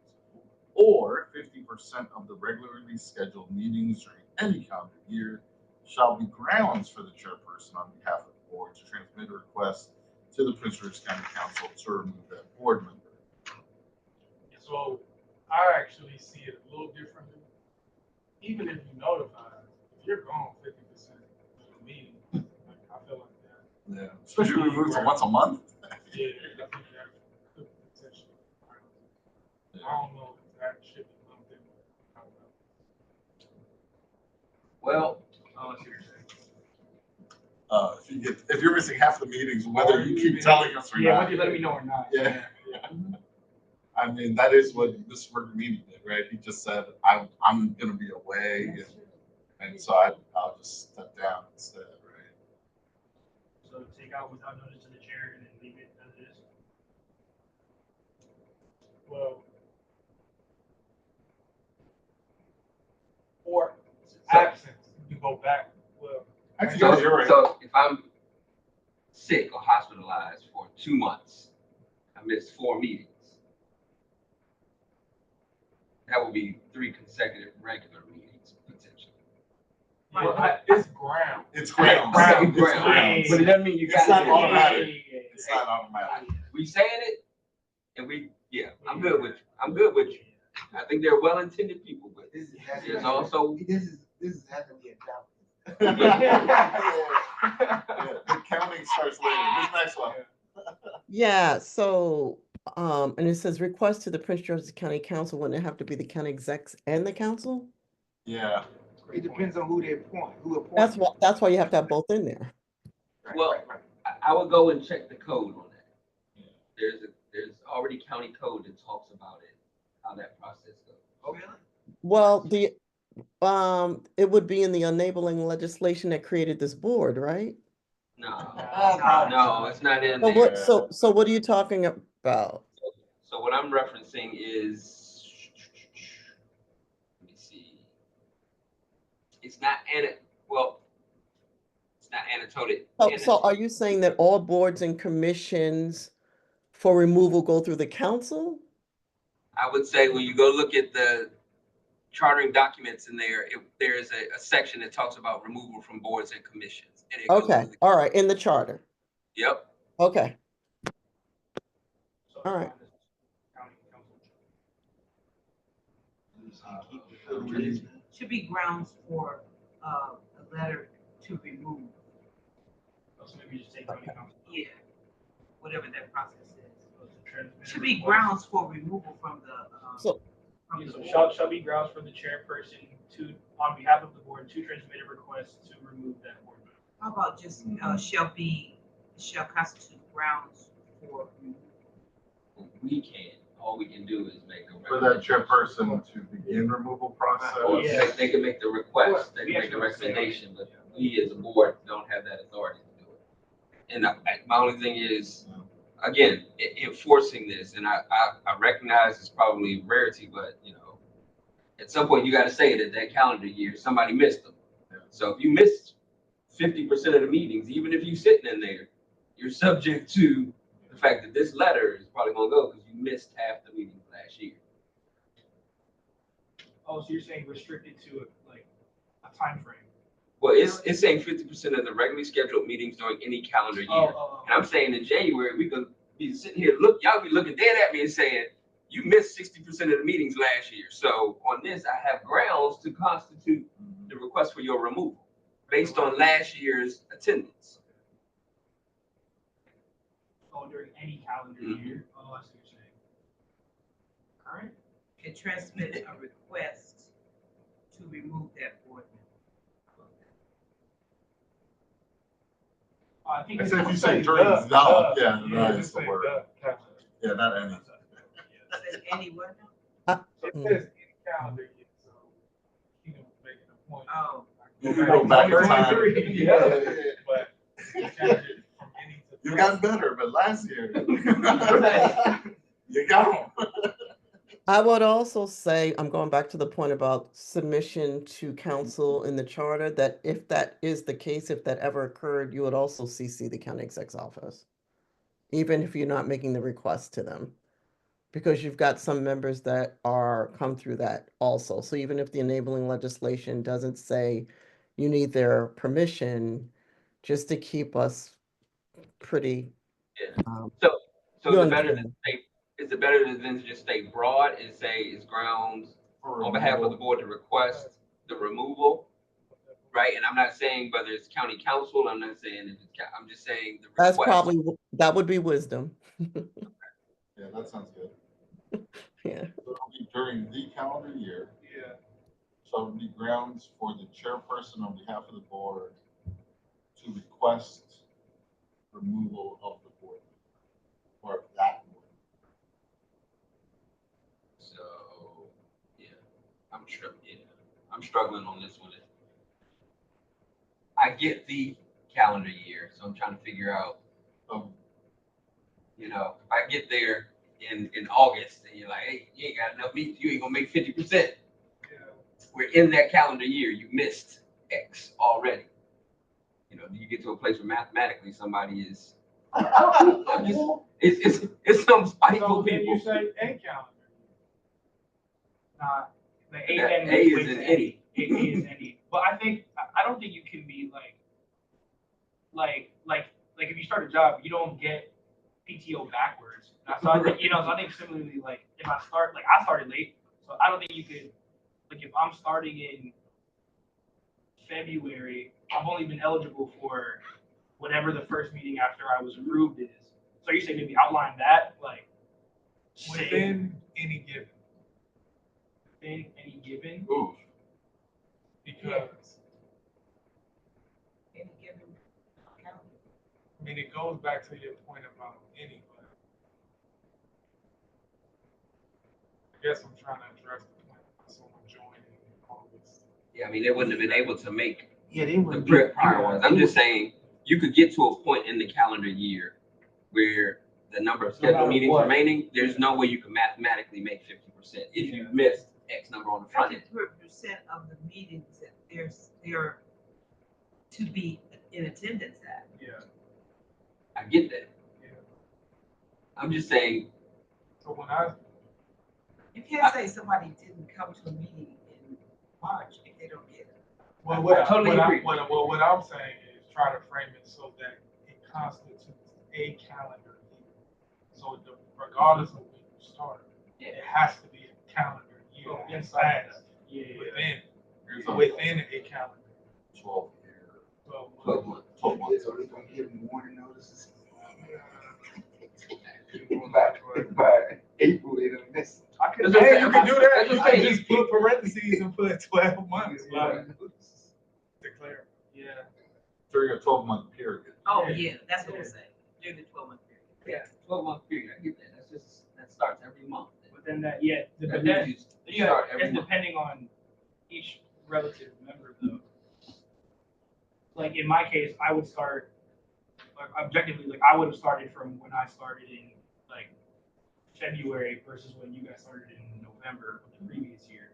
or 50% of the regularly scheduled meetings during any calendar year shall be grounds for the chairperson on behalf of the board to transmit a request to the Prince George's County Council to remove that board member. So I actually see it a little differently. Even if you notify, if you're gone 50% of the meeting, like, I feel like that. Yeah, especially when we move to once a month. Yeah, I think that could potentially. I don't know if that should be lumped in. I don't know. Well, Oh, I see what you're saying. If you're missing half the meetings, whether you keep telling us or Yeah, not. whether you let me know or not. Yeah. I mean, that is what Mr. Burger meeting did, right? He just said, I'm going to be away, and so I'll just step down instead, right? So take out without notice to the chair and then leave it as it is. Well, or absence, you go back. Well, Actually, so, you're right. so if I'm sick or hospitalized for 2 months, I missed 4 meetings. That would be 3 consecutive regular meetings potentially. it's ground. It's ground. Okay, It's ground. ground. But it doesn't mean you It's got not to. automatic. It's not automatic. We saying it, and I'm good with you. I'm good with you. I think they're well-intended people, but there's also. This has to be adopted. The counting starts later. This next one. Yeah, so, and it says request to the Prince George's County Council, wouldn't it have to be the county execs and the council? Yeah. It depends on who they appoint, who appoints. That's why you have to have both in there. Well, I would go and check the code on that. There's already county code that talks about it, how that process goes. Oh, really? Well, it would be in the enabling legislation that created this board, right? No, it's not in there. So what are you talking about? So what I'm referencing is, let me see. It's not annotated. So are you saying that all boards and commissions for removal go through the council? I would say when you go look at the chartering documents in there, there's a section that talks about removal from boards and commissions. And it goes Okay, through all right, in the charter. Yep. Okay. All right. Should be grounds for a letter to remove. So maybe just take county council. Yeah, whatever that process is. Should be grounds for removal from the, So, from the So board. shall be grounds for the chairperson to, on behalf of the board, to transmit a request to remove that board member. How about just, shall constitute grounds for removal? We can't. All we can do is make a For that recommendation. chairperson to begin removal process. Or Yeah. they can make the request, they We can make a actually say- recommendation, but we as a board don't have that authority to do it. And my only thing is, again, enforcing this, and I recognize it's probably a rarity, but you know, at some point you gotta say that that calendar year, somebody missed them. So if you missed 50% of the meetings, even if you're sitting in there, you're subject to the fact that this letter is probably gonna go because you missed half the meetings last year. Oh, so you're saying restricted to like a time frame? Well, it's saying 50% of the regularly scheduled meetings during any calendar year. And I'm saying in January, we're gonna be sitting here, y'all be looking dead at me and saying, you missed 60% of the meetings last year. So on this, I have grounds to constitute the request for your removal based on last year's attendance. Oh, during any calendar year? Oh, I see what you're saying. All right. Can transmit a request to remove that board member. I think I it's said if you just say like during the- the, the- yeah, that is just the say word. the. Yeah, not any. Says any what now? It says any calendar year, so you know, making a point. Oh, You can go back in time. 2023, Yeah. But you change it from any to. You got better, but last year, you got them. I would also say, I'm going back to the point about submission to council in the charter, that if that is the case, if that ever occurred, you would also CC the county exec's office. Even if you're not making the request to them. Because you've got some members that are come through that also. So even if the enabling legislation doesn't say you need their permission, just to keep us pretty. Yeah. um, So you is it better to understand. say, is it better than to just stay broad and say it's grounds on behalf of the board to request the removal? Right, and I'm not saying whether it's county council, I'm not saying if it's, I'm just saying the That's request. probably, that would be wisdom. Yeah, that sounds good. Yeah. So it'll be during the calendar year, Yeah. so it'll be grounds for the chairperson on behalf of the board to request removal of the board or of that board. So, yeah, I'm struggling on this one. I get the calendar year, so I'm trying to figure out, you know, if I get there in August and you're like, hey, you ain't got enough meetings, you ain't gonna make 50%. We're in that calendar year, you missed X already. You know, you get to a place where mathematically somebody is, it's some spiteful So then people. you say a calendar. The That A is in any. A is any. But I don't think you can be like if you start a job, you don't get PTO backwards. So I think, so I think similarly, like if I started late, so I don't think you could, like if I'm starting in February, I've only been eligible for whatever the first meeting after I was approved is. So you say maybe outline that, like Within any given. within any given. Ooh. Because, any given calendar. I mean, it goes back to your point about any, but I guess I'm trying to address the point about someone joining all this. Yeah, I mean, they wouldn't have been able to make Yeah, they the wouldn't be. prior ones. I'm just saying, you could get to a point in the calendar year where the number of No matter scheduled meetings what. remaining, there's no way you can mathematically make 50% if you missed X number on the front end. 50% of the meetings that they're to be in attendance at. Yeah. I get that. Yeah. I'm just saying, So when I, You can't say somebody didn't come to a meeting in March if they don't get it. well, I totally agree. what I'm saying is try to frame it so that it constitutes a calendar year. So regardless of when you start, it has to be a calendar year. Inside. Within a calendar. 12 year. 12 12 months. 12 months. So they're gonna give them warning notices. By April, they don't miss. I could, That's what I'm hey, you saying. can do that. That's what I I'm can saying. just put parentheses and put 12 months. Like, declare. Yeah. During a 12-month period. Oh, yeah, that's what I'm saying, during the 12-month period. Yeah, 12-month period, I get that, that starts every month. But then that, yeah, That but means then, you start every it's month. depending on each relative member though. Like in my case, I would start, like objectively, like I would have started from when I started in like February versus when you guys started in November of the previous year.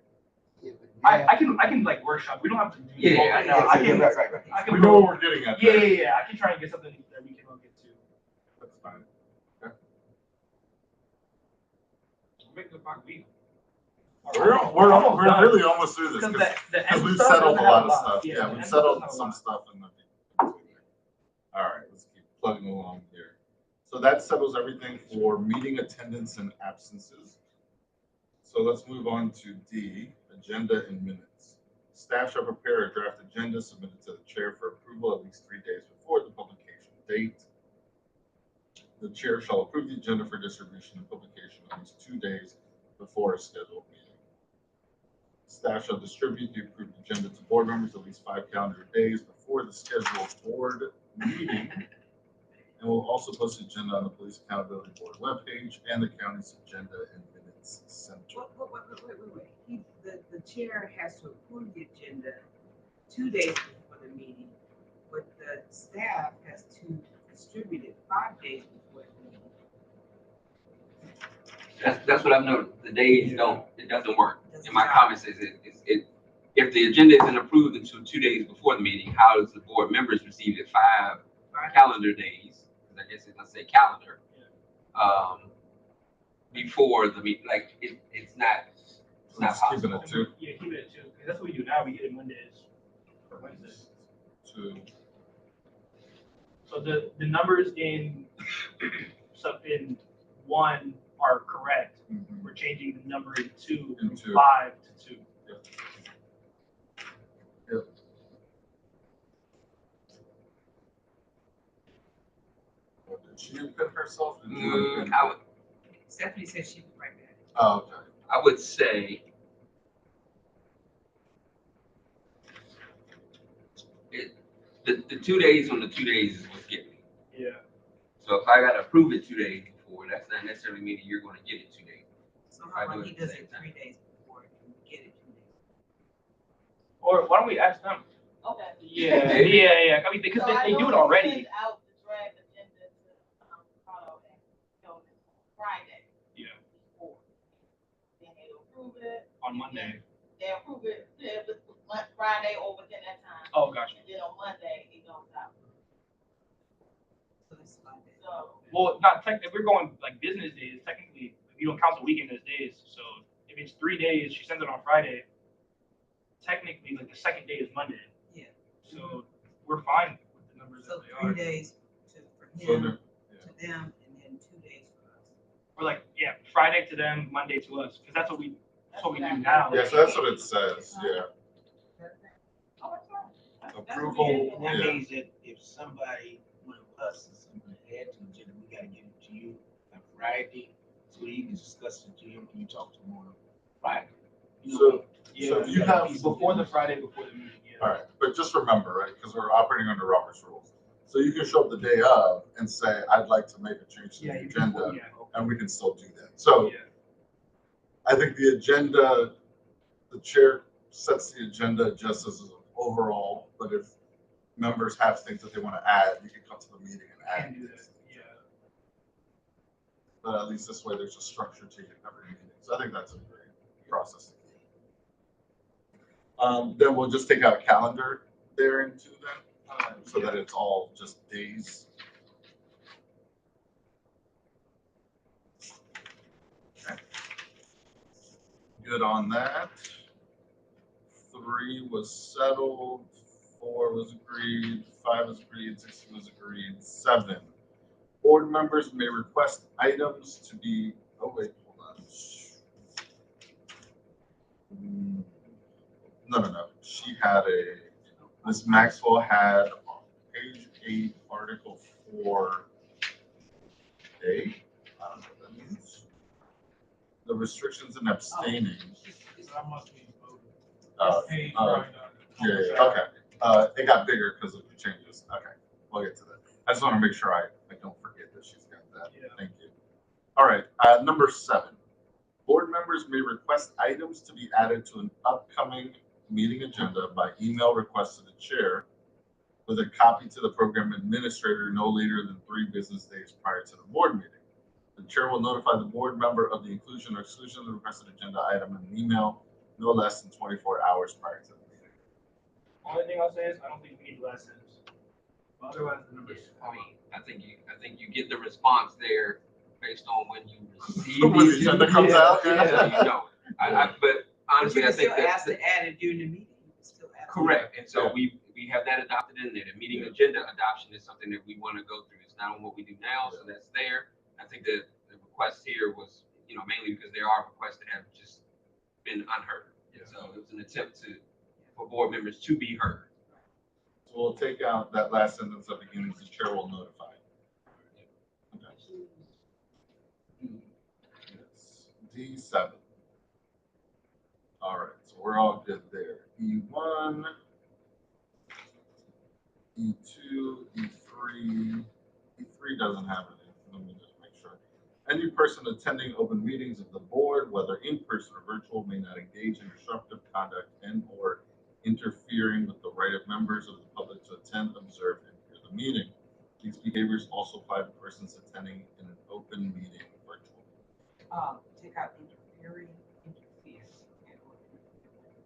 I can like workshop. We don't have to do Yeah, all that now. I can, right. I can We know what we're getting at. there. yeah. I can try and get something that we can all get to. That's fine. Make the block week. We're really almost through this Because the because end we've stuff settled a doesn't have lot of stuff. Yeah, Yeah, the we've end settled doesn't have a some lot. stuff in the. All right, let's keep plugging along here. So that settles everything for meeting attendance and absences. So let's move on to D, agenda and minutes. Staff shall prepare a draft agenda submitted to the chair for approval at least 3 days before the publication date. The chair shall approve the agenda for distribution and publication at least 2 days before a scheduled meeting. Staff shall distribute the approved agenda to board members at least 5 calendar days before the scheduled board meeting, and will also post the agenda on the Police Accountability Board webpage and the county's agenda and minutes center. Wait. The chair has to approve the agenda 2 days before the meeting, but the staff has to distribute it 5 days before the meeting. That's what I've noticed. The days it doesn't work. Doesn't In my jive. comments, if the agenda isn't approved until 2 days before the meeting, how does the board members receive it 5 calendar days? Because I guess let's say calendar, before the meeting. Like it's not Let's keep it possible. at 2. Yeah, keep it at 2. 'Cause that's what we do now. We get it Mondays or Wednesdays. 2. So the numbers in in 1 are correct. Mhm. We're changing the number in 2 In from 2. 5 to 2. Yep. Did she input herself? Did you input? I would Stephanie said she would write that. Oh, okay. I would say the 2 days on the 2 days is what's getting me. Yeah. So if I gotta approve it 2 days before, that's not necessarily meaning you're gonna get it 2 days. So how about he does it 3 days before and we get it 2 days? Or why don't we ask them? Okay. Yeah. I mean, because So I they do it normally already. send out the draft agenda to, Carl and Jonas Friday Yeah. before. Then they approve it. On Monday. They approve it, Friday or within that time. Oh, gotcha. And then on Monday, it goes out. So it's 5 days. So, Well, not technically. If we're going like business days, technically, you don't count the weekend as days. So if it's 3 days, she sends it on Friday. Technically, like the second day is Monday. Yeah. So we're fine with the numbers So that they 3 are. days for So him, there- to them, and then 2 days for us. Or like, Friday to them, Monday to us, because that's what we do now. Yeah, so that's what it says. Yeah. oh, that's fine. That's Approval. what That Yeah. means that if somebody, one of us, is somebody add to the agenda, we gotta get it to you on Friday, so you can discuss it to him, and you talk to him on Friday. You know, So Yeah, if you have, before the Friday before the meeting. Yeah. all right, but just remember, right, because we're operating under Robert's rules. So you can show up the day of and say, I'd like to make a change to Yeah, the you can. agenda, Yeah. and we can still do that. So Yeah. I think the agenda, the chair sets the agenda just as an overall, but if members have things that they want to add, you can come to the meeting and add. Can do that. things. Yeah. But at least this way, there's a structure to every meeting. So I think that's a great process. Then we'll just take out calendar there into then, so that it's all just days. Good on that. 3 was settled, 4 was agreed, 5 was agreed, 6 was agreed, 7. Board members may request items to be, oh wait, hold on. No. She had Ms. Maxwell had on page 8, article 4A. the restrictions and abstaining. That must be voted. Uh, This page uh, right now. yeah, okay. It got bigger because of the changes. Okay, we'll get to that. I just want to make sure I don't forget that she's got that. Yeah. Thank you. All right, number 7. Board members may request items to be added to an upcoming meeting agenda by email request to the chair with a copy to the program administrator no later than 3 business days prior to the board meeting. The chair will notify the board member of the inclusion or exclusion of the requested agenda item in an email no less than 24 hours prior to the meeting. Only thing I'll say is I don't think we need last sentence. Otherwise, the numbers. I mean, I think you get the response there based on when you receive When the agenda comes out, So yeah. you know, but honestly, I think still ask that to add it during the meeting. You can still ask. correct. And so we have that adopted in there. The meeting agenda adoption is something that we want to go through. It's not on what we do now, so that's there. I think that the request here was, mainly because there are requests that have just been unheard. And so it was an attempt for board members to be heard. So we'll take out that last sentence that begins, the chair will notify. Okay. Yes. D7. All right, so we're all good there. E1, E2, E3. E3 doesn't have any. Let me just make sure. Any person attending open meetings of the board, whether in person or virtual, may not engage in disruptive conduct and/or interfering with the right of members of the public to attend, observe, and hear the meeting. These behaviors also apply to persons attending in an open meeting virtual. Take out interfering, interfere.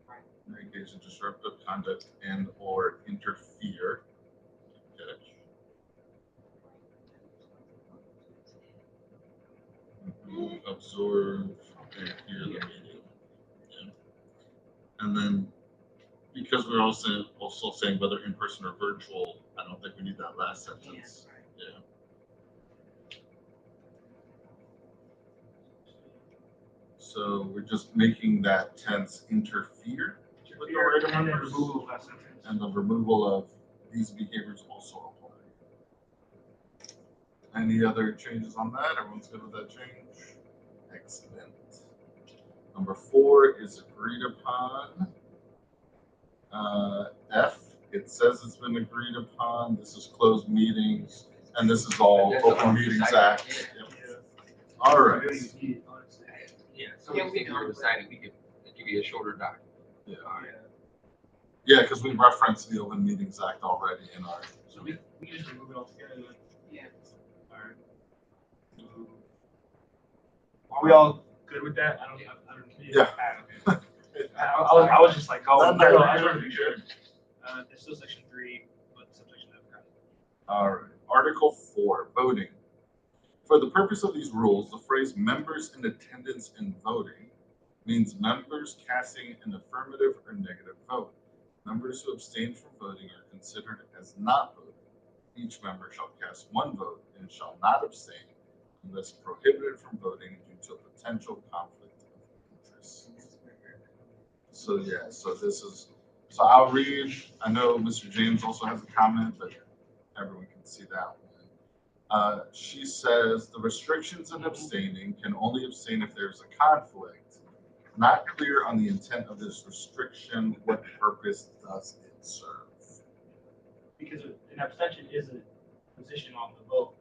Right. Engage in disruptive conduct and/or interfere. Okay. Absorb and hear the meeting. Yeah. And then, because we're also saying whether in person or virtual, I don't think we need that last sentence. Yeah. So we're just making that tense interfere with the right of And then members, removal of that sentence. and the removal of these behaviors also apply. Any other changes on that? Everyone's good with that change? Excellent. Number 4 is agreed upon. F, it says it's been agreed upon. This is closed meetings, and this is all Open Meetings Act. Yep. All right. Yeah, so many things we're deciding we could give you a shorter doc. Yeah. Yeah, because we referenced the Open Meetings Act already in our. So we just remove it altogether then. Yeah. All right. Are we all good with that? I don't. Yeah. I was just like, oh, No, I just wanted to be sure. It's still section 3, but subsection F. All right. Article 4, voting. For the purpose of these rules, the phrase members in attendance and voting means members casting an affirmative or negative vote. Members who abstain from voting are considered as not voting. Each member shall cast 1 vote and shall not abstain unless prohibited from voting due to a potential conflict of interest. So yeah, so I'll read. I know Mr. James also has a comment, but everyone can see that one. She says the restrictions in abstaining can only abstain if there's a conflict. Not clear on the intent of this restriction. What purpose does it serve? Because an abstention is a position on the vote.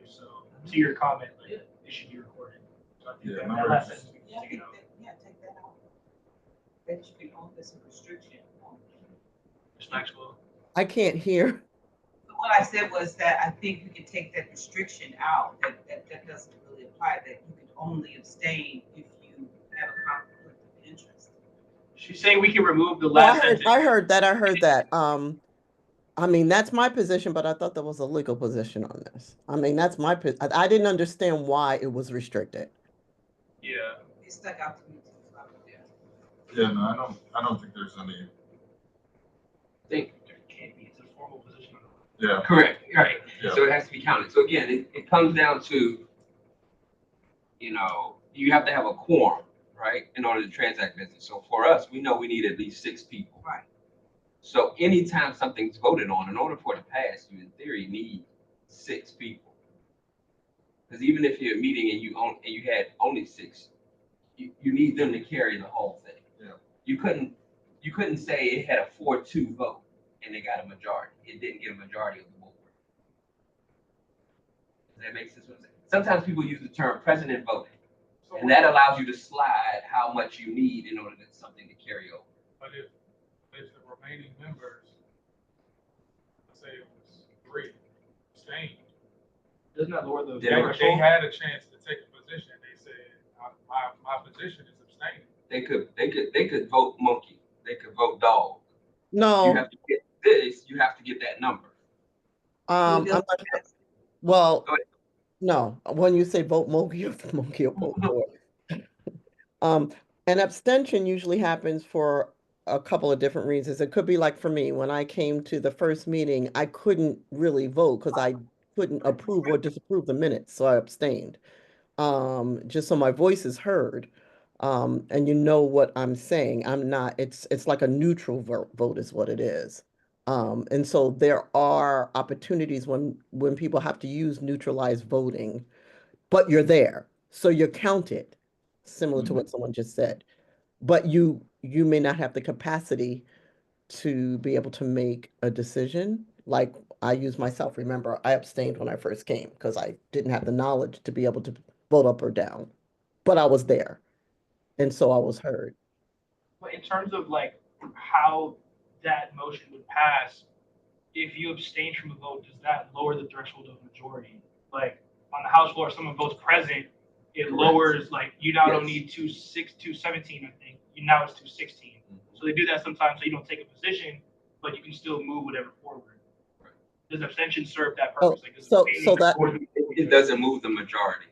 So to your comment, like, it should be recorded. So I think Yeah, that last sentence we can take it out. Take that out. That should be on this restriction. Ms. Maxwell. I can't hear. What I said was that I think we could take that restriction out, that doesn't really apply, that you can only abstain if you have a conflict of interest. She's saying we can remove the Well, last sentence. I heard that. I mean, that's my position, but I thought there was a legal position on this. I mean, that's my, I didn't understand why it was restricted. Yeah. It stuck out to me too. Yeah, no, I don't think there's any. There can't be. It's a formal position. Yeah. Correct, right. Yeah. So it has to be counted. So again, it comes down to, you have to have a quorum, right, in order to transact business. So for us, we know we need at least 6 people. Right. So anytime something's voted on, in order for it to pass, you in theory need 6 people. Because even if you're meeting and you had only 6, you need them to carry the whole thing. Yeah. You couldn't say it had a 4-2 vote and they got a majority. It didn't get a majority of the board. Does that make sense? What I'm saying? Sometimes people use the term president voting, and that allows you to slide how much you need in order to something to carry over. But if the remaining members, let's say it was 3, abstained, Doesn't that lower the they threshold? had a chance to take a position. They said, my position is abstaining. They could vote monkey. They could vote dog. You No, have to get this. You have to get that number. I'm not, well, Go ahead. no, when you say vote monkey, monkey or vote for it. An abstention usually happens for a couple of different reasons. It could be like for me, when I came to the first meeting, I couldn't really vote because I couldn't approve or disapprove the minutes, so I abstained. Just so my voice is heard. And you know what I'm saying. I'm not, it's like a neutral vote is what it is. And so there are opportunities when people have to use neutralized voting, but you're there. So you're counted, similar to what someone just said. But you may not have the capacity to be able to make a decision. Like I use myself, remember, I abstained when I first came because I didn't have the knowledge to be able to vote up or down. But I was there. And so I was heard. But in terms of like how that motion would pass, if you abstain from a vote, does that lower the threshold of majority? Like on the House floor, if someone votes present, it Correct. lowers, like you now don't Yes. need 217, I think. Now it's 216. So they do that sometimes so you don't take a position, but you can still move whatever forward. Right. Does abstention serve that Oh, purpose? Like, does so abstaining that support- It doesn't move the majority.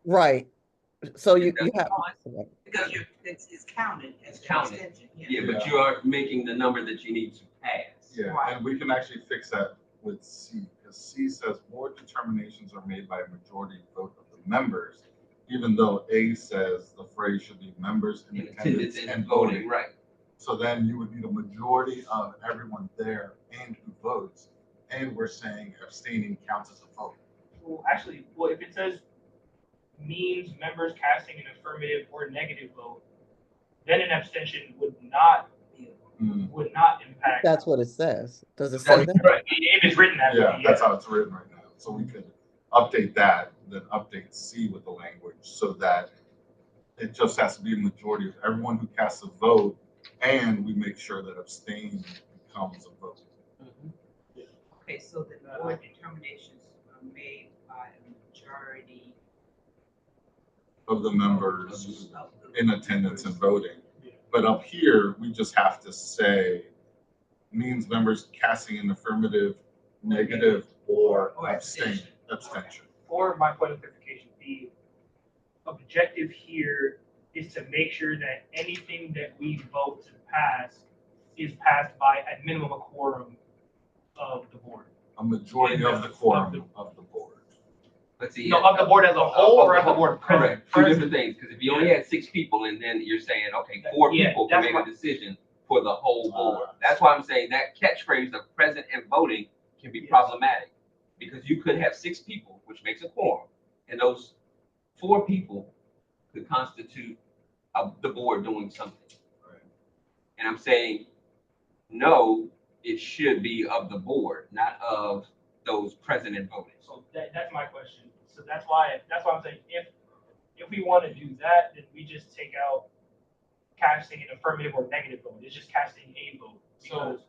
right. So you have Because it's counted as It's an counted. extension, yeah. Yeah, but you are making the number that you need to pass. Yeah, Right. and we can actually fix that with C, because C says board determinations are made by a majority vote of the members, even though A says the phrase should be members in In attendance attendance and and voting. voting, right. So then you would need a majority of everyone there and who votes, and we're saying abstaining counts as a vote. Well, actually, well, if it says means members casting an affirmative or negative vote, then an abstention would not impact. that's what it says. Does it That's say that? right. If it's written that Yeah, way, that's how it's written right now. So we could update that, then update C with the language so that it just has to be a majority of everyone who casts a vote, and we make sure that abstain becomes a vote. Okay, so the board determinations are made by a majority Of the members of the. in attendance and voting. But up here, we just have to say means members casting an affirmative, negative, or abstention. Or my point of clarification, the objective here is to make sure that anything that we vote to pass is passed by at minimum a quorum of the board. A majority of the quorum of the board. But see, No, of the board as a whole or of the board present? correct. Two different things, because if you only had 6 people and then you're saying, okay, 4 Yeah, people can that's make a decision for the whole board. That's why I'm saying that catchphrase of present and voting can be Yes. problematic. Because you could have 6 people, which makes a quorum, and those 4 people could constitute the board doing something. Right. And I'm saying, no, it should be of the board, not of those present and voting. So that's my question. So that's why I'm saying if we want to do that, then we just take out casting an affirmative or negative vote. It's just casting a vote. So, Because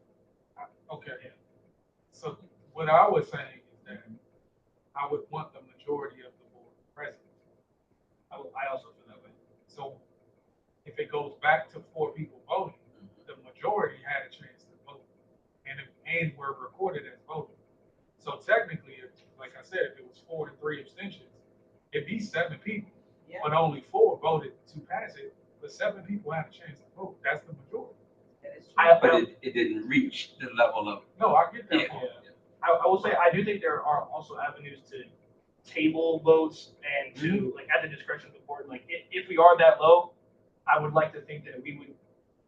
okay. So what I was saying is that I would want the majority of the board present. I also feel that way. So if it goes back to 4 people voting, the majority had a chance to vote and were recorded as voting. So technically, if, like I said, if it was 4 and 3 abstentions, it'd be 7 people, Yeah. but only 4 voted to pass it, but 7 people had a chance to vote. That's the majority. That is true. But it didn't reach the level of. No, I get that. Yeah. part. I will say I do think there are also avenues to table votes and to like at the discretion of the board. Like if we are that low, I would like to think that we would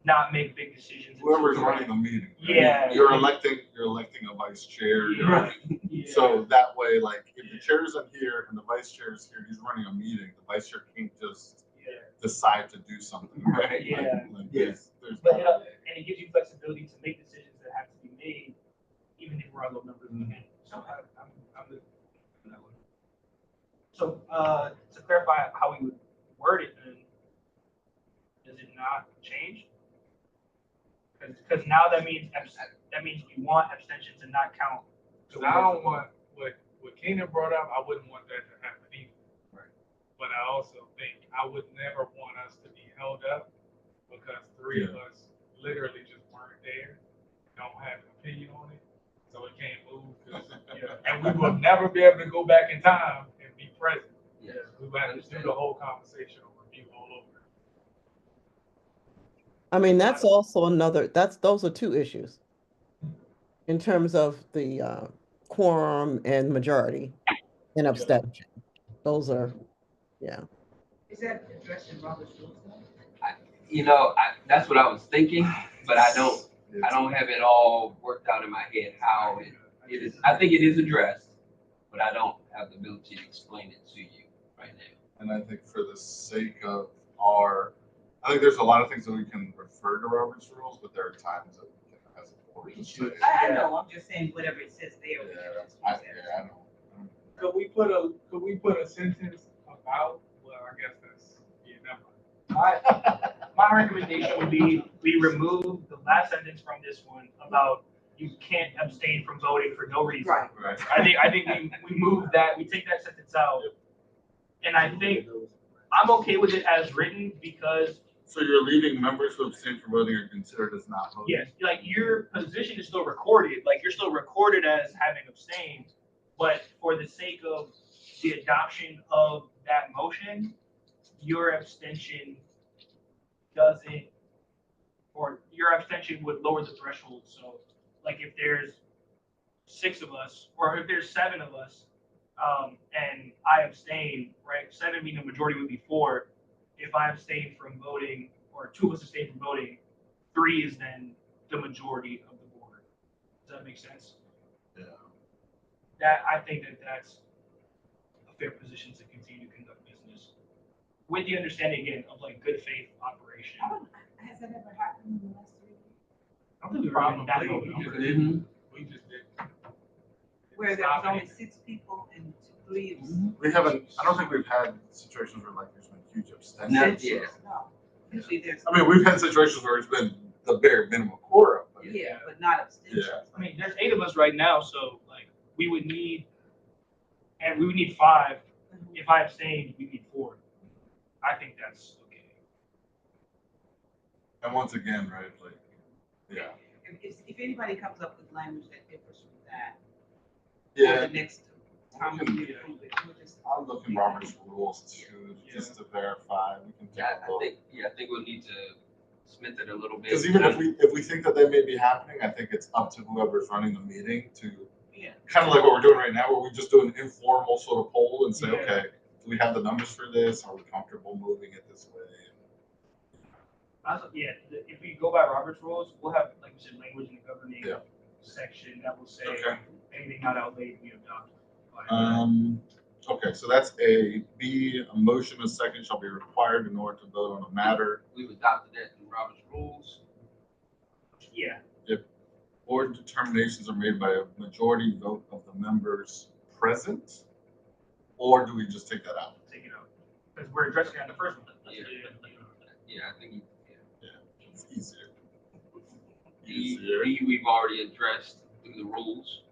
not make big decisions. Whoever's running the meeting. Right? Yeah. You're electing a vice chair. Yeah. Right. Yeah. So that way, like, if the chair isn't here and the vice chair is here, he's running a meeting, the vice chair can't just decide to do something, right? Yeah. There's But and it gives you flexibility to make decisions that have to be made, even if we're on low numbers. So I'm good on that one. So to clarify how we would word it, then does it not change? Because now that means we want abstention to not count. Because I don't want what Keenan brought up. I wouldn't want that to happen either. Right. But I also think I would never want us to be held up because three of us literally just weren't there, don't have an opinion on it, so we can't move. And we will never be able to go back in time and be present. Yeah. We will have to do the whole conversation or review all over. I mean, that's also those are two issues in terms of the quorum and majority and abstention. Those are, yeah. Is that addressed in Robert's rules? That's what I was thinking, but I don't have it all worked out in my head how it is. I think it is addressed, but I don't have the ability to explain it to you right now. And I think for the sake of I think there's a lot of things that we can refer to Robert's rules, but there are times that we can, as a board, just say. I know, I'm just saying whatever it says there. we can just use that. I know. Could we put a sentence about? Well, I guess that's My recommendation would be we remove the last sentence from this one about you can't abstain from voting for no reason. Right. Right. I think we move that, we take that sentence out. And I think I'm okay with it as written because So you're leaving members who abstain from voting are considered as not voting? yes, like your position is still recorded, like you're still recorded as having abstained, but for the sake of the adoption of that motion, your abstention doesn't, or your abstention would lower the threshold. So like if there's 6 of us, or if there's 7 of us, and I abstain, right? 7 being a majority would be 4. If I abstain from voting, or 2 of us abstain from voting, 3 is then the majority of the board. Does that make sense? Yeah. I think that's a fair position to continue to conduct business with the understanding again of like good faith operation. Has that ever happened in the last 3 years? I don't think we've ever been that low. We just did. Where there was only 6 people and 3 of us. We haven't, I don't think we've had situations where like there's been huge abstention. Not yet. No. Usually there's. I mean, we've had situations where it's been the bare minimum quorum. But Yeah, but not abstention. Yeah. I mean, there's 8 of us right now, so like we would need 5. If I abstained, we need 4. I think that's okay. And once again, right, like, yeah. If anybody comes up with language that differs from that, Yeah. for the next time we approve it, we'll just. I'll look in Robert's rules too, just to verify. We can take a look. I think we'll need to smith it a little bit. Because even if we think that they may be happening, I think it's up to whoever's running the meeting to kind of like what we're doing right now, where we just do an informal sort of poll and say, okay, do we have the numbers for this? Are we comfortable moving it this way? Also, if we go by Robert's rules, we'll have, like we said, language in the governing section that will say anything not outlaid we adopt. Okay, so that's A. B, a motion a second shall be required in order to vote on a matter. We've adopted that in Robert's rules. Yeah. If board determinations are made by a majority vote of the members present, or do we just take that out? Take it out. Because we're addressing it on the first one. Yeah, I think it's easier. D, we've already addressed through the rules.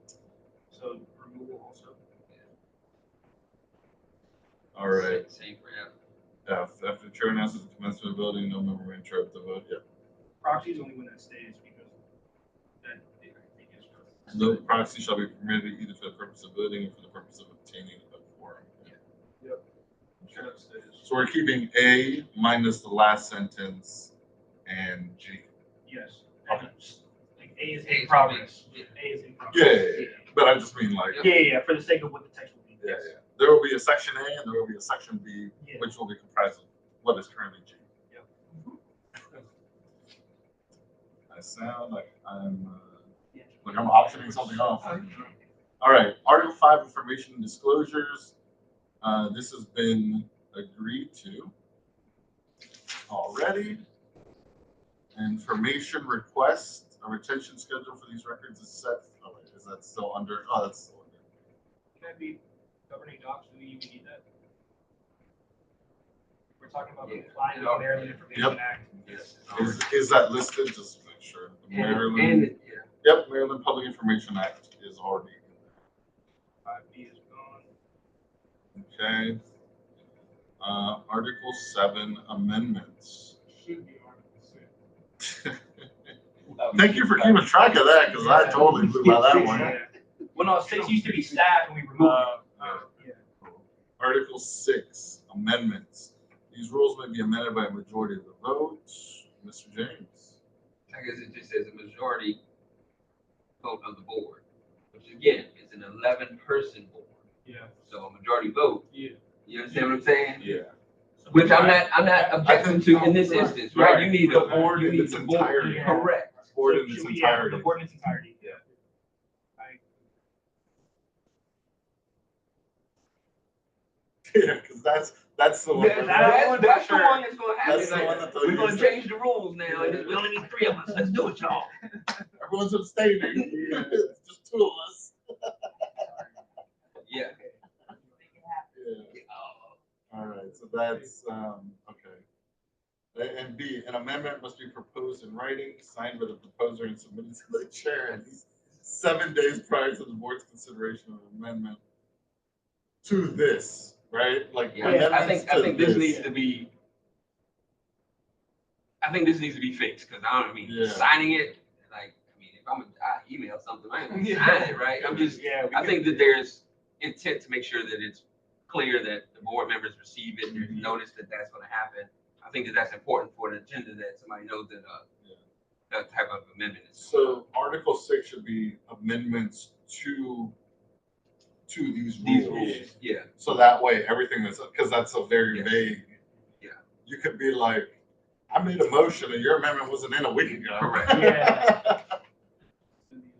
So removal also. All right. Same for F. F, after the chair announces the commencement of voting, no member may interrupt the vote. Yep. Proxy is the only one that stays because that I think is. No proxy shall be permitted either for the purpose of voting or for the purpose of obtaining a quorum. Yep. Okay. So we're keeping A minus the last sentence and G. Yes. Okay. Like A is in progress. A is in progress. Yeah. But I just mean like. Yeah, for the sake of what the text will be. Yeah. There will be a section A and there will be a section B, which will be comprised of what is currently G. Yep. I sound like I'm optioning something off. All right, Article 5, information and disclosures. This has been agreed to. already. Information request, a retention schedule for these records is set. Oh, wait, is that still under? Oh, that's still under. Can that be governing docs? Do we even need that? We're talking about complying with the Maryland Information Yep. Act. Yes. Is that listed? Just to make sure. The Maryland. And, yeah. Yep, Maryland Public Information Act is already in 5B is gone. there. Okay. Article 7 amendments. Should be Article 6. Thank you for keeping track of that, because I totally blew by that one. Yeah. Well, no, 6 used to be staff and we removed it. Yeah. Article 6 amendments. These rules may be amended by a majority of the votes. Mr. James. I guess it just says a majority vote of the board, which again is an 11-person board. Yeah. So a majority vote. Yeah. You understand what I'm saying? Yeah. Which I'm not objecting to in this instance, right? You need the the board you in need its the board. entirety. Correct. Board So in its should we- entirety. The board in its entirety. Yeah. Yeah, because that's the one. That's the one that's gonna happen. That's the one that they'll We're gonna use. change the rules now. We only need 3 of us. Let's do it, y'all. Everyone's abstaining. Just 2 of us. Yeah. Yeah. All right, so that's okay. And B, an amendment must be proposed in writing, signed by the proposer, and submitted to the chair at least 7 days prior to the board's consideration of an amendment to this, right? Like Yeah, I amendments think to this needs to be. I think this needs to be fixed because I mean Yeah. signing it. Like I mean, if I email something, I ain't gonna sign it, right? I'm just. Yeah. I think that there's intent to make sure that it's clear that the board members receive it. There's notice that that's going to happen. I think that that's important for the agenda that somebody knows that that type of amendment is. So Article 6 should be amendments to these These rules. rules, yeah. So that way everything is, because that's a very Yes. vague. Yeah. You could be like, I made a motion and your amendment wasn't in a week ago. Correct. Yeah.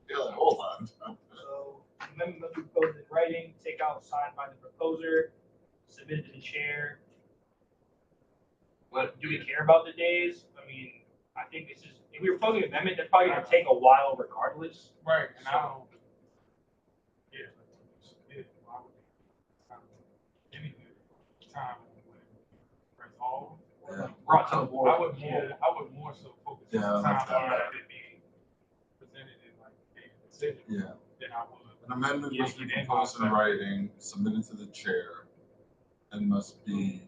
You're like, hold on. So amendment must be proposed in writing, take out signed by the proposer, submitted to the chair. But Do we care about the days? I mean, I think this is, if we were proposing an amendment, that's probably gonna take a while regardless. Right, and I don't. Yeah. Yeah, I would give me the time when resolved. Yeah. Brought to the board. I would more so focus on the time of it being presented in like a decision Yeah. than I would. An amendment Yeah, must be you did proposed in also. writing, submitted to the chair, and must be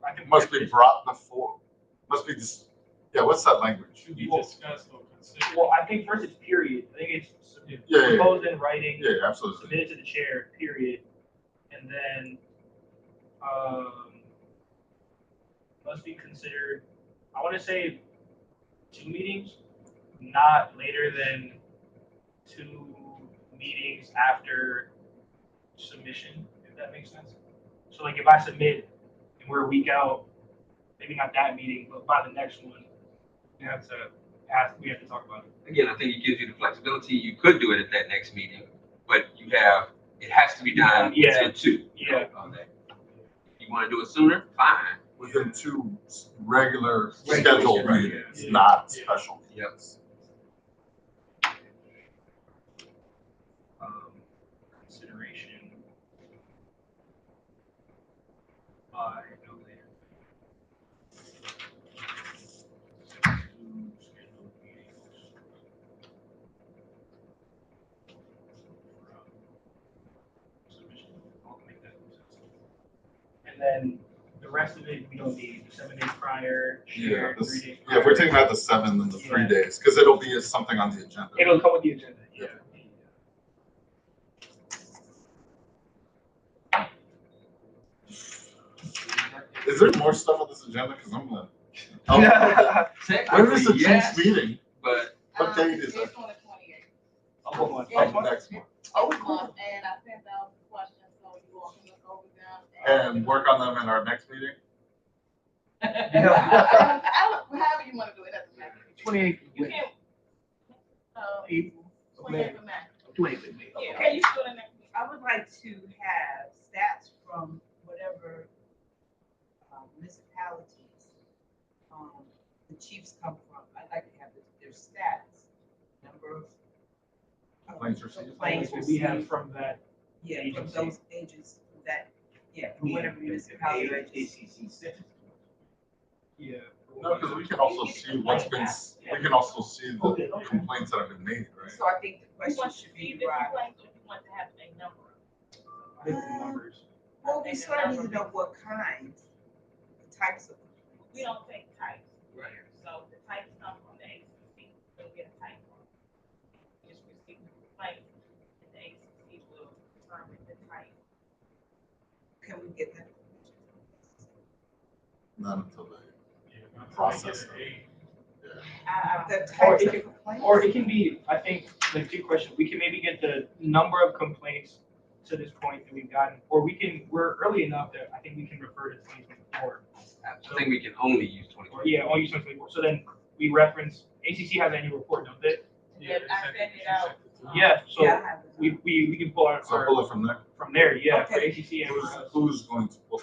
I think brought before, must be just, yeah, what's that language? Should be discussed or considered. Well, I think first it's period. I think it's Yeah. proposed in writing, Yeah, absolutely. submitted to the chair, period. And then, must be considered, I wanna say 2 meetings, not later than 2 meetings after submission, if that makes sense. So like if I submit and we're a week out, maybe not that meeting, but by the next one, we have to talk about it. again, I think it gives you the flexibility. You could do it at that next meeting, but it has to be done Yeah. within 2. Yeah. On that. If you want to do it sooner, fine. Within 2 regular Regular scheduled schedule, meetings, yeah. not Yeah. special Yep. meetings. Consideration by no later. Scheduled meetings. Submission. I'll make that sense. And then the rest of it, we don't need 7 days prior, Yeah, share, this- 3 days yeah, if we're prior. taking out the 7 and the 3 Yeah. days, because it'll be something on the agenda. It'll come with the agenda, yeah. Is there more stuff on this agenda? Because I'm gonna. When is the Technically, Chiefs meeting? but What date is it? It's on the 28th. I'll go on. Of next month. Oh, cool. And I sent out the questions, so you all can look over them. And work on them in our next meeting? However you want to do it, doesn't matter. 28th. You can. April. 28th of May. 28th of May. Yeah. Okay, you still in there? I would like to have stats from whatever municipality chiefs come from. I'd like to have their stats, number of Complaints received. complaints What we have received. from that. Yeah, from agency. those agents, that, yeah, from whatever municipality or agency. ACC sent it. Yeah. No, because we can also see what's been, we can also see the complaints that have been made, right? So I think the You question want to should see be, the right, complaints, or you want to have a number? I think the numbers. well, we sort of need to know what kinds, the types of. We don't take types Right. here, so the types come from the ACC, we'll get a type from. Just receive the complaint, and the ACC will determine the type. Can we get that? Not until they Yeah, process process. it. Yeah. The Or types it of can- complaints? Or it can be, I think, like two questions. We can maybe get the number of complaints to this point that we've gotten, or we're early enough that I think we can refer to 2024. I think we can only use 20. Or yeah, all use 2024. So then we reference, ACC has an annual report, don't they? And then I send it out. Yeah, so Yeah, I have it. we can pull our, So pull it from there. from there, yeah, for Okay. ACC and for us. Who's going to pull?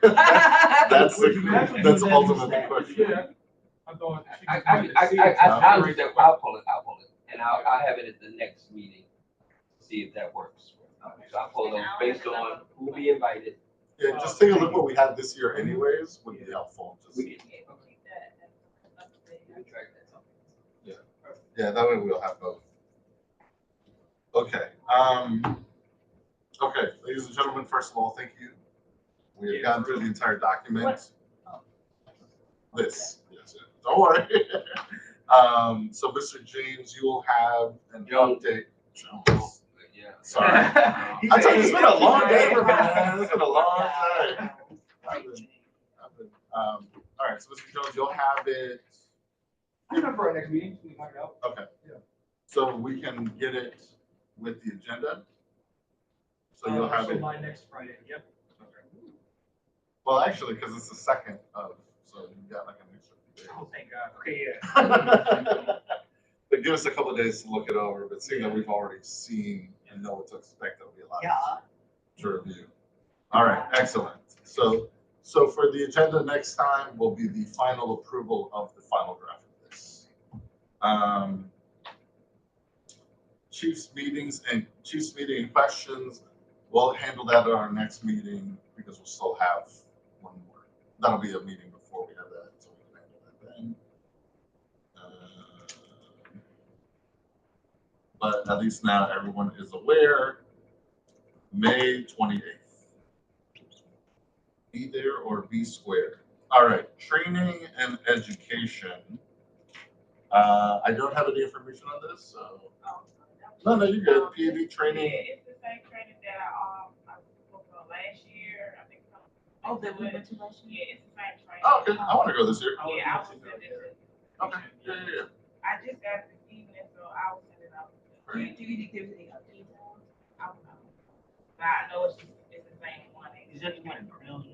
That's That's ultimately the question. Yeah. I'm going. I'll do that. I'll pull it, and I'll have it at the next meeting, see if that works. So I'll pull those based on who will be invited. Yeah, just take a look what we had this year anyways, would be helpful. Just, We can, Yeah, we'll keep that up to date. we track that. yeah, that way we'll have both. Okay, okay, ladies and gentlemen, first of all, thank you. We have gone through the entire document. This, yes, don't worry. So Mr. James, you will have an update. Jones. Yeah. Sorry. I tell you, it's been a long day for me, man. It's been a long time. All right, so Mr. Jones, you'll have it. I remember our next meeting, we can knock it out. Okay. Yeah. So we can get it with the agenda. So you'll have So it. by next Friday, yep. Well, actually, because it's the second of, so you got like an extra few days. Oh, thank God. Okay, yeah. But give us a couple of days to look it over, but seeing that we've already seen and know what to expect, that'll be a lot easier to review. All right, excellent. So for the agenda next time will be the final approval of the final draft of this. Chiefs meetings and chiefs meeting and questions, we'll handle that at our next meeting because we'll still have one more. That'll be a meeting before we have that, so we can handle that then. But at least now everyone is aware, May 28th. Be there or be square. All right, training and education. I don't have any information on this, so. No, you're good. PAD training. Yeah, it's the same training that I booked on last year, I think. Oh, that we went to last year? Yeah, it's the same training. Oh, okay. I want to go this year. Yeah, I will send it to you. Okay. Yeah. I just got it this evening, so I will send it out. Do you need to give any updates on? I don't know. But I know it's the same one. Is that the one in Cornell?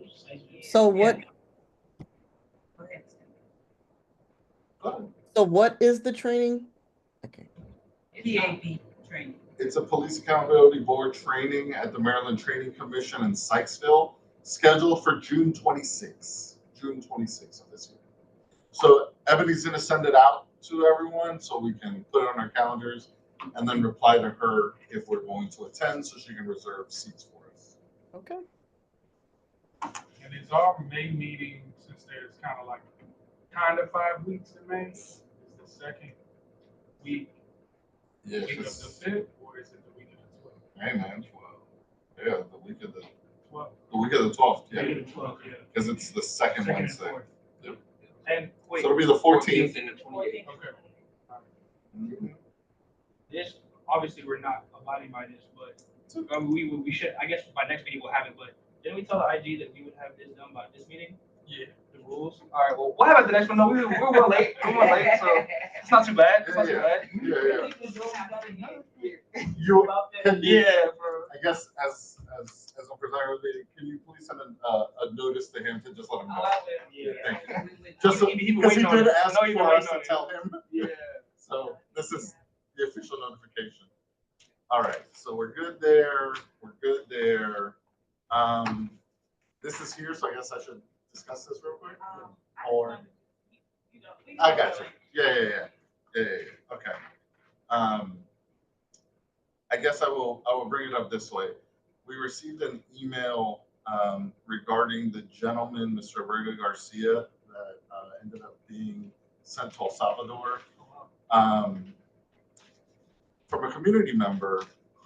So what, Go ahead. Go ahead. so what is the training? Okay. PAB training. It's a police accountability board training at the Maryland Training Commission in Sykesville, scheduled for June 26th. June 26th of this year. So Ebony's gonna send it out to everyone so we can put it on our calendars and then reply to her if we're going to attend so she can reserve seats for us. Okay. And is our May meeting, since there's kind of 5 weeks in May, is the second week, Yeah, week of the 5th, or is it the week of the 12th? hey man, 12. Yeah, the week of the 12th. 12th, Week yeah, of the 12th, yeah. because it's the second Second and Wednesday. fourth. Yep. And wait, So it'll be the 14th. And the 28th. okay. This, obviously, we're not abiding by this, but we should, I guess by next meeting we'll have it, but didn't we tell the IG that we would have this done by this meeting? Yeah. The rules? All right, well, we'll have it at the next one. No, we're late, so it's not too bad. It's not too bad. Yeah. You can Yeah, bro. I guess as a presenter, can you please send a notice to him to just let him know? Yeah. Thank you. Just so, He been because he waiting did on it. ask I know he been for us waiting to on it. tell him. Yeah. So this is the official notification. All right, so we're good there. We're good there. This is here, so I guess I should discuss this real quick? I Or- just wanted to, you know, we I can got go you. Yeah. Okay. I guess I will bring it up this way. We received an email regarding the gentleman, Mr. Abrego Garcia, that ended up being sent to El Salvador, from a community member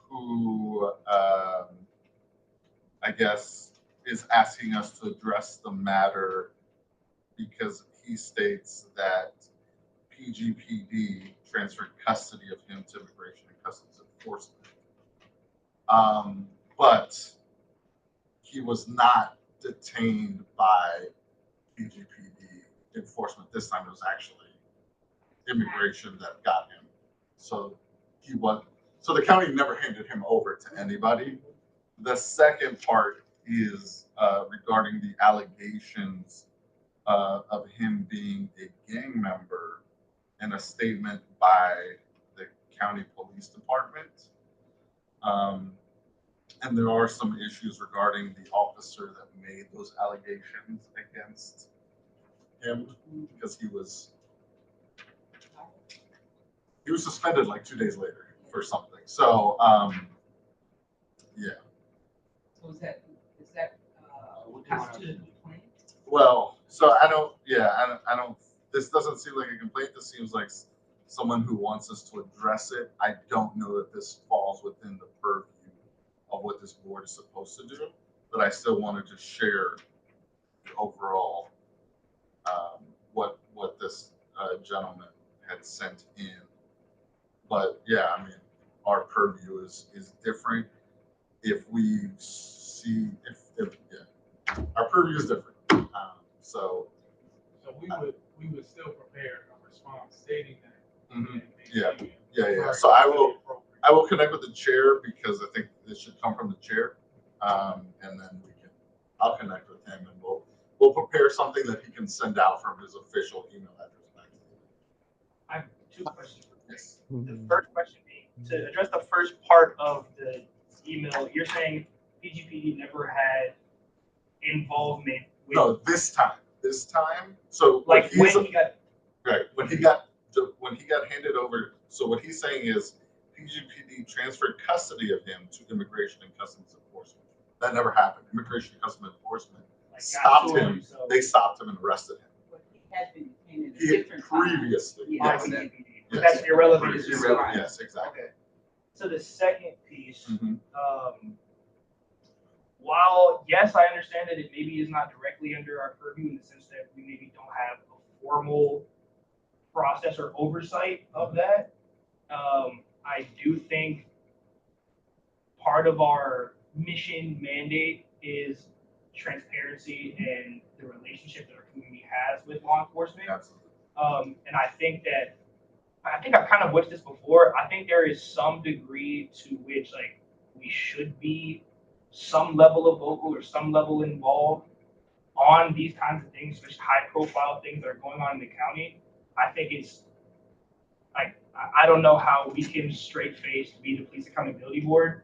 who I guess is asking us to address the matter because he states that PGPD transferred custody of him to Immigration and Customs Enforcement. But he was not detained by PGPD enforcement this time. It was actually immigration that got him. So so the county never handed him over to anybody. The second part is regarding the allegations of him being a gang member in a statement by the county police department. And there are some issues regarding the officer that made those allegations against him because he was suspended like 2 days later for something. So yeah. So is that constitute a complaint? Well, so I don't. This doesn't seem like a complaint. This seems like someone who wants us to address it. I don't know that this falls within the purview of what this board is supposed to do, but I still wanted to share the overall what this gentleman had sent in. But yeah, I mean, our purview is different. If we see our purview is different. So we would still prepare a response stating that. Mhm. and Yeah. So I will connect with the chair because I think this should come from the chair, and then I'll connect with him and we'll prepare something that he can send out from his official email address back to you. I have two questions. Yes. The first question being, to address the first part of the email, you're saying PGPD never had involvement with. No, this time. So like when he got. right when he got handed over. So what he's saying is PGPD transferred custody of him to Immigration and Customs Enforcement. That never happened. Immigration and Customs Enforcement stopped him. They stopped him and arrested him. But he had been detained at a He had different time. previously. Yeah. Yes. But that's irrelevant. It's It's irrelevant. Yes, exactly. Okay. So the second piece, Mhm. While yes, I understand that it maybe is not directly under our purview in the sense that we maybe don't have a formal process or oversight of that, I do think part of our mission mandate is transparency and the relationship that our community has with law enforcement. Absolutely. And I think I've kind of voiced this before. I think there is some degree to which like we should be some level of vocal or some level involved on these kinds of things, especially high profile things that are going on in the county. I think it's like, I don't know how we can straight face be the police accountability board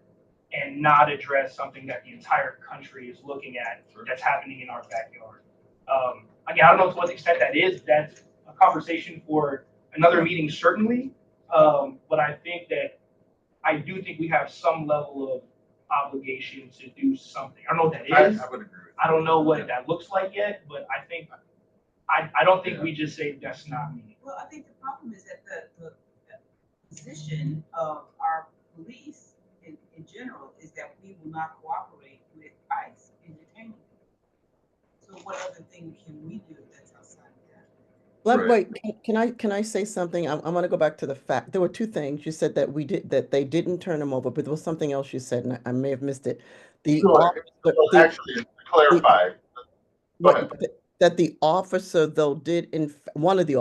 and not address something that the entire country is looking at that's happening in our backyard. Again, I don't know to what extent that is. That's a conversation for another meeting, certainly. But I do think we have some level of obligation to do something. I don't know what that is. I would agree. I don't know what that looks like yet, but I think I don't think we just say that's not me. Well, I think the problem is that the position of our police in general is that we will not cooperate with ICE in detaining people. So what other thing can we do that's outside of that? Right. Wait, can I say something? I'm gonna go back to the fact, there were two things. You said that that they didn't turn him over, but there was something else you said, and I may have missed it. Actually, to clarify. Go ahead. That the officer though one of the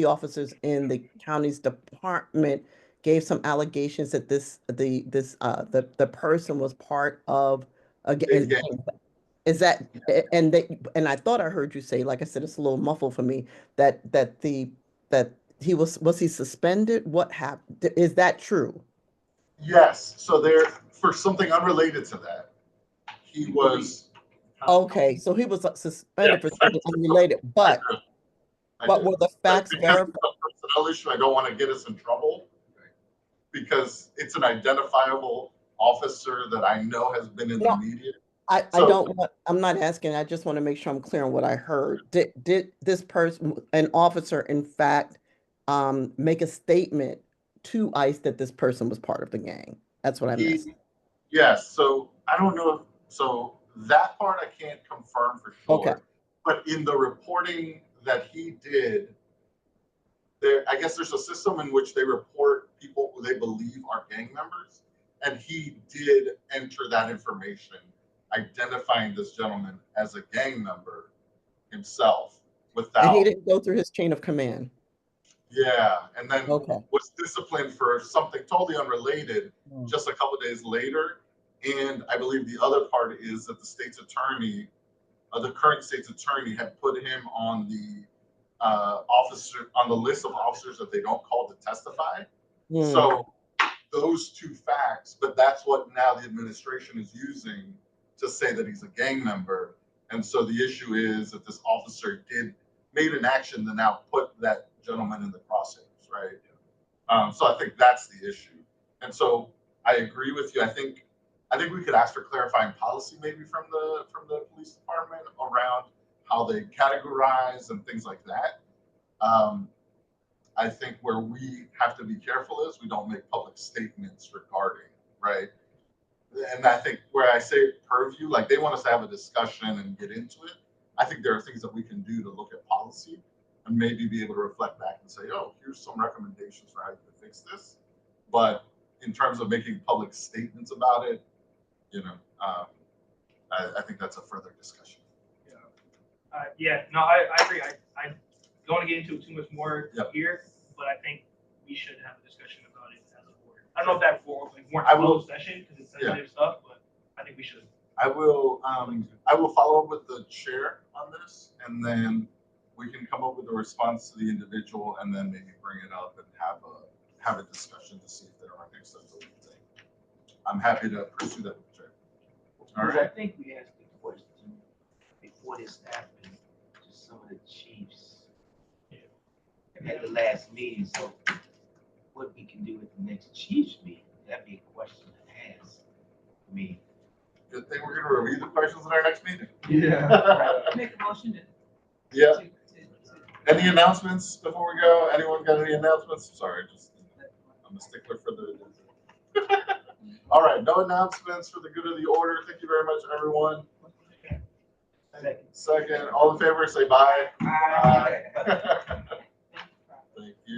officers in the county's department gave some allegations that the person was part of again. Is that and I thought I heard you say, like I said, it's a little muffled for me, that he was he suspended? What happened? Is that true? Yes. So for something unrelated to that, he was Okay, so he was suspended for something unrelated, but I but did. were the facts Because verified? it's a personnel issue, I don't want to get us in trouble because it's an identifiable officer that I know has been in the No, media. I So- don't want, I'm not asking, I just want to make sure I'm clear on what I heard. Did this person, an officer, in fact, make a statement to ICE that this person was part of the gang? That's what I missed. Yes, so I don't know if, so that part I can't confirm for Okay. sure. But in the reporting that he did, there, I guess there's a system in which they report people who they believe are gang members. And he did enter that information, identifying this gentleman as a gang member himself And without. he didn't go through his chain of command. Yeah, and then Okay. was disciplined for something totally unrelated just a couple days later. And I believe the other part is that the state's attorney, the current state's attorney, had put him on the officer on the list of officers that they don't call to testify. So those two facts, but that's what now the administration is using to say that he's a gang member. And so the issue is that this officer made an action to now put that gentleman in the crosshairs, right? So I think that's the issue. And so I agree with you. I think we could ask for clarifying policy maybe from the police department around how they categorize and things like that. I think where we have to be careful is we don't make public statements regarding, right? And I think where I say purview, like they want us to have a discussion and get into it. I think there are things that we can do to look at policy and maybe be able to reflect back and say, oh, here's some recommendations for how you can fix this. But in terms of making public statements about it, you know, I think that's a further discussion. Yeah, no, I agree. I don't want to get into it too much more here, but I think we should have a discussion about it as a board. I don't know if that for like more closed session because it's sensitive stuff, but I think we should. I will follow up with the chair on this, and then we can come up with a response to the individual, and then maybe bring it up and have a discussion to see if there are next steps that we can take. I'm happy to pursue that with the chair. All Because right. I think we asked the question before this happened to some of the chiefs at the last meeting. So what we can do at the next chiefs meeting, that'd be a question to ask. I mean, Good thing we're going to review the questions in our next meeting. Yeah. Make a motion to. Yeah. Any announcements before we go? Anyone got any announcements? Sorry, I'm a stickler for the. All right, no announcements for the good of the order. Thank you very much, everyone. Second, all in favor, say bye. Aye. Thank you.